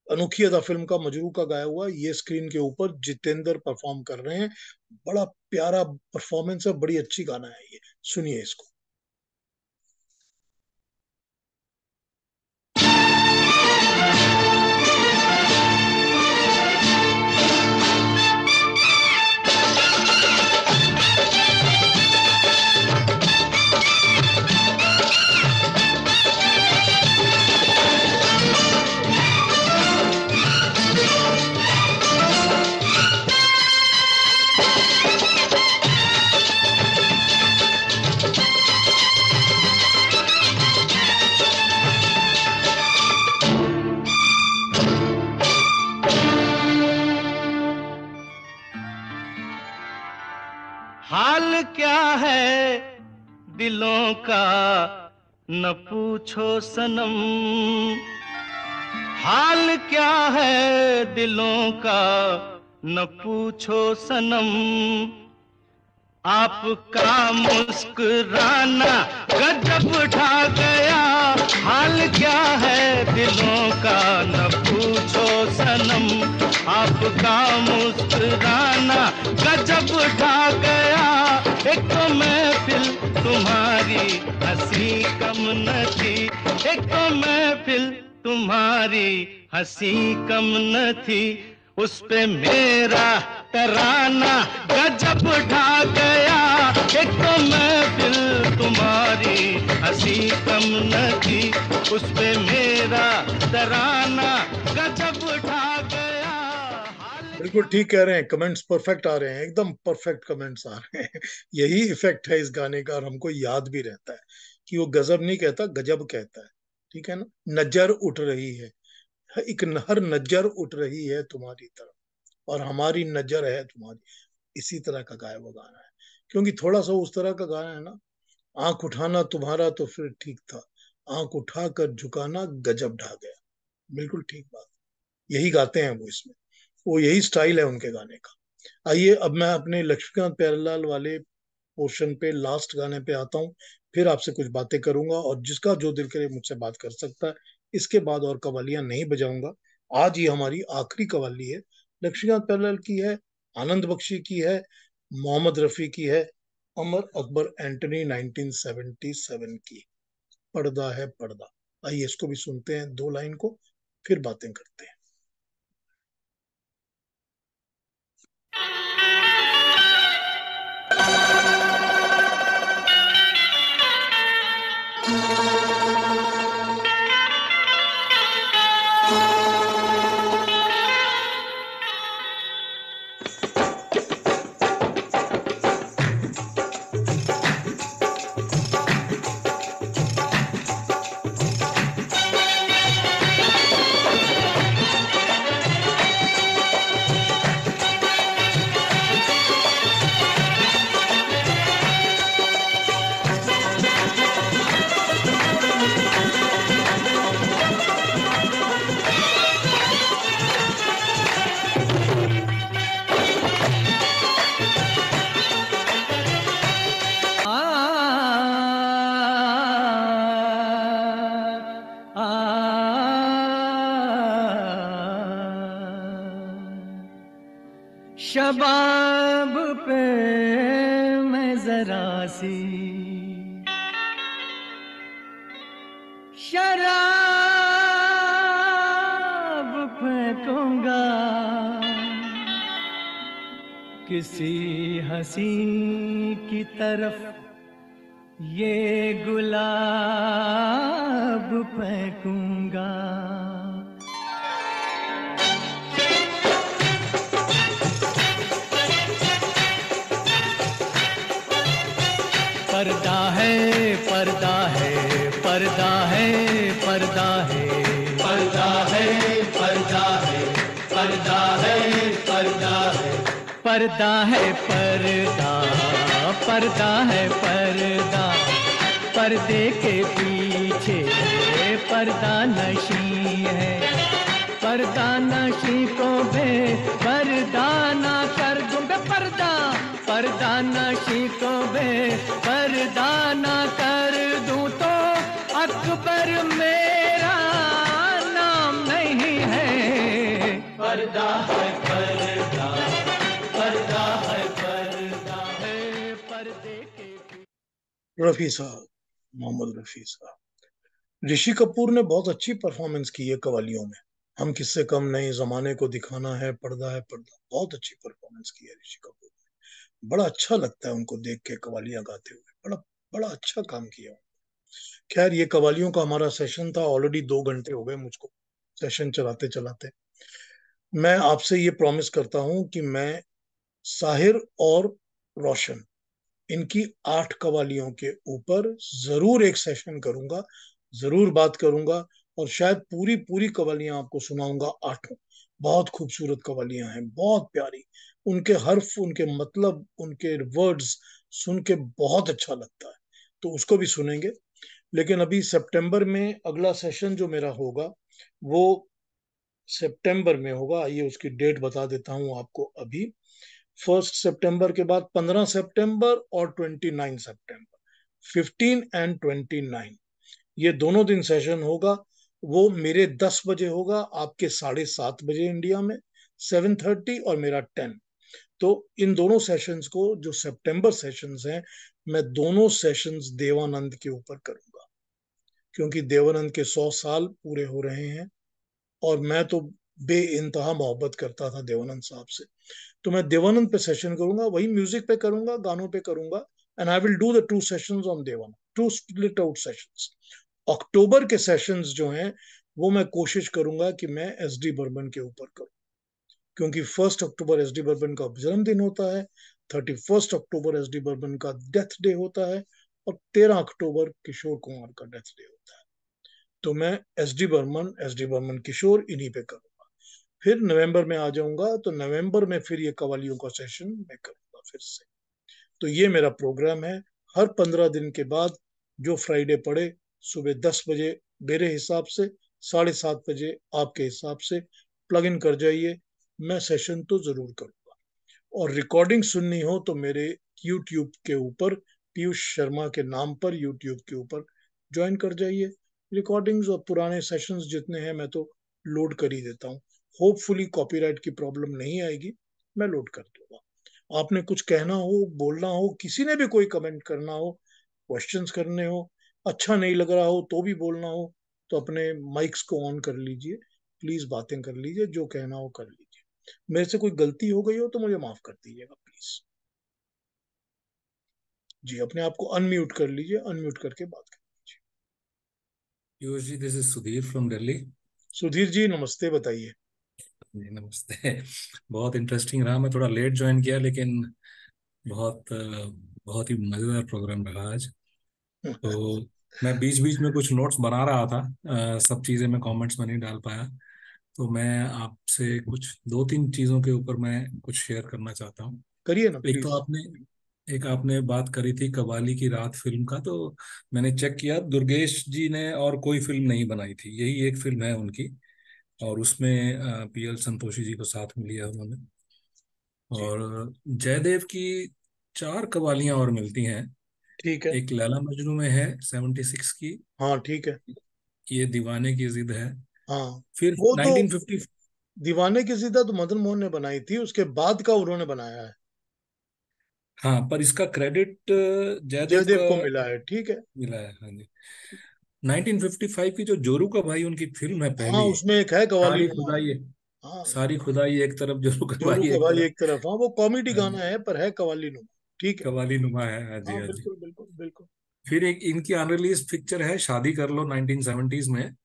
अनोखी अदा फिल्म का मजरू का गाया हुआ। ये स्क्रीन के ऊपर जितेंद्र परफॉर्म कर रहे हैं, बड़ा प्यारा परफॉर्मेंस है, बड़ी अच्छी गाना है ये, सुनिए इसको। हाल क्या है दिलों का न पूछो सनम, हाल क्या है दिलों का न पूछो सनम। आपका मुस्कुराना गजब ढा गया, हाल क्या है दिलों का न पूछो सनम। आपका मुस्कुराना गजब ढा गया, एक तो महफिल तुम्हारी हंसी कम न थी, एक तो महफिल तुम्हारी हंसी कम न थी। उस पे मेरा तराना गजब ढा गया, एक तो महफिल तुम्हारी हंसी कम न थी। उस पे मेरा तराना गजब ढा गया। बिल्कुल ठीक कह रहे हैं, कमेंट्स परफेक्ट आ रहे हैं, एकदम परफेक्ट कमेंट्स आ रहे हैं। यही इफेक्ट है इस गाने का, और हमको याद भी रहता है कि वो गजब नहीं कहता, गजब कहता है। ठीक है ना। नजर उठ रही है, एक हर नजर उठ रही है तुम्हारी तरफ, और हमारी नजर है तुम्हारी, इसी तरह का गाया हुआ गाना है। क्योंकि थोड़ा सा उस तरह का गाना है ना, आंख उठाना तुम्हारा तो फिर ठीक था, आंख उठाकर झुकाना गजब ढा गया। बिल्कुल ठीक बात, यही गाते हैं वो इसमें, वो यही स्टाइल है उनके गाने का। आइए अब मैं अपने लक्ष्मीकांत प्यारेलाल वाले पोर्शन पे, लास्ट गाने पे आता हूँ, फिर आपसे कुछ बातें करूंगा, और जिसका जो दिल करे मुझसे बात कर सकता है। इसके बाद और कवालियां नहीं बजाऊंगा। आज ये हमारी आखिरी कवाली है, लक्ष्मीकांत प्यारेलाल की है, आनंद बख्शी की है, मोहम्मद रफी की है, अमर अकबर एंटनी 1977 की, पर्दा है पर्दा। आइए इसको भी सुनते हैं, दो लाइन को, फिर बातें करते हैं। शबाब पे मैं जरा सी शराब फेंकूंगा, किसी हंसी की तरफ ये गुलाब फेंकूंगा। पर्दा है पर्दा है पर्दा है पर्दा है पर्दा है पर्दा है पर्दा है पर्दा है पर्दा है पर्दा पर्दा है पर्दा, पर्दे के पीछे पर्दा नशी है, पर्दा नशी को बेपर्दा ना कर दूंगा, पर्दा पर्दा नशी को बेपर्दा ना कर दूं तो अकबर मेरा नाम नहीं है। पर्दा है पर्दा पर्दा है पर्दा है पर्दे के। रफी साहब, मोहम्मद रफी साहब। ऋषि कपूर ने बहुत अच्छी परफॉर्मेंस की है कवालियों में। हम किससे कम नहीं, जमाने को दिखाना है पर्दा, बहुत अच्छी परफॉर्मेंस की है ऋषि कपूर ने। बड़ा अच्छा लगता है उनको देख के कवालियां गाते हुए, बड़ा बड़ा अच्छा काम किया। खैर, ये कवालियों का हमारा सेशन था, ऑलरेडी 2 घंटे हो गए मुझको सेशन चलाते चलाते। मैं आपसे ये प्रॉमिस करता हूं कि मैं साहिर और रोशन, इनकी 8 कवालियों के ऊपर जरूर एक सेशन करूंगा, जरूर बात करूंगा, और शायद पूरी पूरी कवालियां आपको सुनाऊंगा, 8। बहुत खूबसूरत कवालियां हैं, बहुत प्यारी, उनके हर्फ, उनके मतलब, उनके वर्ड्स सुन के बहुत अच्छा लगता है, तो उसको भी सुनेंगे। लेकिन अभी सितंबर में अगला सेशन जो मेरा होगा, वो सितंबर में होगा। आइए उसकी डेट बता देता हूं आपको अभी। 1 सितंबर के बाद 15 सितंबर और 29 सितंबर, 15 और 29, ये दोनों दिन सेशन होगा। वो मेरे 10 बजे होगा, आपके 7:30 बजे इंडिया में, 7:30, और मेरा 10। तो इन दोनों सेशंस को, जो सितंबर सेशंस हैं, मैं दोनों सेशंस देवानंद के ऊपर करूंगा, क्योंकि देवानंद के 100 साल पूरे हो रहे हैं, और मैं तो बे इंतहा मोहब्बत करता था देवानंद साहब से। तो मैं देवानंद पे सेशन करूंगा, वही म्यूजिक पे करूंगा, गानों पे करूंगा, and I will do the 2 sessions on Dev Anand, 2 split out sessions. अक्टूबर के सेशंस जो हैं, वो मैं कोशिश करूंगा कि मैं एस डी बर्मन के ऊपर करूं। क्योंकि 1 अक्टूबर एस डी बर्मन का जन्मदिन होता है, 31 अक्टूबर एस डी बर्मन का डेथ डे होता है, और 13 अक्टूबर किशोर कुमार का डेथ डे होता है। तो मैं एस डी बर्मन किशोर इन्हीं पे करूंगा। फिर नवंबर में आ जाऊंगा, तो नवंबर में फिर ये कवालियों का सेशन मैं करूंगा फिर से। तो ये मेरा प्रोग्राम है। हर 15 दिन के बाद जो फ्राइडे पड़े, सुबह 10 बजे मेरे हिसाब से, 7:30 बजे आपके हिसाब से प्लग इन कर जाइए। मैं सेशन तो जरूर करूंगा। और रिकॉर्डिंग सुननी हो तो मेरे यूट्यूब के ऊपर, पीयूष शर्मा के नाम पर यूट्यूब के ऊपर ज्वाइन कर जाइए। रिकॉर्डिंग्स और पुराने सेशंस जितने हैं मैं तो लोड कर ही देता हूँ। होपफुली कॉपीराइट की प्रॉब्लम नहीं आएगी, मैं लोड कर दूंगा। आपने कुछ कहना हो, बोलना हो, किसी ने भी कोई कमेंट करना हो, क्वेश्चंस करने हो, अच्छा नहीं लग रहा हो तो भी बोलना हो, तो अपने माइक्स को ऑन कर लीजिए, प्लीज बातें कर लीजिए, जो कहना हो कर लीजिए। मेरे से कोई गलती हो गई हो तो मुझे माफ कर दीजिएगा प्लीज। जी, अपने आप को अनम्यूट कर लीजिए, अनम्यूट करके बात कर लीजिए। Piyush ji, this is Sudhir from Delhi. Sudhir ji नमस्ते, बताइए। जी नमस्ते। बहुत इंटरेस्टिंग रहा। मैं थोड़ा लेट ज्वाइन किया, लेकिन बहुत ही मजेदार प्रोग्राम रहा आज। तो मैं बीच बीच में कुछ नोट्स बना रहा था, सब चीजें मैं कमेंट्स में नहीं डाल पाया। तो मैं आपसे कुछ 2-3 चीजों के ऊपर मैं कुछ शेयर करना चाहता हूँ। करिए ना एक तो प्लीज। आपने बात करी थी कव्वाली की रात फिल्म का, तो मैंने चेक किया, दुर्गेश जी ने और कोई फिल्म नहीं बनाई थी, यही एक फिल्म है उनकी। और उसमें पीएल संतोषी जी को साथ में लिया उन्होंने। जी और जयदेव की 4 कवालियां और मिलती हैं। ठीक है। एक लैला मजनू में है 76 की, हाँ ठीक है। ये दीवाने की जिद है। हाँ, फिर वो तो 1950। दीवाने की जिद्द तो मदन मोहन ने बनाई थी, उसके बाद का उन्होंने बनाया है। हाँ, पर इसका क्रेडिट जयदेव जयदेव का को मिला है, ठीक है। मिला है। हाँ जी। 1955 की जो जोरू का भाई उनकी फिल्म है हाँ, पहली, उसमें एक है कवाली सारी नुमा। खुदाई हाँ, सारी खुदाई एक तरफ, जोरू का जोरू भाई का एक भाई तरफ। एक तरफ। हाँ, वो कॉमेडी हाँ गाना जी, है पर है कवाली नुमा, ठीक है। कवाली नुमा है। हाँ जी, हाँ हाँ जी। बिल्कुल बिल्कुल बिल्कुल। फिर एक इनकी अनरिलीज पिक्चर है शादी कर लो 1970s में,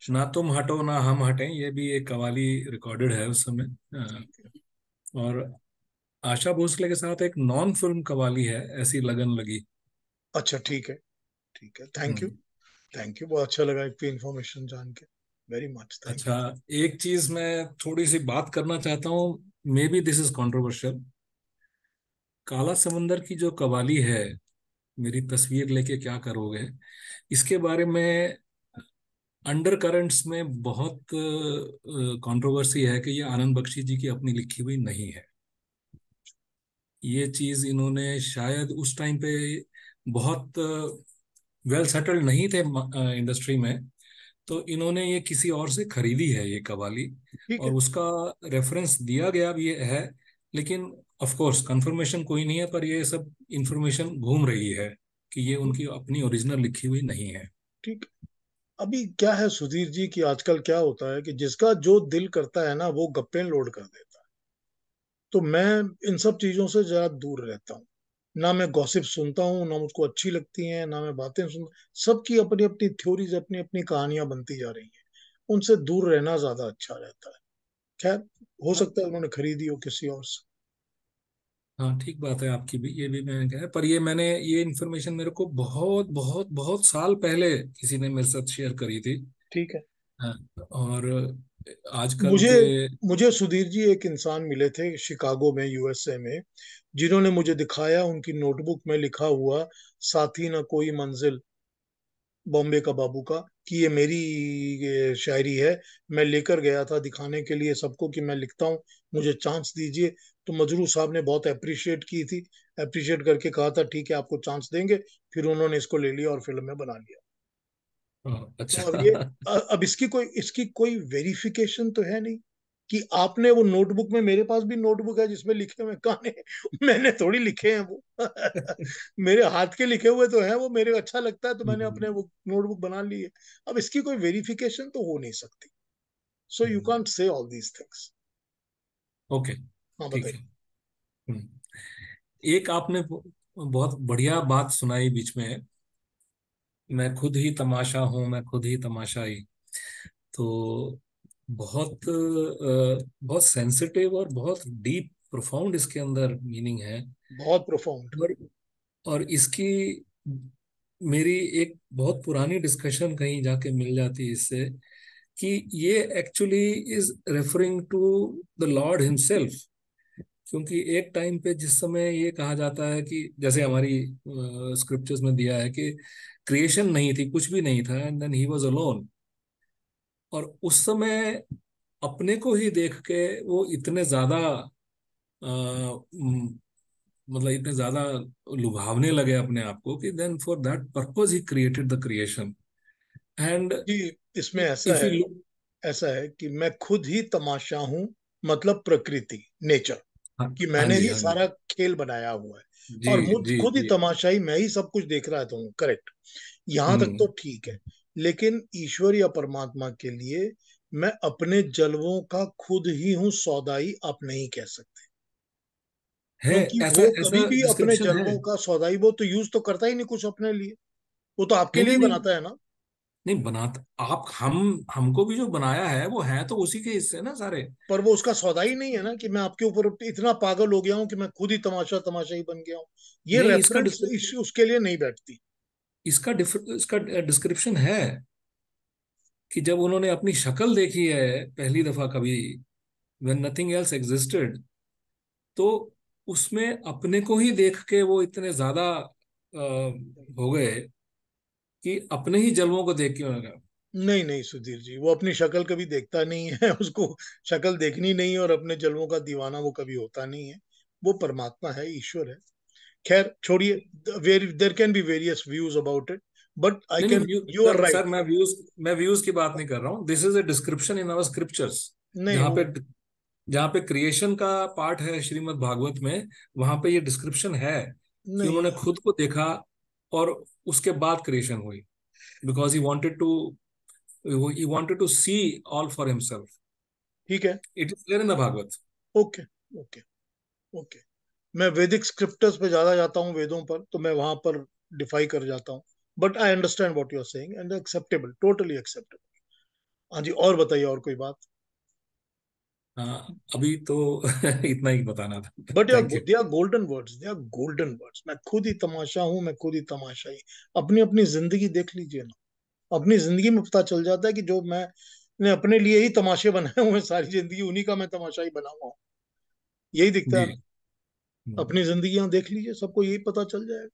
ना तुम हटो ना हम हटें, ये भी एक कवाली रिकॉर्डेड है उस समय। ठीक है। और आशा भोसले के साथ एक नॉन फिल्म कवाली है, ऐसी लगन लगी। अच्छा ठीक है, ठीक है। Thank you. Hmm. Thank you, बहुत अच्छा लगा एक इन्फॉर्मेशन जान के। वेरी मच थैंक अच्छा, यू। एक चीज मैं थोड़ी सी बात करना चाहता हूँ, may be this is controversial. काला समंदर की जो कवाली है, मेरी तस्वीर लेके क्या करोगे, इसके बारे में अंडर करंट्स में बहुत कंट्रोवर्सी है कि ये आनंद बख्शी जी की अपनी लिखी हुई नहीं है। ये चीज इन्होंने शायद उस टाइम पे बहुत वेल सेटल्ड नहीं थे इंडस्ट्री में, तो इन्होंने ये किसी और से खरीदी है ये कवाली, ठीक और है। उसका रेफरेंस दिया गया भी है। लेकिन ऑफ कोर्स कंफर्मेशन कोई नहीं है, पर ये सब इंफॉर्मेशन घूम रही है कि ये उनकी अपनी ओरिजिनल लिखी हुई नहीं है। ठीक। अभी क्या है सुधीर जी कि आजकल क्या होता है कि जिसका जो दिल करता है ना वो गप्पे लोड कर देता है। तो मैं इन सब चीजों से जरा दूर रहता हूँ। ना मैं गॉसिप सुनता हूँ, ना मुझको अच्छी लगती हैं, ना मैं बातें सुन। सबकी अपनी अपनी थ्योरीज, अपनी अपनी कहानियां बनती जा रही हैं। उनसे दूर रहना ज्यादा अच्छा रहता है। खैर, हो हाँ, सकता है उन्होंने खरीदी हो किसी और से। हाँ, ठीक बात है आपकी भी, ये भी मैंने कहा है, पर ये इन्फॉर्मेशन मेरे को बहुत बहुत बहुत साल पहले किसी ने मेरे साथ शेयर करी थी। ठीक है। हाँ, और आजकल मुझे के। मुझे सुधीर जी एक इंसान मिले थे शिकागो में, यूएसए में, जिन्होंने मुझे दिखाया उनकी नोटबुक में लिखा हुआ साथी न कोई मंजिल, बॉम्बे का बाबू का, कि ये मेरी ये शायरी है। मैं लेकर गया था दिखाने के लिए सबको कि मैं लिखता हूँ, मुझे चांस दीजिए। तो मजरू साहब ने बहुत अप्रिशिएट की थी, अप्रिशिएट करके कहा था ठीक है आपको चांस देंगे। फिर उन्होंने इसको ले लिया और फिल्म में बना लिया। तो अब ये, अच्छा। अब इसकी कोई वेरिफिकेशन तो है नहीं कि आपने वो नोटबुक में, मेरे पास भी नोटबुक है जिसमें लिखे हुए गाने मैंने थोड़ी लिखे हैं वो मेरे हाथ के लिखे हुए तो हैं वो, मेरे अच्छा लगता है तो मैंने अपने वो नोटबुक बना ली है। अब इसकी कोई वेरिफिकेशन तो हो नहीं सकती। So you can't say all these things. Okay, हाँ ठीक बताइए। है। हम्म। एक आपने बहुत बढ़िया बात सुनाई बीच में, मैं खुद ही तमाशा हूं, मैं खुद ही तमाशाई। तो बहुत सेंसिटिव और बहुत डीप प्रोफाउंड इसके अंदर मीनिंग है। बहुत प्रोफाउंड। और इसकी मेरी एक बहुत पुरानी डिस्कशन कहीं जाके मिल जाती है इससे, कि ये actually is referring to the lord himself. क्योंकि एक टाइम पे जिस समय ये कहा जाता है कि जैसे हमारी स्क्रिप्चर्स में दिया है कि क्रिएशन नहीं थी, कुछ भी नहीं था, and then he was alone. और उस समय अपने को ही देख के वो इतने ज्यादा मतलब इतने ज्यादा लुभावने लगे अपने आप को कि then for that purpose he created the creation. And जी, इसमें इफ यू लुक, ऐसा है कि मैं खुद ही तमाशा हूं, मतलब प्रकृति, नेचर, हाँ कि हाँ मैंने जी, ही हाँ जी, सारा खेल बनाया हुआ है जी और मुझ जी खुद ही जी। तमाशाई, मैं ही सब कुछ देख रहा हूँ। करेक्ट, यहां तक तो हम्म। ठीक है। लेकिन ईश्वर या परमात्मा के लिए मैं अपने जलवों का खुद ही हूं सौदाई, आप नहीं कह सकते। है, क्योंकि ऐसा वो कभी ऐसा भी अपने डिस्क्रिप्शन है। जलवों का सौदाई, वो तो यूज तो करता ही नहीं कुछ अपने लिए, वो तो आपके नहीं लिए नहीं ही नहीं, बनाता है ना। नहीं बनाता आप, हमको भी जो बनाया है वो है तो उसी के हिस्से ना सारे। पर वो उसका सौदा ही नहीं है ना, कि मैं आपके ऊपर इतना पागल हो गया हूं कि मैं खुद ही तमाशा तमाशा ही बन गया हूँ। ये नहीं, रेफरेंस उसके लिए नहीं बैठती। इसका डिस्क्रिप्शन है कि जब उन्होंने अपनी शक्ल देखी है पहली दफा कभी, व्हेन नथिंग एल्स एग्जिस्टेड, तो उसमें अपने को ही देख के वो इतने ज्यादा हो गए कि अपने ही जलवों को देख के उन्होंने कहा। नहीं नहीं सुधीर जी, वो अपनी शक्ल कभी देखता नहीं है। उसको शक्ल देखनी नहीं है, और अपने जलवों का दीवाना वो कभी होता नहीं है। वो परमात्मा है, ईश्वर है। खैर छोड़िए, there can be various views about it, but I नहीं कैन, नहीं, you are sir right. Sir मैं व्यूज की बात नहीं कर रहा हूँ। This is a description in our scriptures. नहीं जहाँ वो, पे जहाँ पे क्रिएशन का पार्ट है श्रीमद् भागवत में, वहां पे ये डिस्क्रिप्शन है कि नहीं, उन्होंने खुद को देखा और उसके बाद क्रिएशन हुई, because he wanted to see all for himself. ठीक है। It is there in the Bhagavata. Okay, okay, okay. मैं वैदिक स्क्रिप्टर्स पे ज्यादा जाता हूँ, वेदों पर, तो मैं वहां पर डिफाई कर जाता हूँ। But I understand what you are saying and acceptable, totally acceptable. हाँ जी, और बताइए, और कोई बात? हाँ, अभी तो इतना ही बताना था। बट यार, thank you. They are golden words, they are golden words. मैं खुद ही तमाशा हूं, मैं खुद ही तमाशाई। अपनी अपनी जिंदगी देख लीजिए ना, अपनी जिंदगी में पता चल जाता है कि जो मैंने अपने लिए ही तमाशे बनाए हुए हैं, सारी जिंदगी उन्हीं का मैं तमाशाई बना हुआ हूँ। यही दिखता है जी। ना। अपनी जिंदगियां देख लीजिए, सबको यही पता चल जाएगा।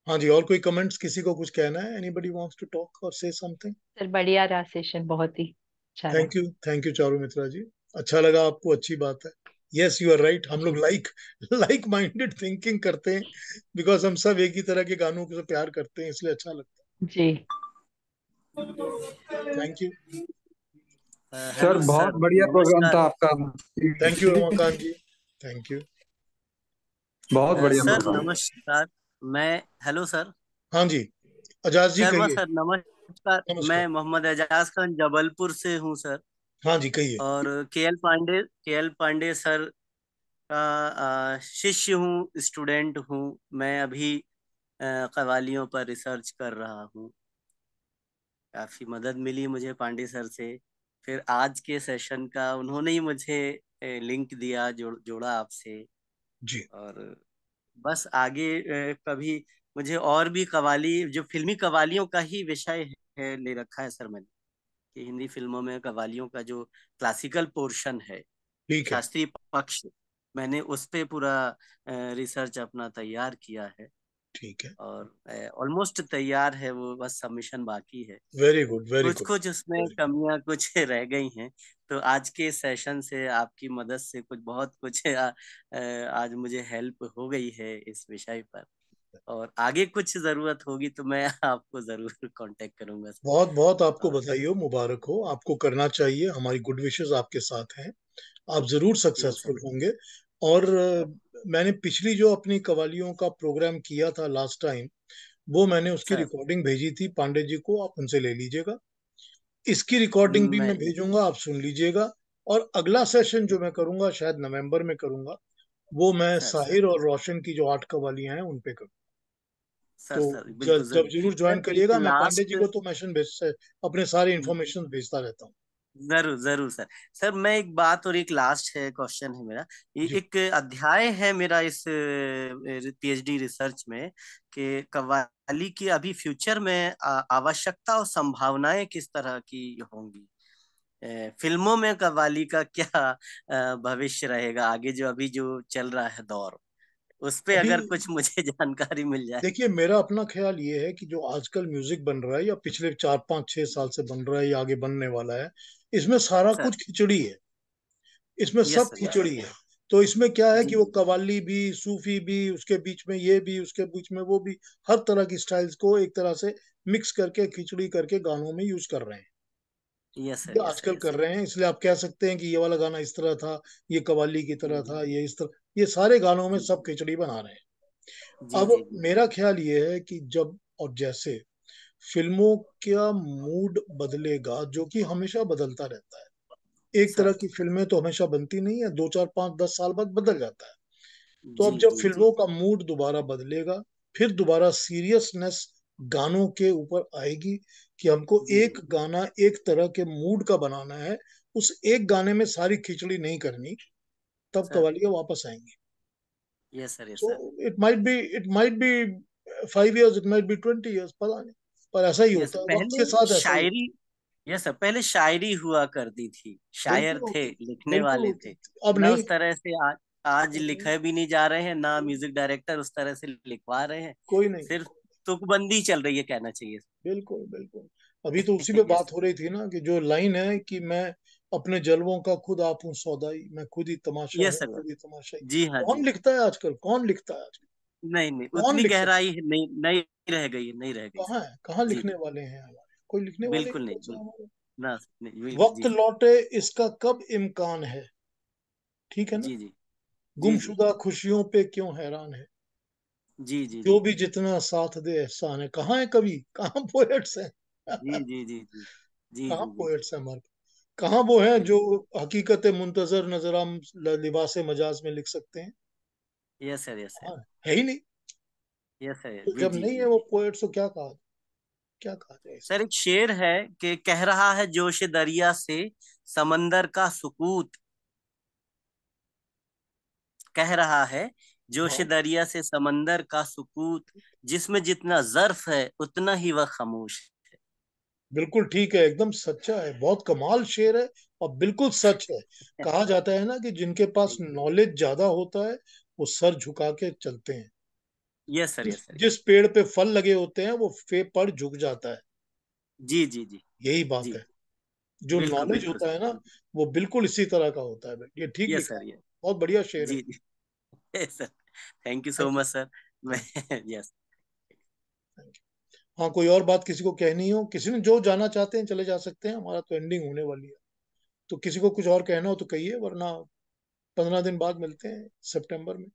हाँ जी, और कोई कमेंट्स, किसी को कुछ कहना है? एनीबॉडी वांट्स टू टॉक और से समथिंग? सर बढ़िया रहा सेशन, बहुत ही अच्छा रहा। थैंक यू चारू मित्रा जी। अच्छा लगा आपको, अच्छी बात है। यस, यू आर राइट, हम लोग जी लाइक माइंडेड थिंकिंग करते हैं, बिकॉज हम सब एक ही तरह के गानों से प्यार करते हैं, इसलिए अच्छा लगता जी। है। Thank you. सर हेलो बहुत सर, बढ़िया प्रोग्राम नमस्कार। था आपका। Thank you Ramakant ji. Thank you. बहुत बढ़िया सर प्रोग्राम। नमस्कार। मैं हेलो सर। हाँ जी, अजाज जी शर्मा कहिए। सर नमस्कार। मैं नमस्कार। मोहम्मद एजाज खान जबलपुर से हूँ सर। हाँ जी, कहिए। और के एल पांडे सर का शिष्य हूँ, स्टूडेंट हूँ। मैं अभी कव्वालियों पर रिसर्च कर रहा हूँ। काफी मदद मिली मुझे पांडे सर से। फिर आज के सेशन का उन्होंने ही मुझे लिंक दिया, जोड़ा आपसे। जी। और बस आगे कभी मुझे और भी कवाली, जो फिल्मी कवालियों का ही विषय है, ले रखा है सर मैंने, कि हिंदी फिल्मों में कवालियों का जो क्लासिकल पोर्शन है, ठीक है। शास्त्रीय पक्ष, मैंने उस पे पूरा रिसर्च अपना तैयार किया है। ठीक है। और ऑलमोस्ट तैयार है वो, बस सबमिशन बाकी है। वेरी गुड, वेरी कुछ गुड। कुछ उसमें कमियां कुछ रह गई हैं। तो आज के सेशन से आपकी मदद से कुछ बहुत कुछ आज मुझे हेल्प हो गई है इस विषय पर। और आगे कुछ जरूरत होगी तो मैं आपको जरूर कांटेक्ट करूंगा सर। बहुत बहुत आपको और बधाई हो, मुबारक हो, आपको करना चाहिए। हमारी गुड विशेस आपके साथ हैं, आप जरूर जी सर। सक्सेसफुल होंगे। और मैंने पिछली जो अपनी कवालियों का प्रोग्राम किया था लास्ट टाइम, वो मैंने उसकी सर रिकॉर्डिंग भेजी थी पांडे जी को, आप उनसे ले लीजिएगा। इसकी रिकॉर्डिंग भी मैं मैं भेजूंगा, आप सुन लीजिएगा। और अगला सेशन जो मैं करूंगा, शायद नवंबर में करूंगा, वो मैं सर सर साहिर और रोशन की जो 8 कवालियां हैं उन पे करूँ। सर तो सर बिल्कुल जब जरूर। जरूर ज्वाइन सर एक करिएगा। मैं पांडे जी लास्ट, को तो मैसेज अपने सारे इंफॉर्मेशन भेजता रहता हूँ। जरूर जरूर सर। सर मैं एक बात और एक लास्ट है क्वेश्चन है मेरा। ये जी। एक अध्याय है मेरा इस पीएचडी रिसर्च में कि कव्वाली की अभी फ्यूचर में आवश्यकता और संभावनाएं किस तरह की होंगी। फिल्मों में कव्वाली का क्या भविष्य रहेगा आगे, जो अभी जो चल रहा है दौर, उस पे अभी अगर कुछ मुझे जानकारी मिल जाए। देखिए, मेरा अपना ख्याल ये है कि जो आजकल म्यूजिक बन रहा है या पिछले 4 5 6 साल से बन रहा है या आगे बनने वाला है, इसमें सारा सर। कुछ खिचड़ी है। इसमें यस सब सर, यस। खिचड़ी है। तो इसमें क्या है जी कि वो कव्वाली भी, सूफी भी, उसके बीच में ये भी, उसके बीच में वो भी, हर तरह की स्टाइल्स को एक तरह से मिक्स करके, खिचड़ी करके गानों में यूज कर रहे हैं। यस ये सर, यस सर, आजकल यस कर सर। रहे हैं, इसलिए आप कह सकते हैं कि ये वाला गाना इस तरह था, ये कव्वाली की तरह हम्म, था, ये इस तरह, ये सारे गानों में जी सब खिचड़ी बना रहे हैं। जी अब जी जी जी। मेरा ख्याल ये है कि जब और जैसे फिल्मों का मूड बदलेगा, जो कि हमेशा बदलता रहता है, एक तरह सर। की फिल्में तो हमेशा बनती नहीं है, 2 4 5 10 साल बाद बदल जाता है। तो जी अब जब जी जी। फिल्मों का मूड दोबारा बदलेगा, फिर दोबारा सीरियसनेस गानों के ऊपर आएगी कि हमको जी एक जी। गाना एक तरह के मूड का बनाना है, उस एक गाने में सारी खिचड़ी नहीं करनी, तब सर। कवालियां वापस आएंगी। Yes sir, yes so sir. It might be 5 years, it might be 20 years, पता नहीं, पर ऐसा ही यस, होता है, वक्त पहले के साथ ऐसा ही होता शायरी। यस सर, पहले शायरी हुआ करती थी, है। शायर बिल्कुल थे, होती थी, लिखने बिल्कुल वाले होती थे। थी, अब ना नहीं। उस तरह से आज अब नहीं, लिखे भी नहीं जा रहे हैं, ना म्यूजिक डायरेक्टर उस तरह से लिखवा रहे हैं। कोई नहीं। सिर्फ तुकबंदी चल रही है, कहना चाहिए। बिल्कुल बिल्कुल। अभी तो उसी पे यस। बात हो रही थी ना, कि जो लाइन है कि मैं अपने जलवों का खुद आप हूं सौदाई, मैं खुद ही तमाशा यस हूँ, सर। खुद ही तमाशाई। जी हाँ, कौन जी। लिखता है आजकल, कौन लिखता है आजकल, नहीं नहीं, कौन उतनी लिख सकता गहराई नहीं, नहीं रह गई है, नहीं रह गई है? कहाँ सर। है, कहाँ जी लिखने जी। वाले हैं हमारे, कोई लिखने वाले बिल्कुल नहीं नहीं, बचे हमारे। ना नहीं, वक्त जी सर। लौटे इसका कब इम्कान है, ठीक है ना। जी जी जी जी गुमशुदा खुशियों पे क्यों हैरान है, जी जी जो जी भी जितना साथ दे एहसान है। कहाँ है कवि, कहाँ पोएट्स हैं? जी जी जी जी जी कहाँ जी जी जी। पोएट्स हैं हमारे, कहाँ वो हैं जो बिल्कुल। हकीकत मुंतजर नजर हम लिबास मजाज में लिख सकते हैं? Yes sir, yes sir. हाँ, है ही नहीं। यस सर, तो जी जब जी नहीं है जी वो जी। पोएट्स, तो क्या कहा जाए इसे। सर एक शेर है कि कह रहा है जोश दरिया से समंदर का सुकूत, कह रहा है जोश हाँ, दरिया से समंदर का सुकूत, जिसमें जितना ज़र्फ है उतना ही वह खामोश बिल्कुल ठीक है, एकदम सच्चा है, बहुत कमाल शेर है, और बिल्कुल सच है। है। कहा जाता है ना कि जिनके पास नॉलेज ज्यादा होता है, वो सर झुका के चलते हैं। यस सर, जिस यस सर, जिस पेड़ पे फल लगे होते हैं, वो पेड़ झुक जाता है। जी जी जी यही बात जी। है। जो बिल्कुल नॉलेज बिल्कुल होता है सर, ना, बिल्कुल। वो बिल्कुल इसी तरह का होता है भाई। ये ठीक यस लिखा सर, है, यस। बहुत बढ़िया शेर है। जी जी। Yes sir. Thank you so thank you. Much sir. मैं थैंक यस। यू। हाँ, कोई और बात किसी को कहनी हो, किसी ने जो जाना चाहते हैं चले जा सकते हैं, हमारा तो एंडिंग होने वाली है। तो किसी को कुछ और कहना हो तो कहिए, वरना 15 दिन बाद मिलते हैं सितंबर में,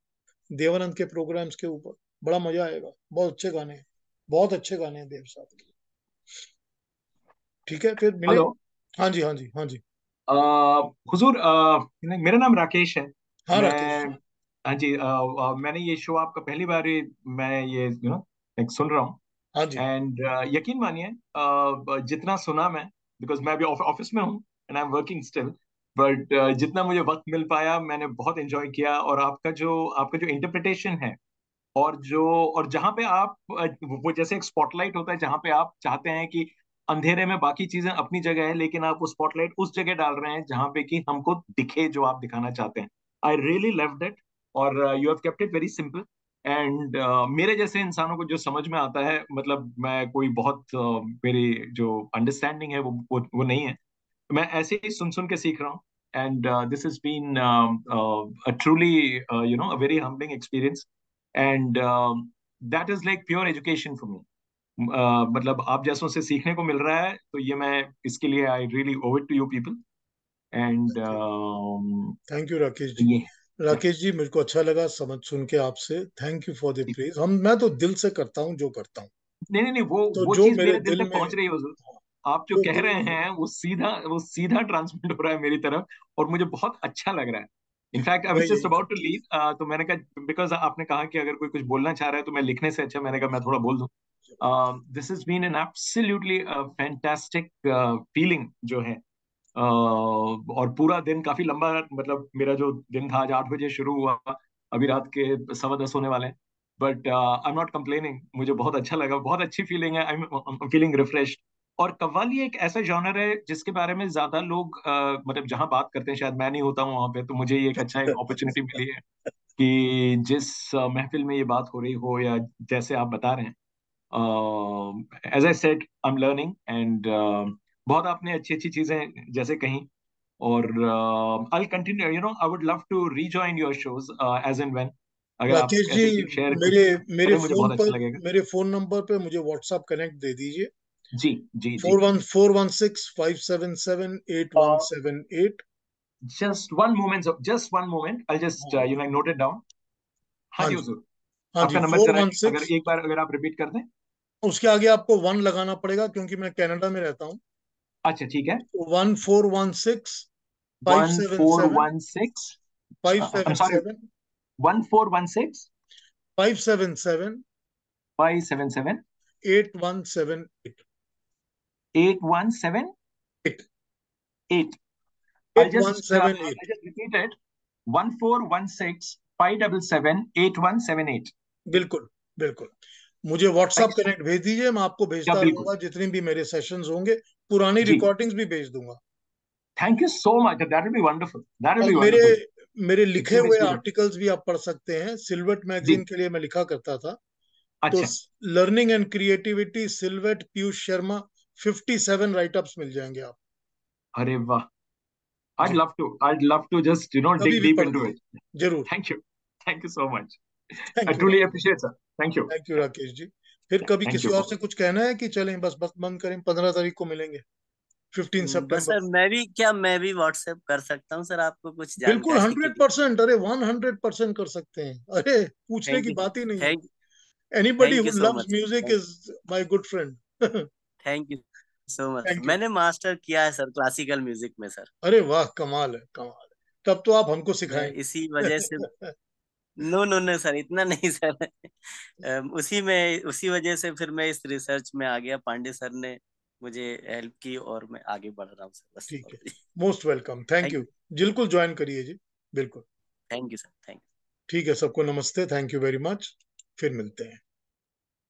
देवानंद के प्रोग्राम्स के ऊपर। बड़ा मजा आएगा, बहुत अच्छे गाने हैं, बहुत अच्छे गाने हैं देव साहब के। ठीक है, फिर मिले। हेलो। हाँ जी, हाँ जी, हाँ जी। अ, हुजूर, मेरा नाम राकेश है। हाँ राकेश मैं, जी। हाँ जी, मैंने ये शो आपका पहली बार मैं ये एक सुन रहा हूँ। हाँ जी। एंड यकीन मानिए, जितना सुना मैं, बिकॉज मैं अभी ऑफिस में हूँ and I am working still, but जितना मुझे वक्त मिल पाया मैंने बहुत एंजॉय किया। और आपका जो इंटरप्रिटेशन है, और जहाँ पे आप वो जैसे एक स्पॉटलाइट होता है जहाँ पे आप चाहते हैं कि अंधेरे में बाकी चीजें अपनी जगह है, लेकिन आप वो स्पॉटलाइट उस जगह डाल रहे हैं जहाँ पे कि हमको दिखे जो आप दिखाना चाहते हैं। I really love that. और you have kept it very simple. And मेरे जैसे इंसानों को जो समझ में आता है, मतलब मैं कोई बहुत मेरी जो अंडरस्टैंडिंग है वो नहीं है। मैं ऐसे ही सुन सुन के सीख रहा हूँ। And this has been truly a very humbling experience. And that is like pure education for me. मतलब आप जैसों से सीखने को मिल रहा है, तो ये मैं इसके लिए I really owe it to you people. And thank you Rakesh ji. ये yeah. राकेश जी, मुझको अच्छा लगा समझ सुन के आपसे, thank you for the praise. मैं तो दिल से करता हूँ जो करता हूँ, नहीं नहीं नहीं, वो तो वो जो चीज मेरे मेरे दिल दिल तक में, पहुंच रही है हुजूर। आप जो जो कह दिल रहे में। हैं वो सीधा ट्रांसमिट हो रहा है मेरी तरफ, और मुझे बहुत अच्छा लग रहा है। इनफैक्ट आई मैं वाज जस्ट यही अबाउट टू करता लीव, तो मैंने कहा, बिकॉज आपने कहा कि अगर कोई कुछ बोलना चाह रहा है तो मैं लिखने से अच्छा, मैंने कहा मैं थोड़ा बोल दूं। This has been an absolutely fantastic feeling जो है, और पूरा दिन काफी लंबा, मतलब मेरा जो दिन था आज 8 बजे शुरू हुआ, अभी रात के 10:15 होने वाले हैं, but I am not complaining. मुझे बहुत अच्छा लगा, बहुत अच्छी फीलिंग है, आई एम फीलिंग रिफ्रेश्ड। और कव्वाली एक ऐसा जॉनर है जिसके बारे में ज्यादा लोग मतलब जहां बात करते हैं, शायद मैं नहीं होता हूँ वहां पे, तो मुझे ये एक अच्छा एक अपॉर्चुनिटी मिली है कि जिस महफिल में ये बात हो रही हो, या जैसे आप बता रहे हैं, as I said I am learning, and बहुत आपने अच्छी अच्छी चीजें जैसे कहीं, और I continue, you know, I would love to rejoin your shows as and when, अगर आप राकेश जी, ऐसे शेयर कुछ मेरे मेरे करें, मुझे फोन बहुत अच्छा पर, लगेगा। मेरे फोन नंबर पे मुझे व्हाट्सएप कनेक्ट दे दीजिए। जी जी जी। 414165778178। Just one moment, I just you know note it down. हाँ हाँ जी जी, हुजूर, हाँ जी, आपका नंबर फोर जरा वन अगर सिक्स एक बार अगर आप रिपीट कर दें। उसके आगे आपको 1 लगाना पड़ेगा क्योंकि मैं कनाडा में रहता हूँ। अच्छा ठीक है। 1416 five one seven four seven one six five I am seven sorry, seven 1416 577 577 8178 8178। 8178। I'll just repeat it. 1416 577 8178। बिल्कुल, बिल्कुल। मुझे थैंक व्हाट्सएप यू। कनेक्ट भेज दीजिए, मैं आपको या भेजता बिल्कुल। रहूंगा जितने भी मेरे सेशंस होंगे, पुरानी जी, रिकॉर्डिंग्स भी भेज दूंगा। Thank you so much, that will be wonderful, that will और बी मेरे वंडरफुल। मेरे लिखे एक्सट्रीमली हुए स्वीट। आर्टिकल्स भी आप पढ़ सकते हैं। सिल्वेट मैगजीन जी। के लिए मैं लिखा करता था। तो अच्छा। Learning and creativity, silhouette, Piyush Sharma, 57 writeups मिल जाएंगे आप। अरे वाह, जी, I'd love to just, you know, कभी dig भी deep पढ़ into लीजिए, it. जरूर। Thank you. Thank you so much. I thank you, truly appreciate, sir. Thank you. Thank you Rakesh ji. फिर कभी Thank किसी you. और से कुछ कहना है कि चलें बस बस बंद करें? 15 तारीख को मिलेंगे, 15 बस सितंबर। सर, मैं भी व्हाट्सएप कर सकता हूँ सर आपको कुछ बिल्कुल, जानकारी के लिए। 100%, अरे 100% कर सकते हैं। अरे पूछने थैंक की यू। बात ही नहीं है। Thank anybody thank who you so loves much music sir. Is my good friend. Thank you so much. Thank you. मैंने मास्टर किया है सर क्लासिकल म्यूजिक में सर। अरे वाह, कमाल है, कमाल है। तब तो आप हमको मैं इसी वजह से, सिखाएंगे। नो नो नो सर, इतना नहीं सर। उसी वजह से फिर मैं इस रिसर्च में आ गया। पांडे सर ने मुझे हेल्प की और मैं आगे बढ़ रहा हूँ सर, बस। ठीक है, most welcome, thank thank you. You. बिल्कुल ज्वाइन करिए जी, बिल्कुल। Thank you sir. Thank you. ठीक है, सबको नमस्ते, थैंक यू वेरी मच। फिर मिलते हैं।